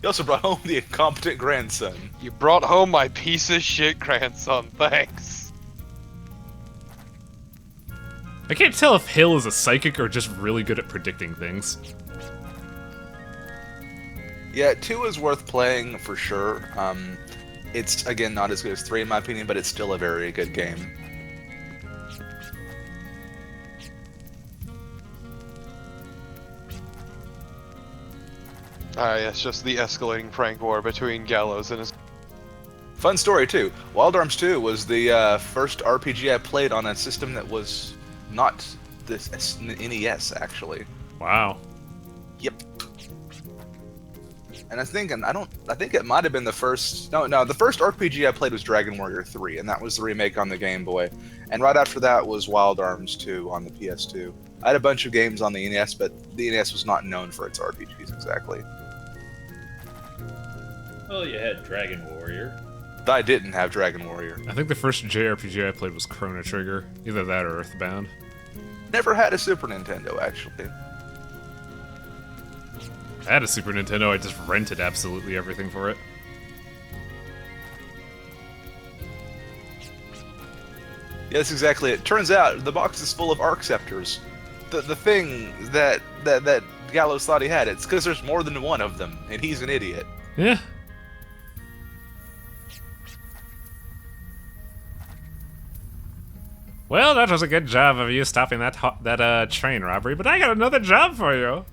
You also brought home the incompetent grandson. You brought home my piece of shit grandson, thanks. I can't tell if Hill is a psychic or just really good at predicting things. Yeah, 2 is worth playing for sure. It's, again, not as good as 3 in my opinion, but it's still a very good game. It's just the escalating prank war between Gallows and his... Fun story, too. Wild Arms 2 was the first RPG I played on a system that was not this NES, actually. Wow. Yep. And I think it might have been the first... No, the first RPG I played was Dragon Warrior 3, and that was the remake on the Game Boy. And right after that was Wild Arms 2 on the PS2. I had a bunch of games on the NES, but the NES was not known for its RPGs exactly. Well, you had Dragon Warrior. I didn't have Dragon Warrior. I think the first JRPG I played was Chrono Trigger. Either that or Earthbound. never had a Super Nintendo, actually. I had a Super Nintendo, I just rented absolutely everything for it. Yeah, that's exactly it. Turns out the box is full of arc scepters. The thing that Gallows thought he had, it's because there's more than one of them, and he's an idiot. Yeah. Well, that was a good job of you stopping that train robbery, but I got another job for you.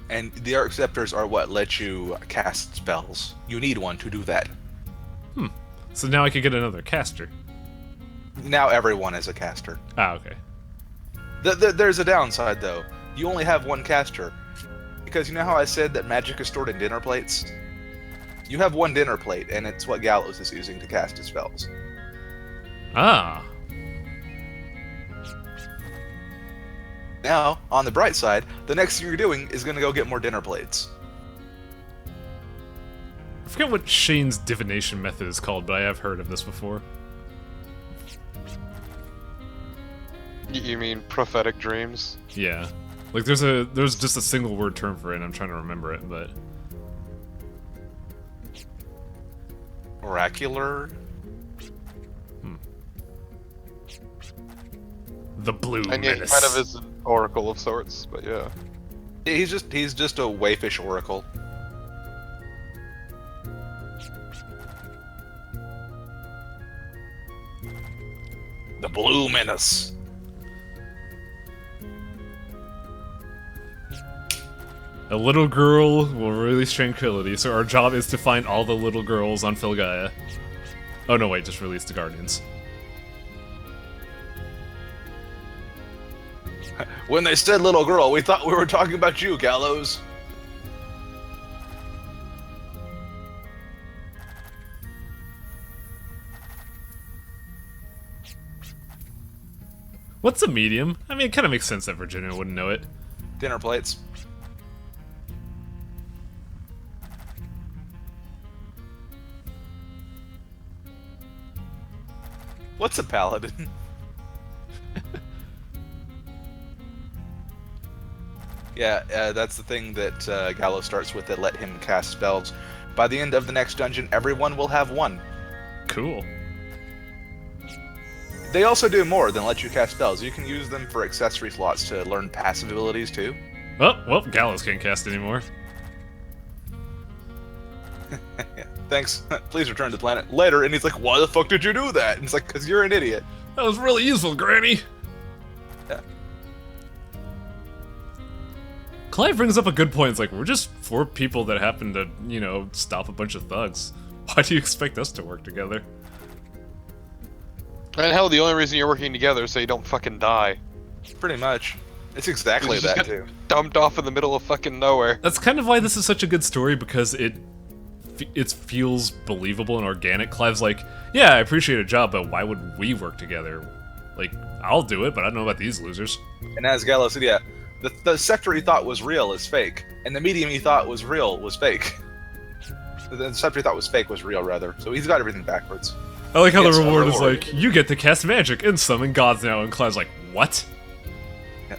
And the arc scepters are what let you cast spells. You need one to do that. So now I could get another caster. Now everyone is a caster. Ah, okay. There's a downside, though. You only have one caster. Because you know how I said that magic is stored in dinner plates? You have one dinner plate, and it's what Gallows is using to cast his spells. Ah. Now, on the bright side, the next thing you're doing is going to go get more dinner plates. I forget what Shane's divination method is called, but I have heard of this before. You mean prophetic dreams? Yeah. Like, there's just a single word term for it, and I'm trying to remember it, but... Oracular? The Blue And yeah, he Menace. kind of is an oracle of sorts, but yeah. Yeah, he's just a wayfish oracle. The Blue Menace. A little girl will release tranquility, so our job is to find all the little girls on Filgaia. Oh no, wait, just release the Guardians. When they said little girl, we thought we were talking about you, Gallows. What's a medium? I mean, it kind of makes sense that Virginia wouldn't know it. Dinner plates. What's a paladin? Yeah, that's the thing that Gallows starts with that let him cast spells. By the end of the next dungeon, everyone will have one. Cool. They also do more than let you cast spells. You can use them for accessory slots to learn passive abilities too. Oh, well, Gallows can't cast anymore. Yeah, thanks. Please return to the planet later. And he's like, why the fuck did you do that? And it's like, because you're an idiot. That was really useful, Granny! Yeah. Clive brings up a good point. It's like, we're just four people that happen to, you know, stop a bunch of thugs. Why do you expect us to work together? And hell, the only reason you're working together is so you don't fucking die. Pretty much. It's exactly You just that get too. dumped off in the middle of fucking nowhere. That's kind of why this is such a good story, because it feels believable and organic. Clive's like, yeah, I appreciate a job, but why would we work together? Like, I'll do it, but I don't know about these losers. And as Gallows said, yeah, the sector he thought was real is fake, and the medium he thought was real was fake. The sector he thought was fake was real, rather. So he's got everything backwards. I like how It's the a reward is reward. like, you get to cast magic and summon gods now, and Clive's like, what? Yeah.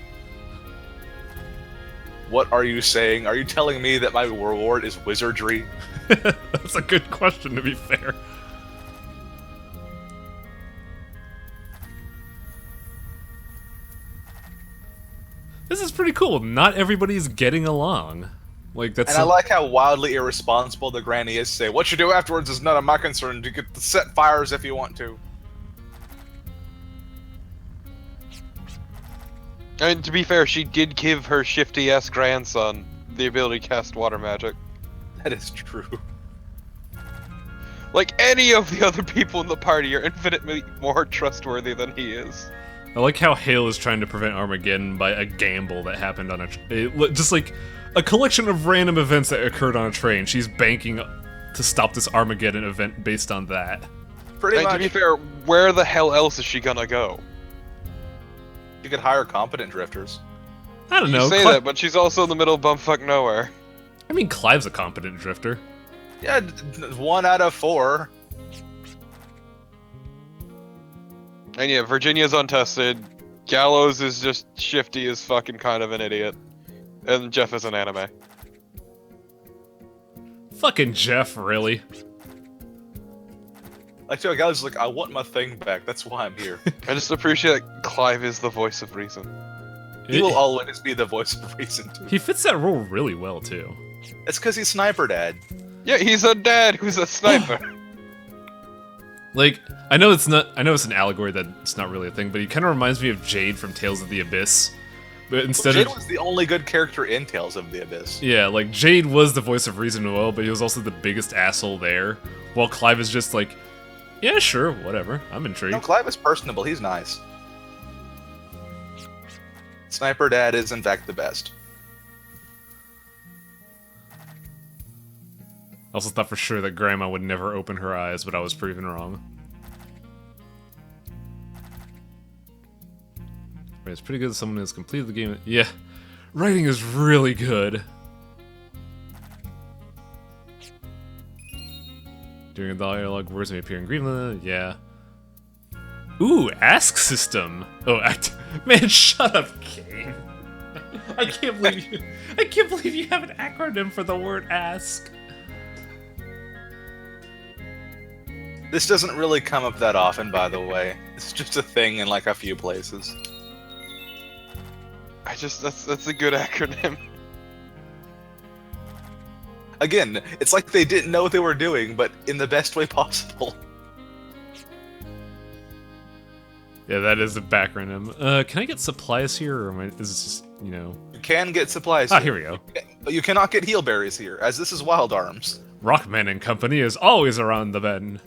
What are you saying? Are you telling me that my reward is wizardry? That's a good question, to be fair. This is pretty cool. Not everybody's getting along. Like, that's... And I like how wildly irresponsible the granny is to say, what you do afterwards is none of my concern. You get to set fires if you want to. I mean, to be fair, she did give her shifty-ass grandson the ability to cast water magic. That is true. Like, any of the other people in the party are infinitely more trustworthy than he is. I like how Hale is trying to prevent Armageddon by a gamble that happened on just like a collection of random events that occurred on a train. She's banking to stop this Armageddon event based on that. Pretty And much. to be fair, where the hell else is she gonna go? You could hire competent drifters. I don't know. You say that, but she's also in the middle of bumfuck nowhere. I mean, Clive's a competent drifter. Yeah, 1 out of 4. And yeah, Virginia's untested. Gallows is just shifty as fucking kind of an idiot. And Jeff is an anime. Fucking Jeff, really? Like, Joe Gallows is like, I want my thing back. That's why I'm here. I just appreciate that Clive is the voice of reason. He will always be the voice of reason, too. He fits that role really well, too. It's because he's Sniper Dad. Yeah, he's a dad who's a sniper. Like, I know it's an allegory that's not really a thing, but he kind of reminds me of Jade from Tales of the Abyss. But instead Jade of... was the only good character in Tales of the Abyss. Yeah, like, Jade was the voice of reason as well, but he was also the biggest asshole there. While Clive is just like, yeah, sure, whatever, I'm intrigued. No, Clive is personable, he's nice. Sniper Dad is, in fact, the best. I also thought for sure that Grandma would never open her eyes, but I was proven wrong. Right, it's pretty good that someone has completed the game. Yeah, writing is really good. During a dialogue, words may appear in Greenland. Yeah. Ooh, ask system. Oh, man, shut up, Kane. I can't believe you. I can't believe you have an acronym for the word ask. This doesn't really come up that often, by the way. It's just a thing in like a few places. That's a good acronym. Again, it's like they didn't know what they were doing, but in the best way possible. Yeah, that is a backronym. Can I get supplies here, or is this just, you know... You can get supplies here we go. But you cannot get heal berries here, as this is Wild Arms. Rockman and Company is always around the bend.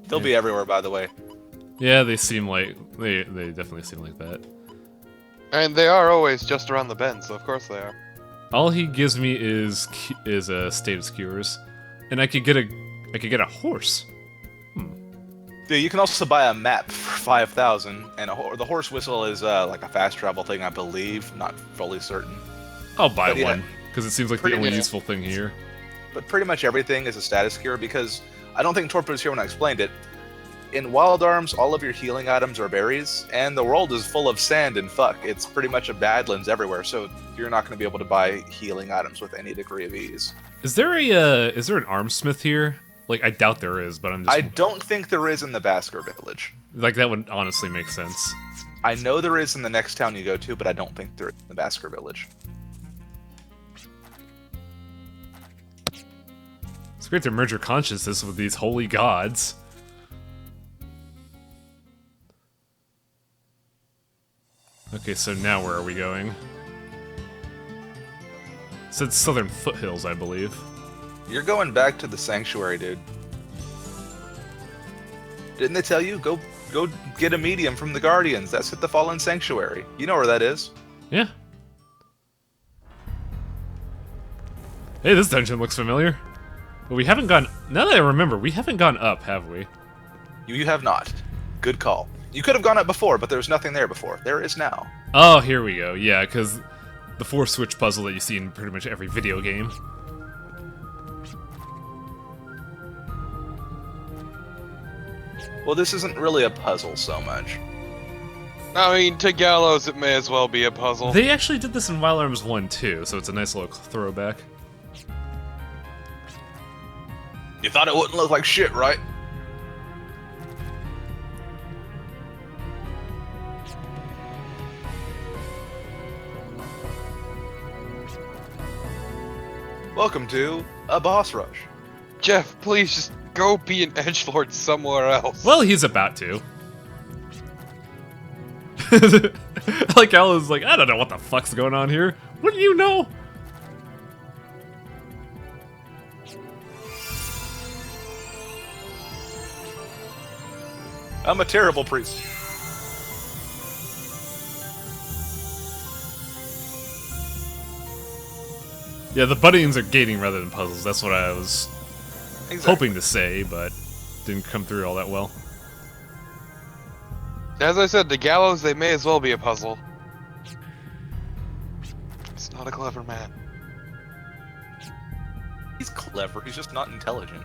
They'll be everywhere, by the way. Yeah, they seem like... They definitely seem like that. And they are always just around the bend, so of course they are. All he gives me is a state of skewers, and I could get a horse. Yeah, you can also buy a map for 5,000, and the horse whistle is like a fast travel thing, I believe. Not fully certain. I'll buy But yeah, one because it seems like the pretty only much. useful thing here. But pretty much everything is a status cure, because I don't think Torp was here when I explained it. In Wild Arms, all of your healing items are berries, and the world is full of sand and fuck. It's pretty much a badlands everywhere, so you're not going to be able to buy healing items with any degree of ease. Is there an armsmith here? Like, I doubt there is, but I'm just... I don't think there is in the Bascar village. Like, that would honestly make sense. I know there is in the next town you go to, but I don't think there is in the Bascar village. It's great to merge your consciousness with these holy gods. Okay, so now where are we going? It said Southern Foothills, I believe. You're going back to the sanctuary, dude. Didn't they tell you? Go get a medium from the Guardians. That's at the Fallen Sanctuary. You know where that is. Yeah. Hey, this dungeon looks familiar. But we haven't gone... Now that I remember, we haven't gone up, have we? You have not. Good call. You could have gone up before, but there was nothing there before. There is now. Oh, here we go. Yeah, because the 4-switch puzzle that you see in pretty much every video game. Well, this isn't really a puzzle so much. I mean, to Gallows, it may as well be a puzzle. They actually did this in Wild Arms 1 too, so it's a nice little throwback. You thought it wouldn't look like shit, right? Welcome to a boss rush. Jeff, please just go be an edgelord somewhere else. Well, he's about to. Like Alan's like, I don't know what the fuck's going on here. What do you know? I'm a terrible priest. Yeah, the buttons are gating rather than puzzles. That's what I was hoping to say, but didn't come through all that well. As I said, to Gallows, they may as well be a puzzle. He's not a clever man. He's clever, he's just not intelligent.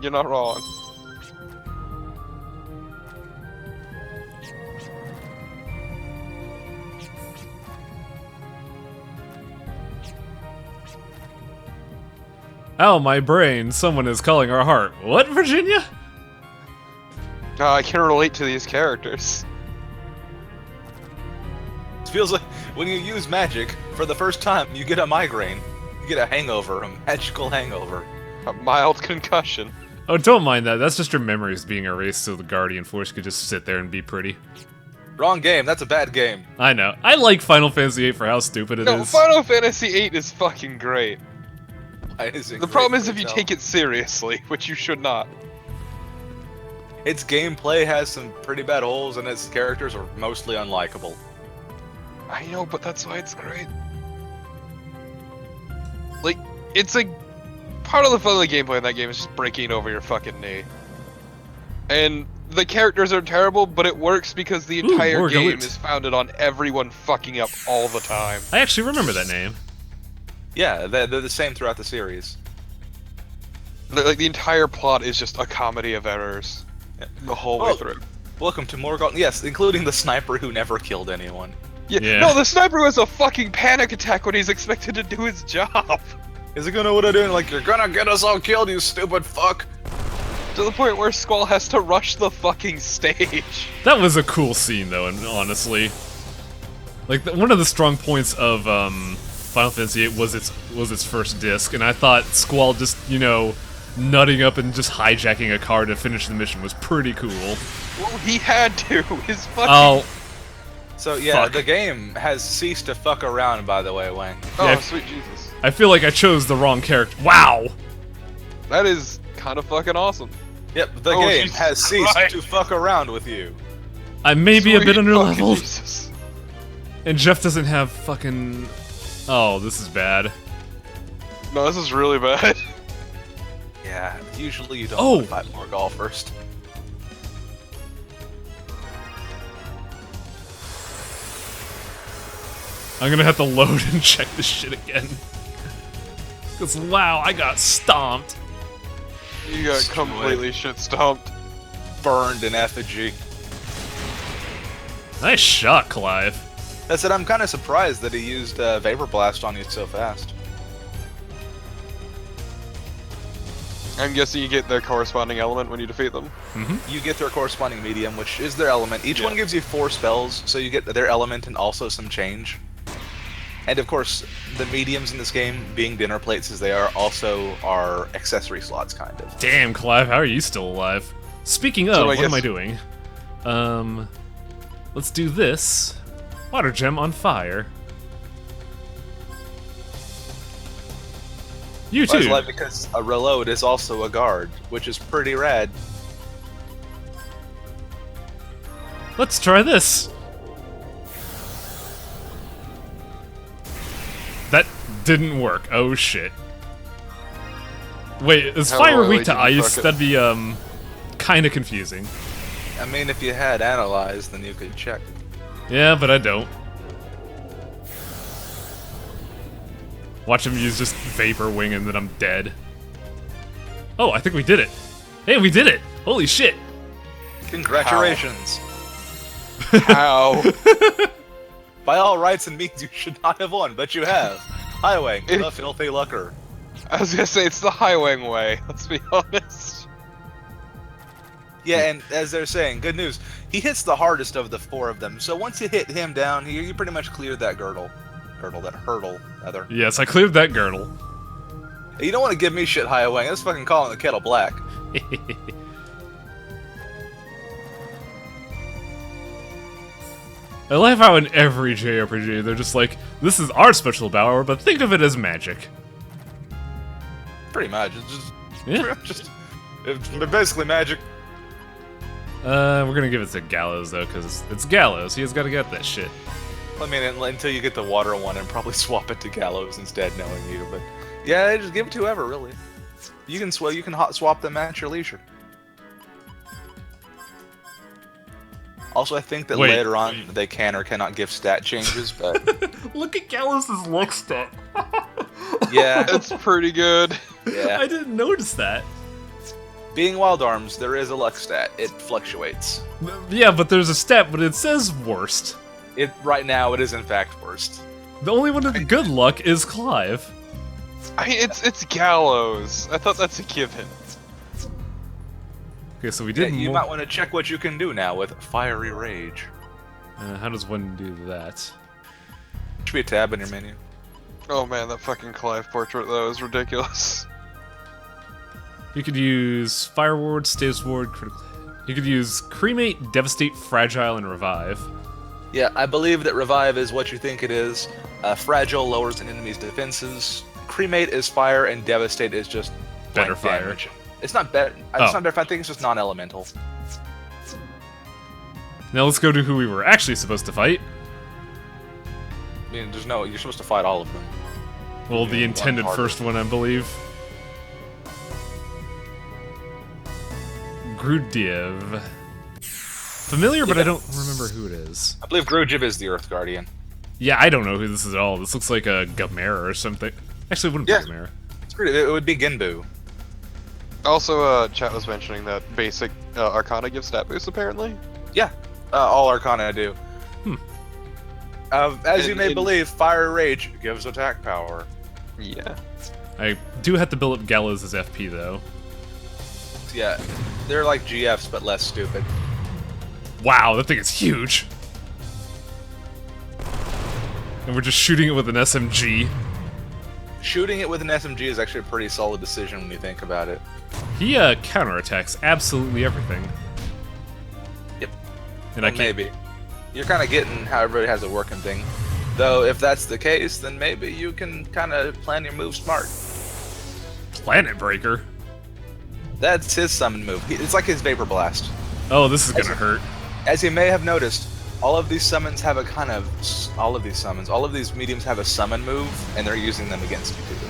You're not wrong. Ow, my brain. Someone is calling our heart. What, Virginia? I can relate to these characters. It feels like when you use magic for the first time, you get a migraine. You get a hangover, a magical hangover. A mild concussion. Oh, don't mind that. That's just your memories being erased so the Guardian Force could just sit there and be pretty. Wrong game. That's a bad game. I know. I like Final Fantasy VIII for how stupid it No, is. Final Fantasy VIII is fucking great. Why is it The great problem is to if you tell? take it seriously, which you should not. Its gameplay has some pretty bad holes, and its characters are mostly unlikable. I know, but that's why it's great. Like, it's like part of the fun of the gameplay in that game is just breaking over your fucking knee. And the characters are terrible, but it works because the entire more game Gallows. is founded on everyone fucking up all the time. I actually remember that name. Yeah, they're the same throughout the series. Like, the entire plot is just a comedy of errors. The whole way Oh. through. Welcome to more Gatling. Yes, including the sniper who never killed anyone. Yeah. No, the sniper has a fucking panic attack when he's expected to do his job. Is it gonna what I do? Like, you're gonna get us all killed, you stupid fuck! To the point where Squall has to rush the fucking stage. That was a cool scene, though, and honestly. Like, one of the strong points of Final Fantasy VIII was its first disc, and I thought Squall just, you know, nutting up and just hijacking a car to finish the mission was pretty cool. Well, he had to. His fucking... Oh, So yeah, Fuck. the game has ceased to fuck around, by the way, Wang. Oh, yeah. sweet Jesus. I feel like I chose the wrong character. Wow! That is kind of fucking awesome. Yep, the Oh, game Jesus has ceased Christ. to fuck around with you. I may be a bit Sweet fucking underleveled, Jesus. and Jeff doesn't have fucking... Oh, this is bad. No, this is really bad. Yeah, usually you don't Oh. want to fight more golfers. I'm gonna have to load and check this shit again. Because, wow, I got stomped. You got Destroyed. completely shit stomped. Burned in effigy. Nice shot, Clive. I said I'm kind of surprised that he used Vapor Blast on you so fast. I'm guessing you get their corresponding element when you defeat them. You get their corresponding medium, which is their element. Each one gives you 4 spells, so you get their element and also some change. And of course, the mediums in this game, being dinner plates as they are, also are accessory slots, kind of. Damn, Clive, how are you still alive? Speaking of, So I what am guess- I doing? Let's do this. Water gem on fire. You Well, it's too. like because a reload is also a guard, which is pretty rad. Let's try this. That didn't work. Oh shit. Wait, is How fire early weak to did you ice? fuck it? That'd be kind of confusing. I mean, if you had analyzed, then you could check. Yeah, but I don't. Watch him use just vapor wing and then I'm dead. Oh, I think we did it. Hey, we did it! Holy shit! Congratulations! How? By all rights and means, you should not have won, but you have. Highway, the filthy lucker. I was gonna say, it's the Highwing way, let's be honest. Yeah, and as they're saying, good news. He hits the hardest of the 4 of them, so once you hit him down, you pretty much cleared that hurdle, rather. Yes, I cleared that girdle. You don't want to give me shit, Highway. That's fucking calling the kettle black. I love how in every JRPG they're just like, this is our special power, but think of it as magic. Pretty much. It's just, Yeah. it's basically magic. We're gonna give it to Gallows though, because it's Gallows. He has got to get that shit. I mean, until you get the water one, and probably swap it to Gallows instead, knowing you. But yeah, just give it to whoever, really. You can hot swap them at your leisure. Also, I think that Wait. later on they can or cannot give stat changes, but Look at Gallows' luck stat. yeah, That's pretty good. yeah. I didn't notice that. Being wild arms, there is a luck stat. It fluctuates. Yeah, but there's a stat, but it says worst. Right now, it is in fact worst. The only one with good luck is Clive. I mean, it's Gallows. I thought that's a given. Okay, so we did You more. might want to check what you can do now with Fiery Rage. How does one do that? Should be a tab in your menu. Oh man, that fucking Clive portrait though is ridiculous. You could use Fire Ward, Status Ward, Critical. You could use Cremate, Devastate, Fragile, and Revive. Yeah, I believe that Revive is what you think it is. Fragile lowers an enemy's defenses. Cremate is fire, and Devastate is just Better blank fire. damage. It's not better. Oh. It's not better. I think it's just non-elemental. Now let's go to who we were actually supposed to fight. I mean, there's no. You're supposed to fight all of them. Well, the Yeah, intended one harder. first one, I believe. Grudiev. Familiar, but I don't remember who it is. I believe Grujiv is the Earth Guardian. Yeah, I don't know who this is at all. This looks like a Gamera or something. Actually, it wouldn't Yeah. be Gamera. It's pretty. It would be Ginbu. Also, chat was mentioning that basic Arcana gives stat boost apparently. Yeah, all Arcana do. Hmm. As you may believe, Fire Rage gives attack power. Yeah. I do have to build up Gallows as FP, though. Yeah, they're like GFs, but less stupid. Wow, that thing is huge! And we're just shooting it with an SMG. Shooting it with an SMG is actually a pretty solid decision when you think about it. He counterattacks absolutely everything. Yep. And I can't. Maybe. You're kind of getting how everybody has a working thing. Though, if that's the case, then maybe you can kind of plan your move smart. Planet Breaker. That's his summon move. It's like his Vapor Blast. Oh, this is gonna hurt. As you may have noticed, all of these summons have a kind of... all of these mediums have a summon move, and they're using them against you too.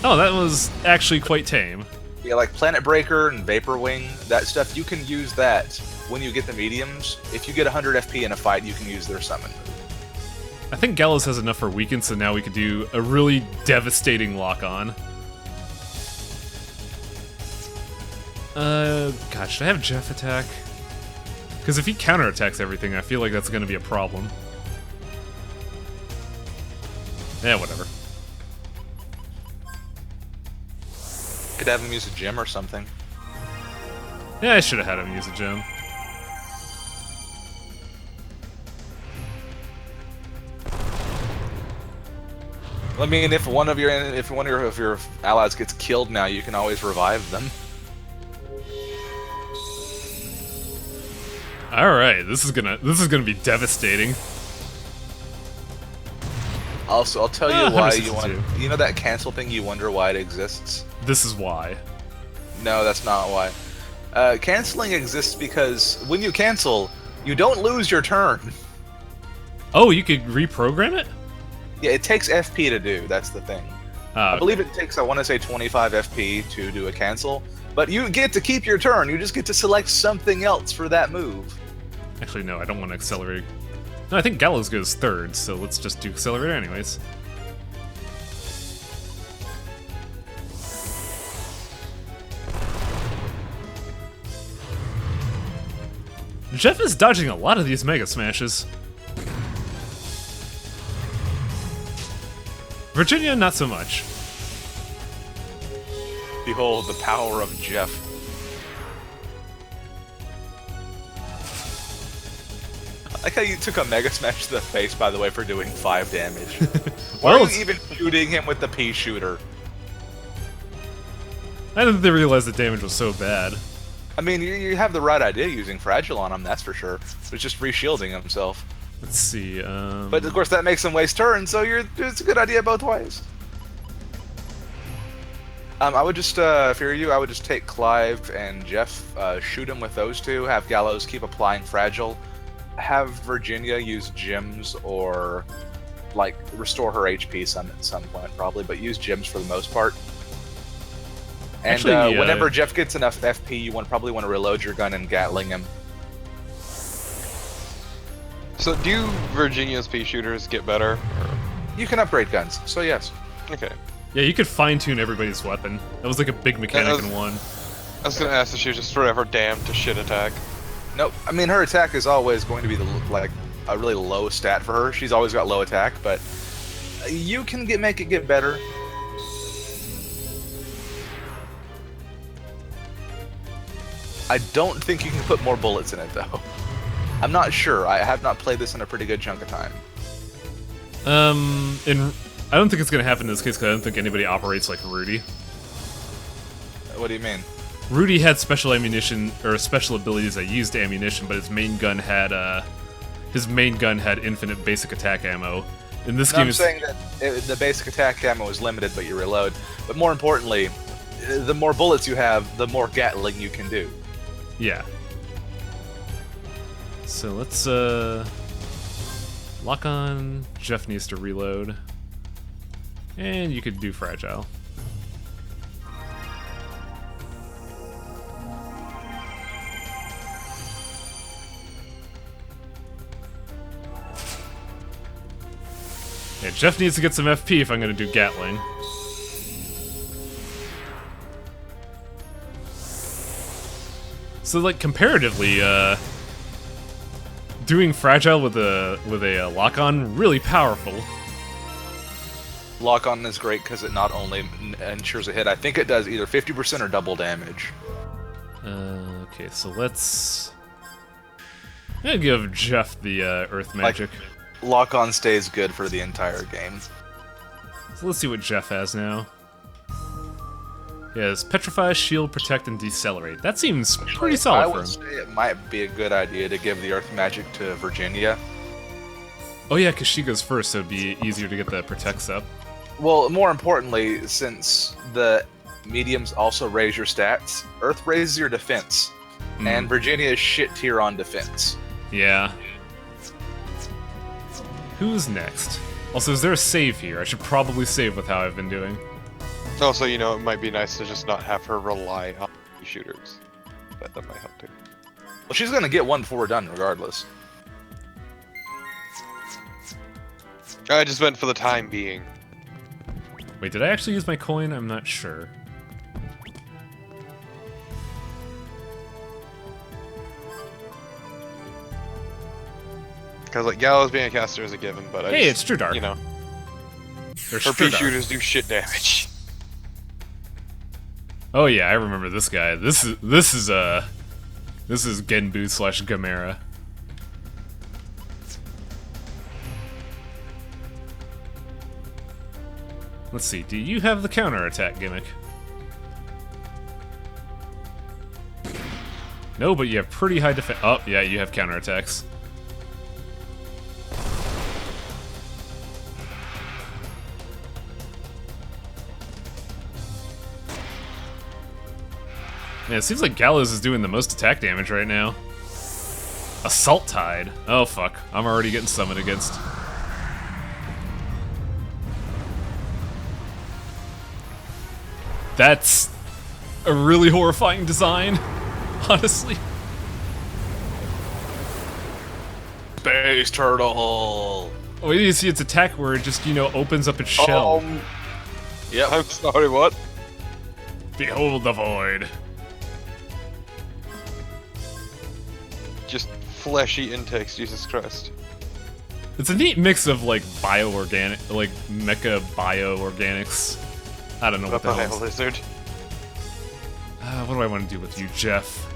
Oh, that was actually quite tame. Yeah, like Planet Breaker and Vapor Wing, that stuff, you can use that when you get the mediums. If you get 100 FP in a fight, you can use their summon move. I think Gallows has enough for weaken, so now we could do a really devastating lock-on. God, should I have Jeff attack? Because if he counterattacks everything, I feel like that's going to be a problem. Yeah, whatever. Could have him use a gem or something. Yeah, I should have had him use a gem. I mean, if one of your allies gets killed now, you can always revive them. All right, this is gonna be devastating. Also, I'll tell you why you 162. want. You know that cancel thing? You wonder why it exists. This is why. No, that's not why. Canceling exists because when you cancel, you don't lose your turn. Oh, you could reprogram it? Yeah, it takes FP to do. That's the thing. I believe it takes, I want to say, 25 FP to do a cancel. But you get to keep your turn. You just get to select something else for that move. Actually, no, I don't want to accelerate. No, I think Gallows goes third, so let's just do accelerator anyways. Jeff is dodging a lot of these Mega Smashes. Virginia, not so much. Behold the power of Jeff. I like how you took a Mega Smash to the face, by the way, for doing 5 damage. Why Well, are you even shooting him with the pea shooter? I didn't realize the damage was so bad. I mean, you have the right idea using Fragile on him, that's for sure. But it's just re-shielding himself. Let's see, But of course that makes him waste turns, so it's a good idea both ways. I would just, if you're you, I would just take Clive and Jeff, shoot him with those two, have Gallows keep applying Fragile, have Virginia use gems or, like, restore her HP at some point probably, but use gems for the most part. And Actually, whenever Jeff gets enough FP, you probably want to reload your gun and Gatling him. So do Virginia's pea shooters get better? Or... You can upgrade guns, so yes. Okay. yeah, you could fine-tune everybody's weapon. That was like a big mechanic in one. I was gonna ask if she was just forever damned to shit attack. Nope. I mean, her attack is always going to be like a really low stat for her. She's always got low attack, but you can make it get better. I don't think you can put more bullets in it, though. I'm not sure. I have not played this in a pretty good chunk of time. I don't think it's gonna happen in this case because I don't think anybody operates like Rudy. What do you mean? Rudy had special ammunition or special abilities that used ammunition, but his main gun had infinite basic attack ammo. In this game, I'm saying that the basic attack ammo is limited, but you reload. But more importantly, the more bullets you have, the more Gatling you can do. Yeah. So let's lock on. Jeff needs to reload, and you could do fragile. Yeah, Jeff needs to get some FP if I'm gonna do Gatling. So, like, comparatively, doing fragile with a lock-on, really powerful. Lock-on is great because it not only ensures a hit, I think it does either 50% or double damage. Okay, so let's... I'm gonna give Jeff the Earth Magic. Lock-on stays good for the entire game. So let's see what Jeff has now. He has Petrify, Shield, Protect, and Decelerate. That seems pretty solid I for would him. say it might be a good idea to give the Earth Magic to Virginia. Oh yeah, because she goes first, so it'd be easier to get the Protects up. Well, more importantly, since the mediums also raise your stats, Earth raises your defense, and Virginia is shit tier on defense. Yeah. Who's next? Also, is there a save here? I should probably save with how I've been doing. Also, you know, it might be nice to just not have her rely on shooters. That might help too. Well, she's gonna get one before we're done, regardless. I just went for the time being. Wait, did I actually use my coin? I'm not sure. Because, like, Gallows being a caster is a given, but I Hey, just, it's True Dark. you know, There's her True pea Dark. shooters do shit damage. Oh yeah, I remember this guy. This is Genbu / Gamera. Let's see, do you have the counterattack gimmick? No, but you have pretty high defense. Oh, yeah, you have counterattacks. Yeah, it seems like Gallows is doing the most attack damage right now. Assault Tide. Oh, fuck. I'm already getting summoned against. That's a really horrifying design, honestly. Space Turtle! Oh, you see its attack where it just, you know, opens up its shell. Yep. I'm sorry, what? Behold the void. Just fleshy intakes, Jesus Christ. It's a neat mix of, like, bioorganic, like, mecha bioorganics. I don't know what the hell. Bye, lizard. What do I want to do with you, Jeff?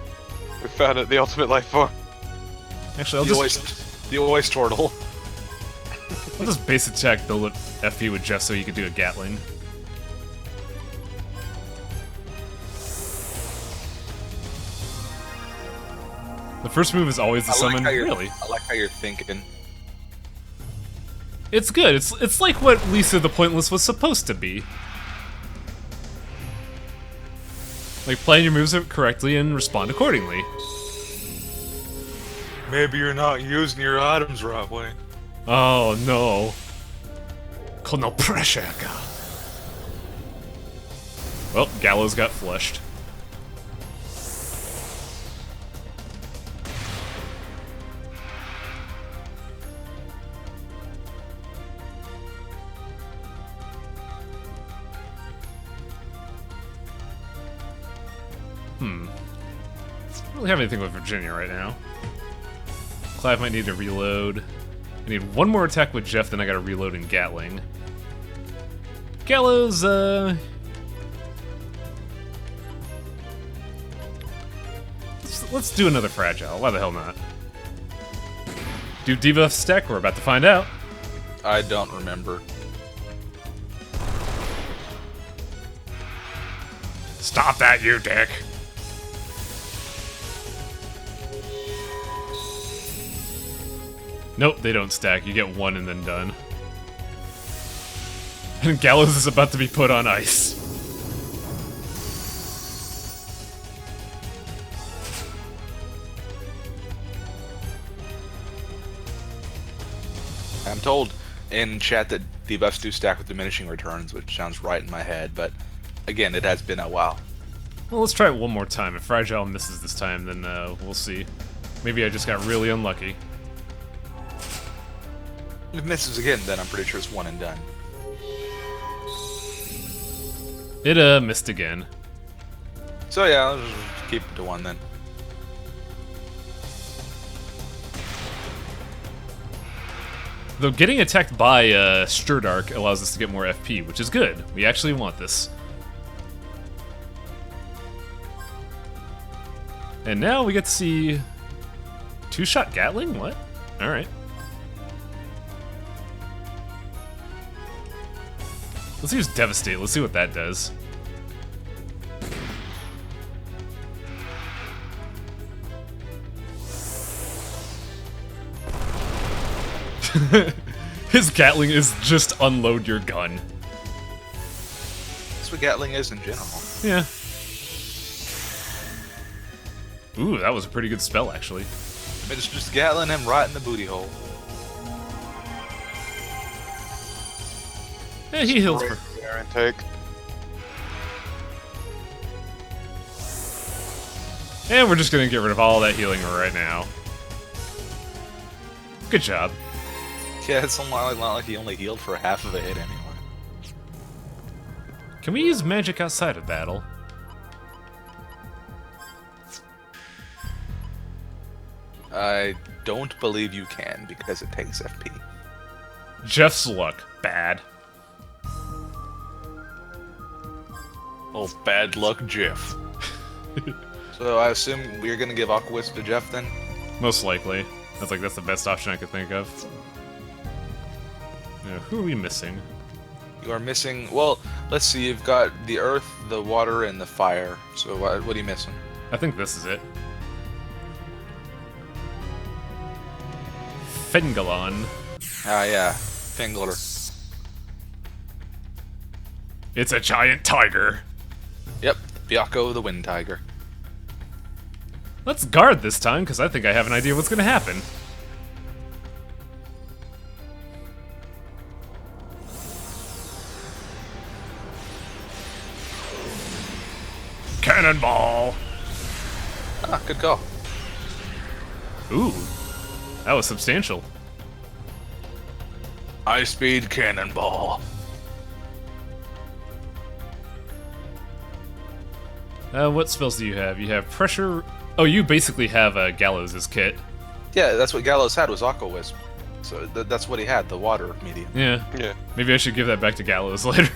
We found it, the ultimate life form. Actually, The Oyster Turtle. I'll just base attack build up FP with Jeff so you can do a Gatling. The first move is always the summon. Really? I like how you're thinking. It's good. It's like what Lisa the Pointless was supposed to be. Like, plan your moves correctly and respond accordingly. Maybe you're not using your items right way. Oh no. No pressure. Well, Gallows got flushed. Don't really have anything with Virginia right now. Clive might need to reload. I need one more attack with Jeff, then I gotta reload in Gatling. Gallows, let's do another Fragile. Why the hell not? Do debuff stack? We're about to find out. I don't remember. Stop that, you dick! Nope, they don't stack. You get one and then done. And Gallows is about to be put on ice. I'm told in chat that debuffs do stack with diminishing returns, which sounds right in my head, but again, it has been a while. Well, let's try it one more time. If Fragile misses this time, then we'll see. Maybe I just got really unlucky. If it misses again, then I'm pretty sure it's one and done. It missed again. So yeah, I'll just keep it to one then. Though getting attacked by Sturdark allows us to get more FP, which is good. We actually want this. And now we get to see... Two-shot Gatling? What? Alright. Let's use Devastate. Let's see what that does. His Gatling is just unload your gun. That's what Gatling is in general. Yeah. Ooh, that was a pretty good spell, actually. It's just Gatling him right in the booty hole. Yeah, he heals for... Air intake. And we're just gonna get rid of all that healing right now. Good job. Yeah, it's not like he only healed for half of a hit anyway. Can we use magic outside of battle? I don't believe you can, because it takes FP. Jeff's luck. Bad. Oh, bad luck, Jeff. So I assume we're gonna give Aqua Wisp to Jeff then? Most likely. That's the best option I could think of. Yeah, who are we missing? You are missing... Well, let's see, you've got the earth, the water, and the fire. So what are you missing? I think this is it. Fengalon. Ah, yeah. Fingler. It's a giant tiger. Yep, Byakko the Wind Tiger. Let's guard this time, because I think I have an idea what's going to happen. Cannonball! Ah, good call. Ooh, that was substantial. High speed cannonball. What spells do you have? You have pressure... Oh, you basically have Gallows' kit. Yeah, that's what Gallows had, was Aqua Wisp. So that's what he had, the water medium. Yeah. Yeah. Maybe I should give that back to Gallows later.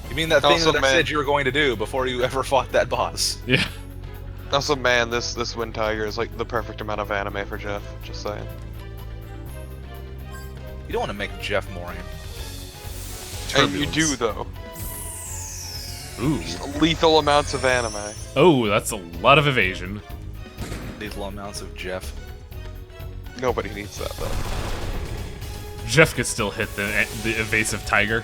You mean that thing Also, that I man- said you were going to do before you ever fought that boss? Yeah. Also, man, this Wind Tiger is like the perfect amount of anime for Jeff. Just saying. You don't want to make Jeff more And you do though. Ooh. Lethal amounts of anime. Oh, that's a lot of evasion. lethal amounts of Jeff. Nobody needs that though. Jeff could still hit the evasive tiger.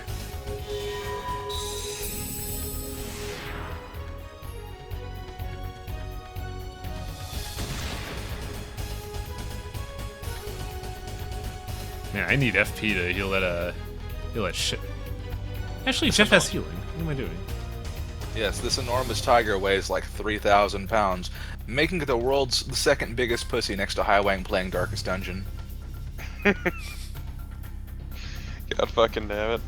Yeah, I need FP to heal that shit. Actually, Jeff has healing. What am I doing? Yes, this enormous tiger weighs like 3,000 pounds, making it the world's second biggest pussy next to Highwang playing Darkest Dungeon. God fucking damn it.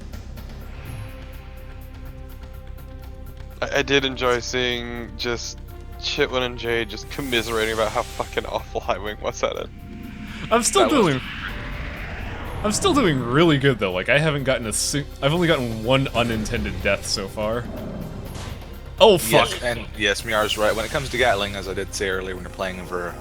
I did enjoy seeing just Chitlin and Jade just commiserating about how fucking awful Highwing was at it. I'm still doing really good though. Like I haven't gotten I've only gotten one unintended death so far. Oh fuck. Yes, and yes, Miara's right. When it comes to Gatling, as I did say earlier when you're playing for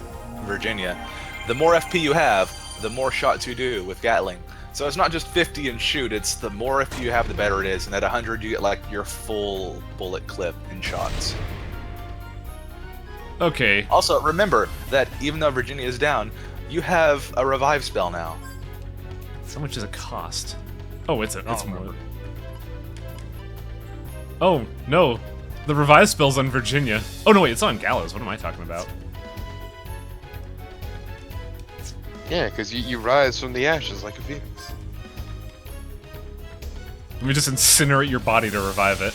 Virginia, the more FP you have, the more shots you do with Gatling. So it's not just 50 and shoot, it's the more FP you have, the better it is. And at 100, you get like your full bullet clip in shots. Okay. Also, remember that even though Virginia is down, you have a revive spell now. How much does it cost? Oh, it's more. remember. Oh, no. The revive spell's on Virginia. Oh, no, wait, it's on Gallows. What am I talking about? Yeah, because you rise from the ashes like a phoenix. Let me just incinerate your body to revive it.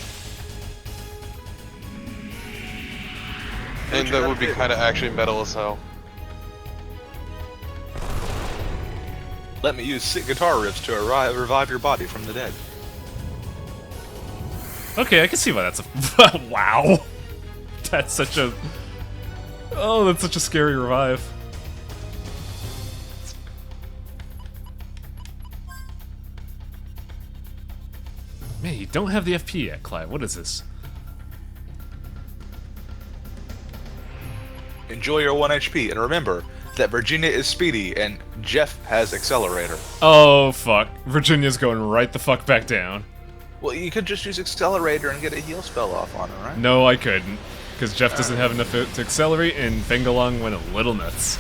And that would be kind of actually metal as hell. Let me use sick guitar riffs to revive your body from the dead. Okay, I can see why that's a... Wow! That's such a... Oh, that's such a scary revive. Man, you don't have the FP yet, Clive. What is this? Enjoy your 1 HP, and remember that Virginia is speedy and Jeff has accelerator. Oh, fuck. Virginia's going right the fuck back down. Well, you could just use accelerator and get a heal spell off on her, right? No, I couldn't. Because Jeff doesn't have enough to accelerate, and Bengalong went a little nuts.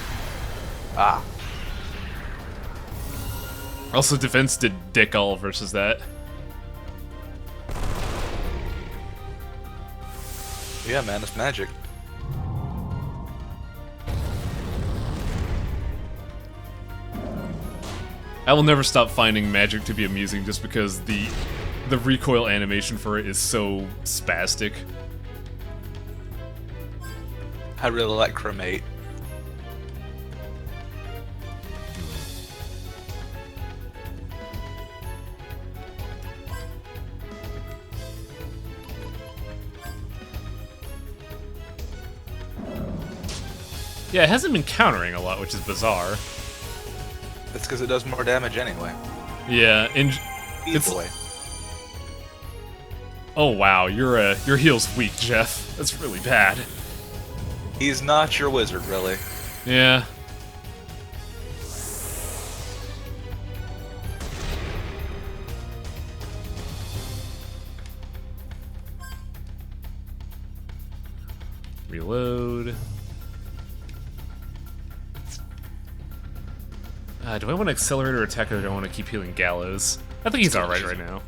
Ah. Also, defense did dick all versus that. Yeah, man, it's magic. I will never stop finding magic to be amusing just because the recoil animation for it is so spastic. I really like Cremate. Yeah, it hasn't been countering a lot, which is bizarre. That's because it does more damage anyway. Yeah, it's... Either way. Oh wow, your heal's weak, Jeff. That's really bad. He's not your wizard, really. Yeah. Reload. Do I want to accelerate or attack, or do I want to keep healing Gallows? I think he's alright right now.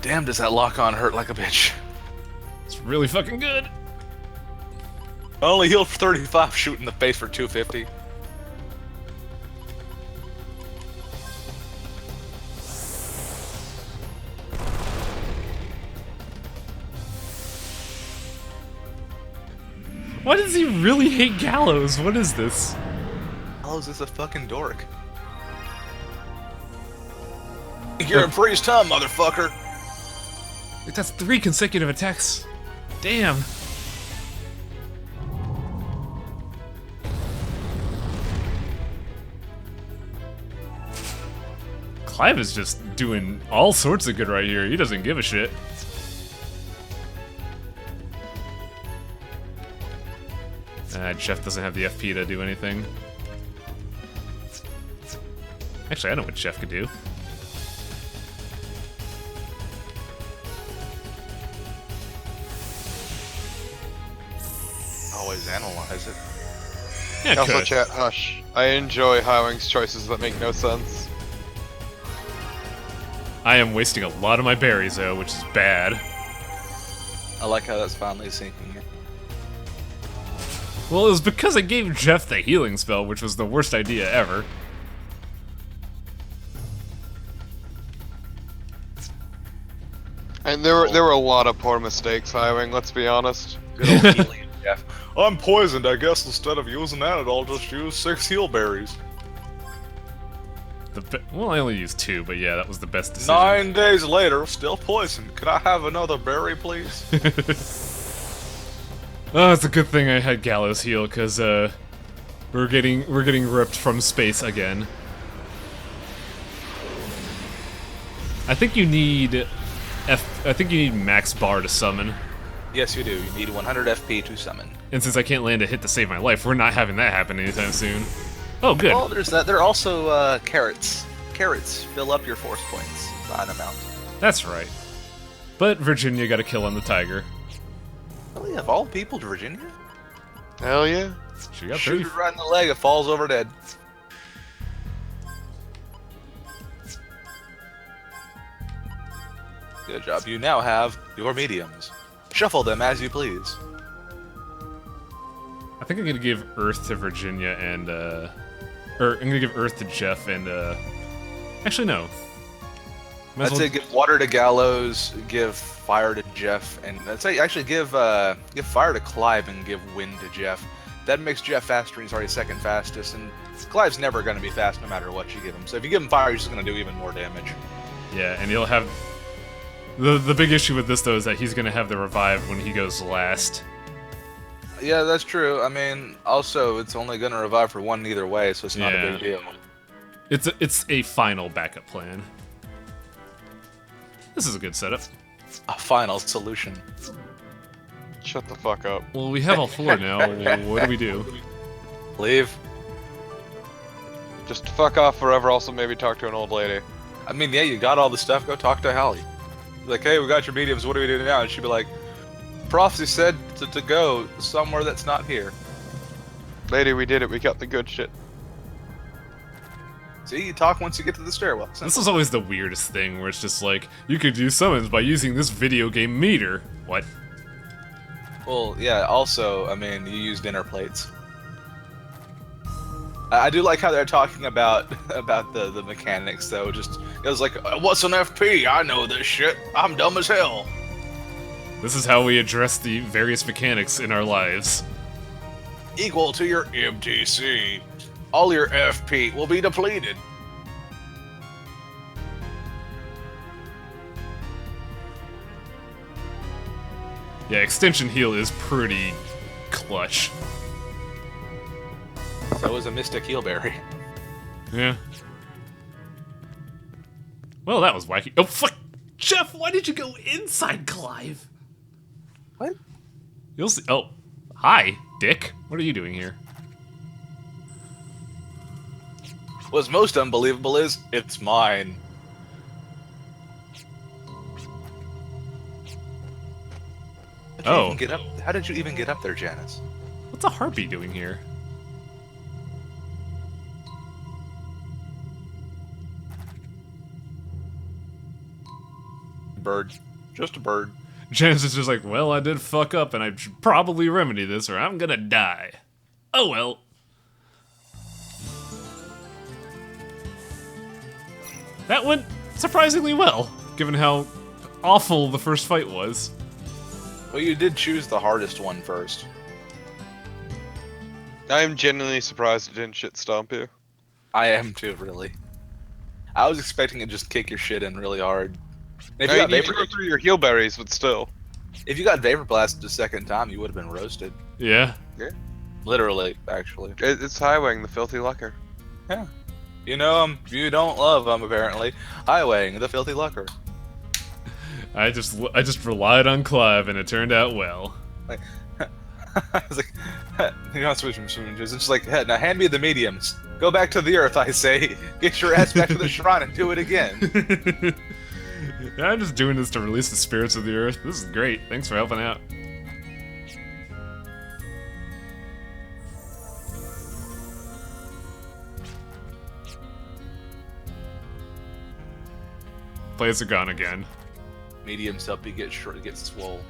Damn, does that lock on hurt like a bitch. It's really fucking good. I only healed for 35, shoot in the face for 250. Why does he really hate Gallows? What is this? Gallows is a fucking dork. You're in freeze time, motherfucker! Like, that's 3 consecutive attacks. Damn. Clive is just doing all sorts of good right here. He doesn't give a shit. Jeff doesn't have the FP to do anything. Actually, I know what Jeff could do. Always analyze it. Yeah, Also, could. chat, hush. I enjoy Highwing's choices that make no sense. I am wasting a lot of my berries, though, which is bad. I like how that's finally sinking in. Well, it was because I gave Jeff the healing spell, which was the worst idea ever. And there were a lot of poor mistakes, Highwing, let's be honest. Good old healing, Jeff. I'm poisoned, I guess instead of using that, I'll just use 6 heal berries. Well, I only used 2, but yeah, that was the best decision. 9 days later, still poisoned. Could I have another berry, please? Oh, it's a good thing I had Gallows heal, because we're getting ripped from space again. I think you need max bar to summon. Yes, you do. You need 100 FP to summon. And since I can't land a hit to save my life, we're not having that happen anytime soon. Oh, good. Well, there's that. There are also carrots. Carrots fill up your force points by an amount. That's right. But Virginia got a kill on the tiger. Really, of all people, Virginia? Hell yeah. She got Shoot 30. it right in the leg, it falls over dead. Good job. You now have your mediums. Shuffle them as you please. I think I'm gonna give Earth to Virginia and, or I'm gonna give Earth to Jeff and, actually no. Might as I'd say give water to Gallows, give fire to Jeff, and I'd say actually give fire to Clive and give wind to Jeff. That makes Jeff faster, and he's already second fastest, and Clive's never going to be fast no matter what you give him. So if you give him fire, he's just going to do even more damage. Yeah, and he'll have... The big issue with this, though, is that he's gonna have the revive when he goes last. Yeah, that's true. I mean, also, it's only going to revive for one either way, so it's not a big deal. It's a final backup plan. This is a good setup. A final solution. Shut the fuck up. Well, we have all four now. What do we do? Leave. Just fuck off forever, also maybe talk to an old lady. I mean, yeah, you got all the stuff. Go talk to Hallie. Like, hey, we got your mediums. What do we do now? And she'd be like, prophecy said to go somewhere that's not here. Lady, we did it. We got the good shit. See, you talk once you get to the stairwell. This is always the weirdest thing, where it's just like, you could do summons by using this video game meter. What? Well, yeah, also, I mean, you use dinner plates. I do like how they're talking about the mechanics, though. Just, it was like, what's an FP? I know this shit. I'm dumb as hell. This is how we address the various mechanics in our lives. Equal to your MTC. All your FP will be depleted. Yeah, extension heal is pretty clutch. So is a Mystic Healberry. Yeah. Well, that was wacky. Oh, fuck! Jeff, why did you go inside Clive? What? You'll see. Oh, hi, Dick. What are you doing here? What's most unbelievable is, it's mine. How did you even get up there, Janice? What's a harpy doing here? Bird. Just a bird. Janice is just like, well, I did fuck up and I should probably remedy this or I'm gonna die. Oh well. That went surprisingly well, given how awful the first fight was. Well, you did choose the hardest one first. I am genuinely surprised it didn't shit stomp you. I am too, really. I was expecting it to just kick your shit in really hard. If I you, mean, got you can go through your heal berries, but still. if you got Vapor Blasted the second time, you would have been roasted. Yeah. Literally, actually. It's Highwing, the filthy lucker. Yeah. You know him, you don't love him, apparently. Highwaying, the filthy lucker. I just relied on Clive and it turned out well. Like, I was like, you're not switching switches. It's just like, hey, now hand me the mediums. Go back to the earth, I say. Get your ass back to the shrine and do it again. Yeah, I'm just doing this to release the spirits of the earth. This is great. Thanks for helping out. Plays are gone again. Mediums help you get swole.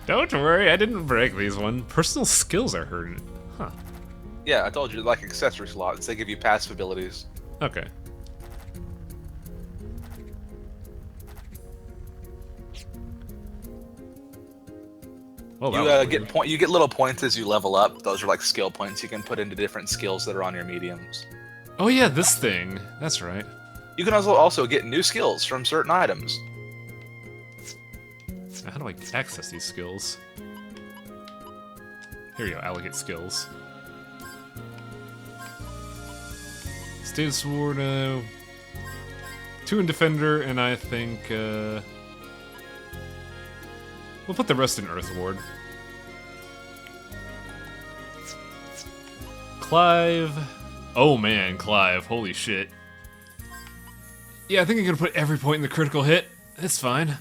Don't worry, I didn't break these one. Personal skills are hurting. Huh. Yeah, I told you, like accessory slots. They give you passive abilities. Okay. Well, that was weird. You get little points as you level up. Those are like skill points you can put into different skills that are on your mediums. Oh yeah, this thing. That's right. You can also get new skills from certain items. Now, how do I access these skills? Here we go, allocate skills. State Sword, 2 in Defender, and I think, we'll put the rest in Earth Ward. Clive. Oh man, Clive, holy shit. Yeah, I think I'm gonna put every point in the critical hit. It's fine.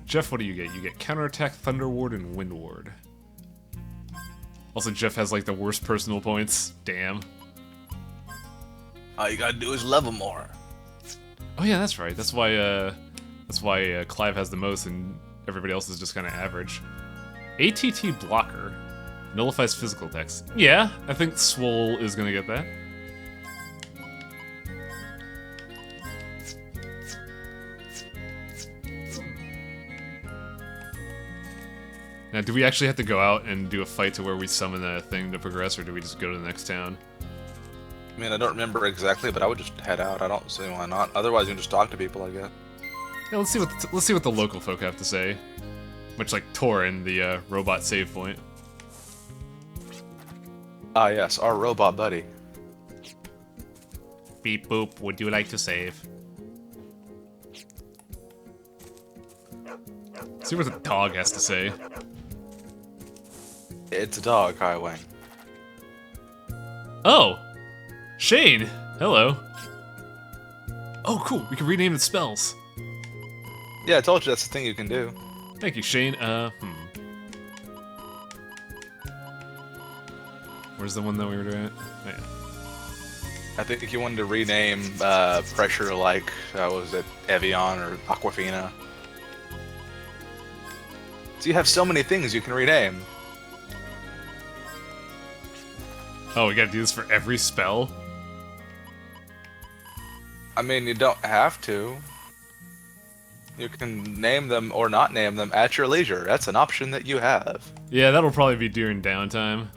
Jeff, what do you get? You get Counterattack, Thunder Ward, and Wind Ward. Also, Jeff has like the worst personal points. Damn. All you gotta do is love him more. Oh yeah, that's right. That's why Clive has the most and everybody else is just kind of average. ATT Blocker. Nullifies physical attacks. Yeah, I think Swole is gonna get that. Now, do we actually have to go out and do a fight to where we summon a thing to progress, or do we just go to the next town? I mean, I don't remember exactly, but I would just head out. I don't see why not. Otherwise, you can just talk to people, I guess. Yeah, let's see what the local folk have to say. Much like Torin, the robot save point. Ah, yes, our robot buddy. Beep boop. Would you like to save? See what the dog has to say. It's a dog, Highway. Oh! Shane! Hello. Oh, cool. We can rename the spells. Yeah, I told you that's the thing you can do. Thank you, Shane. Where's the one that we were doing? Oh, yeah. I think you wanted to rename Pressure like, was it Evian or Aquafina? So you have so many things you can rename. Oh, we gotta do this for every spell? I mean, you don't have to. You can name them or not name them at your leisure. That's an option that you have. Yeah, that'll probably be during downtime.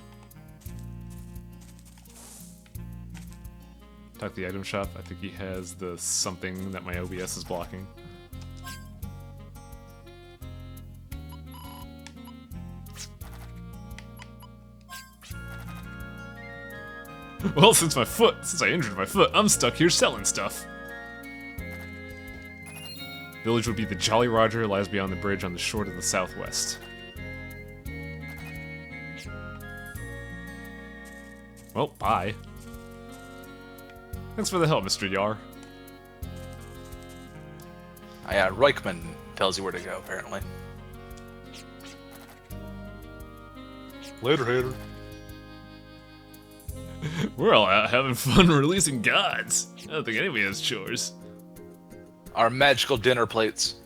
Talk to the item shop. I think he has the something that my OBS is blocking. Well, since I injured my foot, I'm stuck here selling stuff. Village would be the Jolly Roger, lies beyond the bridge on the shore to the southwest. Well, bye. Thanks for the help, Mr. Yar. Yeah, Reichman tells you where to go, apparently. Later, hater. We're all out having fun releasing gods. I don't think anybody has chores. Our magical dinner plates.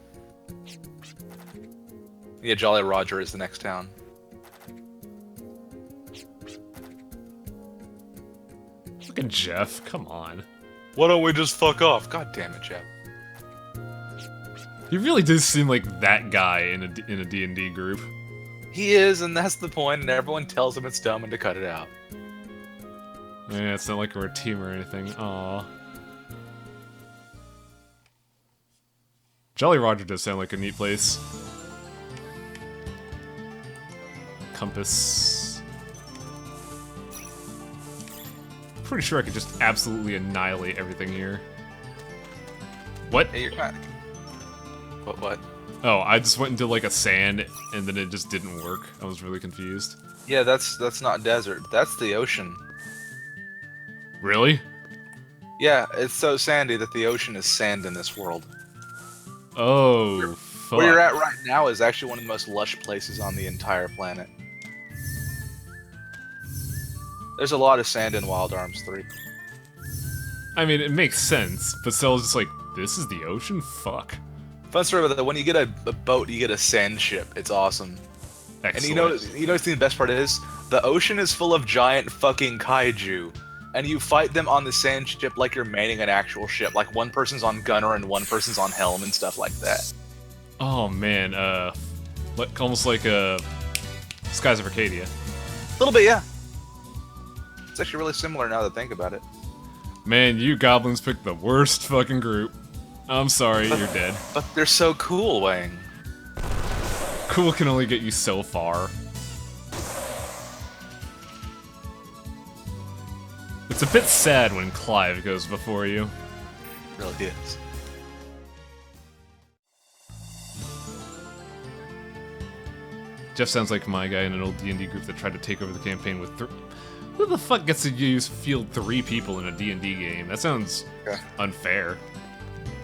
Yeah, Jolly Roger is the next town. Fucking Jeff, come on. Why don't we just fuck off? God damn it, Jeff. He really does seem like that guy in a D&D group. He is, and that's the point, and everyone tells him it's dumb and to cut it out. Yeah, it's not like we're a team or anything. Aww. Jolly Roger does sound like a neat place. Compass. Pretty sure I could just absolutely annihilate everything here. What? Hey, you're kind of... What? Oh, I just went into like a sand and then it just didn't work. I was really confused. Yeah, that's not desert. That's the ocean. Really? Yeah, it's so sandy that the ocean is sand in this world. Oh, fuck. Where you're at right now is actually one of the most lush places on the entire planet. There's a lot of sand in Wild Arms 3. I mean, it makes sense, but still, just like, this is the ocean? Fuck. Fun story about that, when you get a boat, you get a sand ship. It's awesome. Excellent. And you know the best part is? The ocean is full of giant fucking kaiju. And you fight them on the sand ship like you're manning an actual ship. Like one person's on gunner and one person's on helm and stuff like that. Oh man, almost like Skies of Arcadia. A little bit, yeah. It's actually really similar now that I think about it. Man, you goblins picked the worst fucking group. I'm sorry, you're dead. But they're so cool, Wang. Cool can only get you so far. It's a bit sad when Clive goes before you. It really is. Jeff sounds like my guy in an old D&D group that tried to take over the campaign with who the fuck gets to field 3 people in a D&D game? That sounds unfair.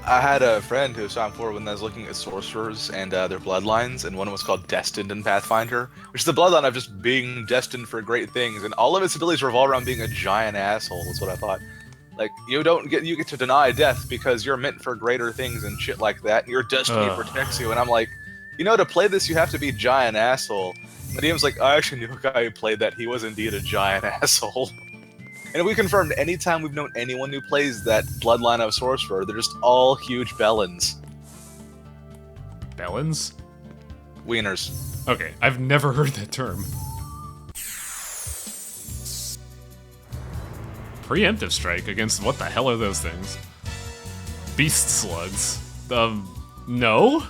I had a friend who saw before when I was looking at sorcerers and their bloodlines, and one was called Destined in Pathfinder, which is the bloodline of just being destined for great things, and all of its abilities revolve around being a giant asshole, is what I thought. Like, you get to deny death because you're meant for greater things and shit like that, and your destiny protects you, and I'm like, you know, to play this, you have to be giant asshole. And he was like, I actually knew a guy who played that. He was indeed a giant asshole. And we confirmed anytime we've known anyone who plays that bloodline of sorcerer, they're just all huge bellends. Bellends? Wieners. Okay, I've never heard that term. Preemptive strike against what the hell are those things? Beast slugs. No?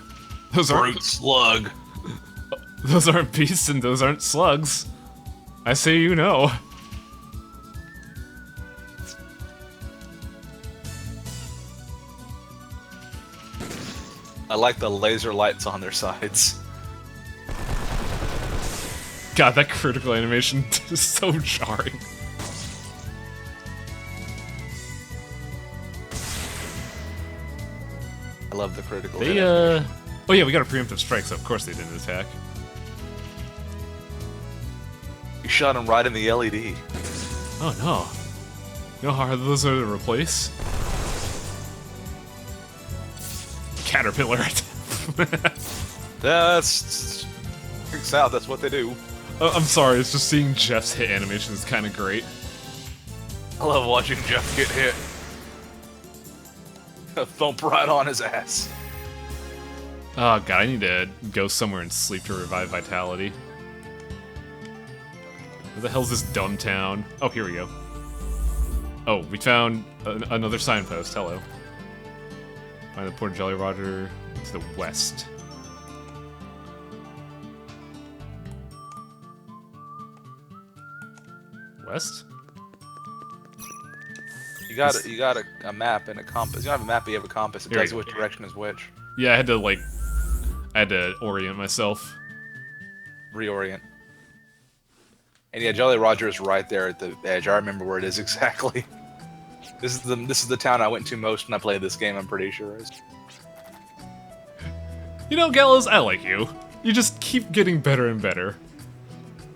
Those aren't Brute slug. Those aren't beasts and those aren't slugs. I say you know. I like the laser lights on their sides. God, that critical animation is so jarring. I love the critical They, hit. Oh yeah, we got a preemptive strike, so of course they didn't attack. You shot him right in the LED. Oh no. You know how hard those are to replace? Caterpillar. That's... freaks out, that's what they do. I'm sorry, it's just seeing Jeff's hit animation is kind of great. I love watching Jeff get hit. Thump right on his ass. Oh god, I need to go somewhere and sleep to revive vitality. Where the hell's this dumb town? Oh, here we go. Oh, we found another signpost. Hello. Find the Port of Jolly Roger to the west. West? You got a map and a compass. You don't have a map, but you have a compass. It Here tells you you go. which direction is which. Yeah, I had to orient myself. Reorient. And yeah, Jolly Roger is right there at the edge. I remember where it is exactly. This is the town I went to most when I played this game, I'm pretty sure. You know, Gallows, I like you. You just keep getting better and better.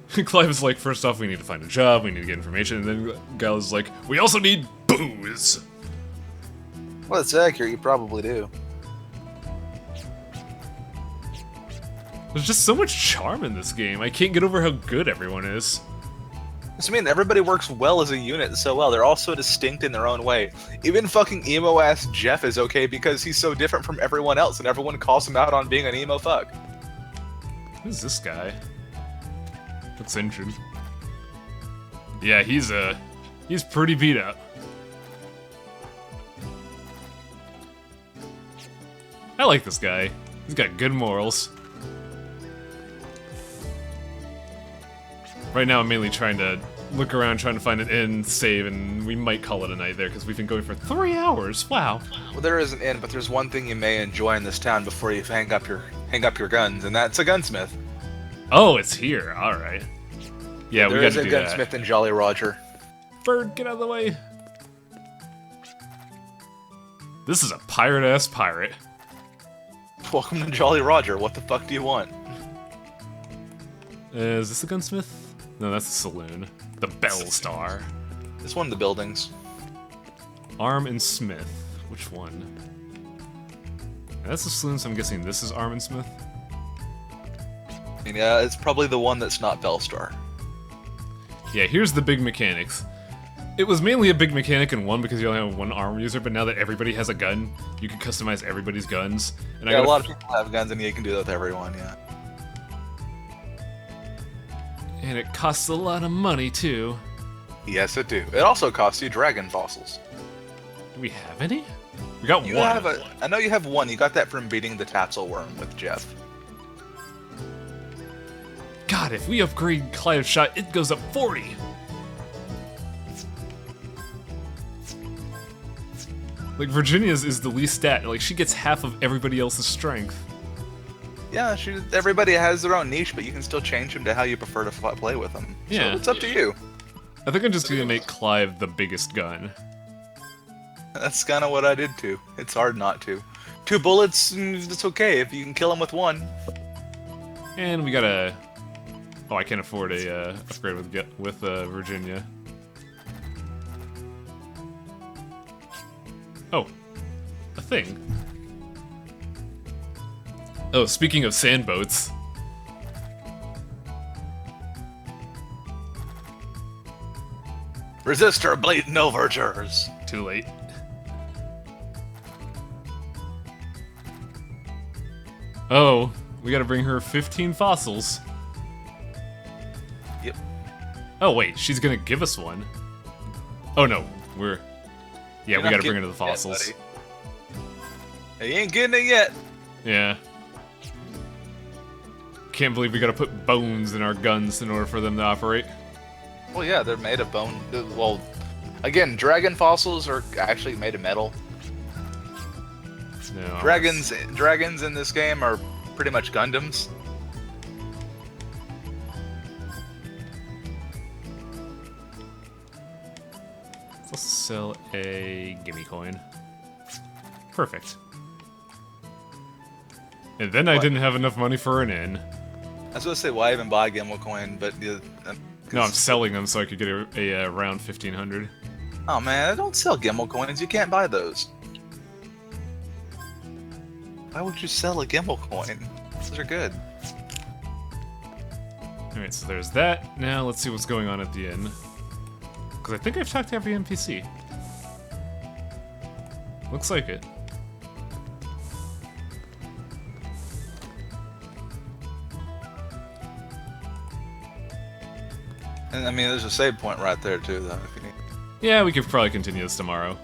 Clive is like, first off, we need to find a job, we need to get information, and then Gallows is like, we also need booze! Well, it's accurate, you probably do. There's just so much charm in this game. I can't get over how good everyone is. I mean, everybody works well as a unit so well. They're all so distinct in their own way. Even fucking emo-ass Jeff is okay because he's so different from everyone else and everyone calls him out on being an emo fuck. Who's this guy? Looks injured. Yeah, he's pretty beat up. I like this guy. He's got good morals. Right now I'm mainly trying to look around, trying to find an inn, save, and we might call it a night there, because we've been going for 3 hours. Wow. Well, there is an inn, but there's one thing you may enjoy in this town before you hang up your guns, and that's a gunsmith. Oh, it's here. Alright. Yeah, we There gotta is a do gunsmith that. in Jolly Roger. Bird, get out of the way. This is a pirate-ass pirate. Welcome to Jolly Roger. What the fuck do you want? Is this a gunsmith? No, that's a saloon. The Bell Star. It's one of the buildings. Arm and Smith. Which one? That's a saloon, so I'm guessing this is Arm and Smith. And yeah, it's probably the one that's not Bellstar. Yeah, here's the big mechanics. It was mainly a big mechanic in 1 because you only have one armor user, but now that everybody has a gun, you can customize everybody's guns. And Yeah, a lot of people have guns, and you can do that with everyone, yeah. And it costs a lot of money, too. Yes, it do. It also costs you dragon fossils. Do we have any? We got You one. have I know you have one. You got that from beating the tassel worm with Jeff. God, if we upgrade Clive's shot, it goes up 40. Like, Virginia's is the least stat. Like, she gets half of everybody else's strength. Yeah, everybody has their own niche, but you can still change them to how you prefer to play with them. Yeah. So it's up to you. I think I'm just gonna make Clive the biggest gun. That's kind of what I did too. It's hard not to. 2 bullets, it's okay if you can kill him with 1. And we gotta... Oh, I can't afford a upgrade with Virginia. Oh, a thing. Oh, speaking of sand boats. Resist our blatant overtures. Too late. Oh, we gotta bring her 15 fossils. Yep. Oh wait, she's gonna give us one. Oh no, Yeah, You're we not gotta bring getting her the it yet, fossils. buddy. You ain't getting it yet. Yeah. Can't believe we gotta put bones in our guns in order for them to operate. Well, yeah, they're made of bone. Well, again, dragon fossils are actually made of metal. No, Dragons in this game are pretty much Gundams. Let's sell a gimme coin. Perfect. And then I What? didn't have enough money for an inn. I was going to say, why even buy a Gimmel coin, but... No, I'm selling them so I could get a round 1500. Oh man, I don't sell Gimmel coins. You can't buy those. Why would you sell a Gimmel coin? Those are good. Alright, so there's that. Now let's see what's going on at the inn. Because I think I've talked to every NPC. Looks like it. And I mean, there's a save point right there too, though. If you need. Yeah, we could probably continue this tomorrow.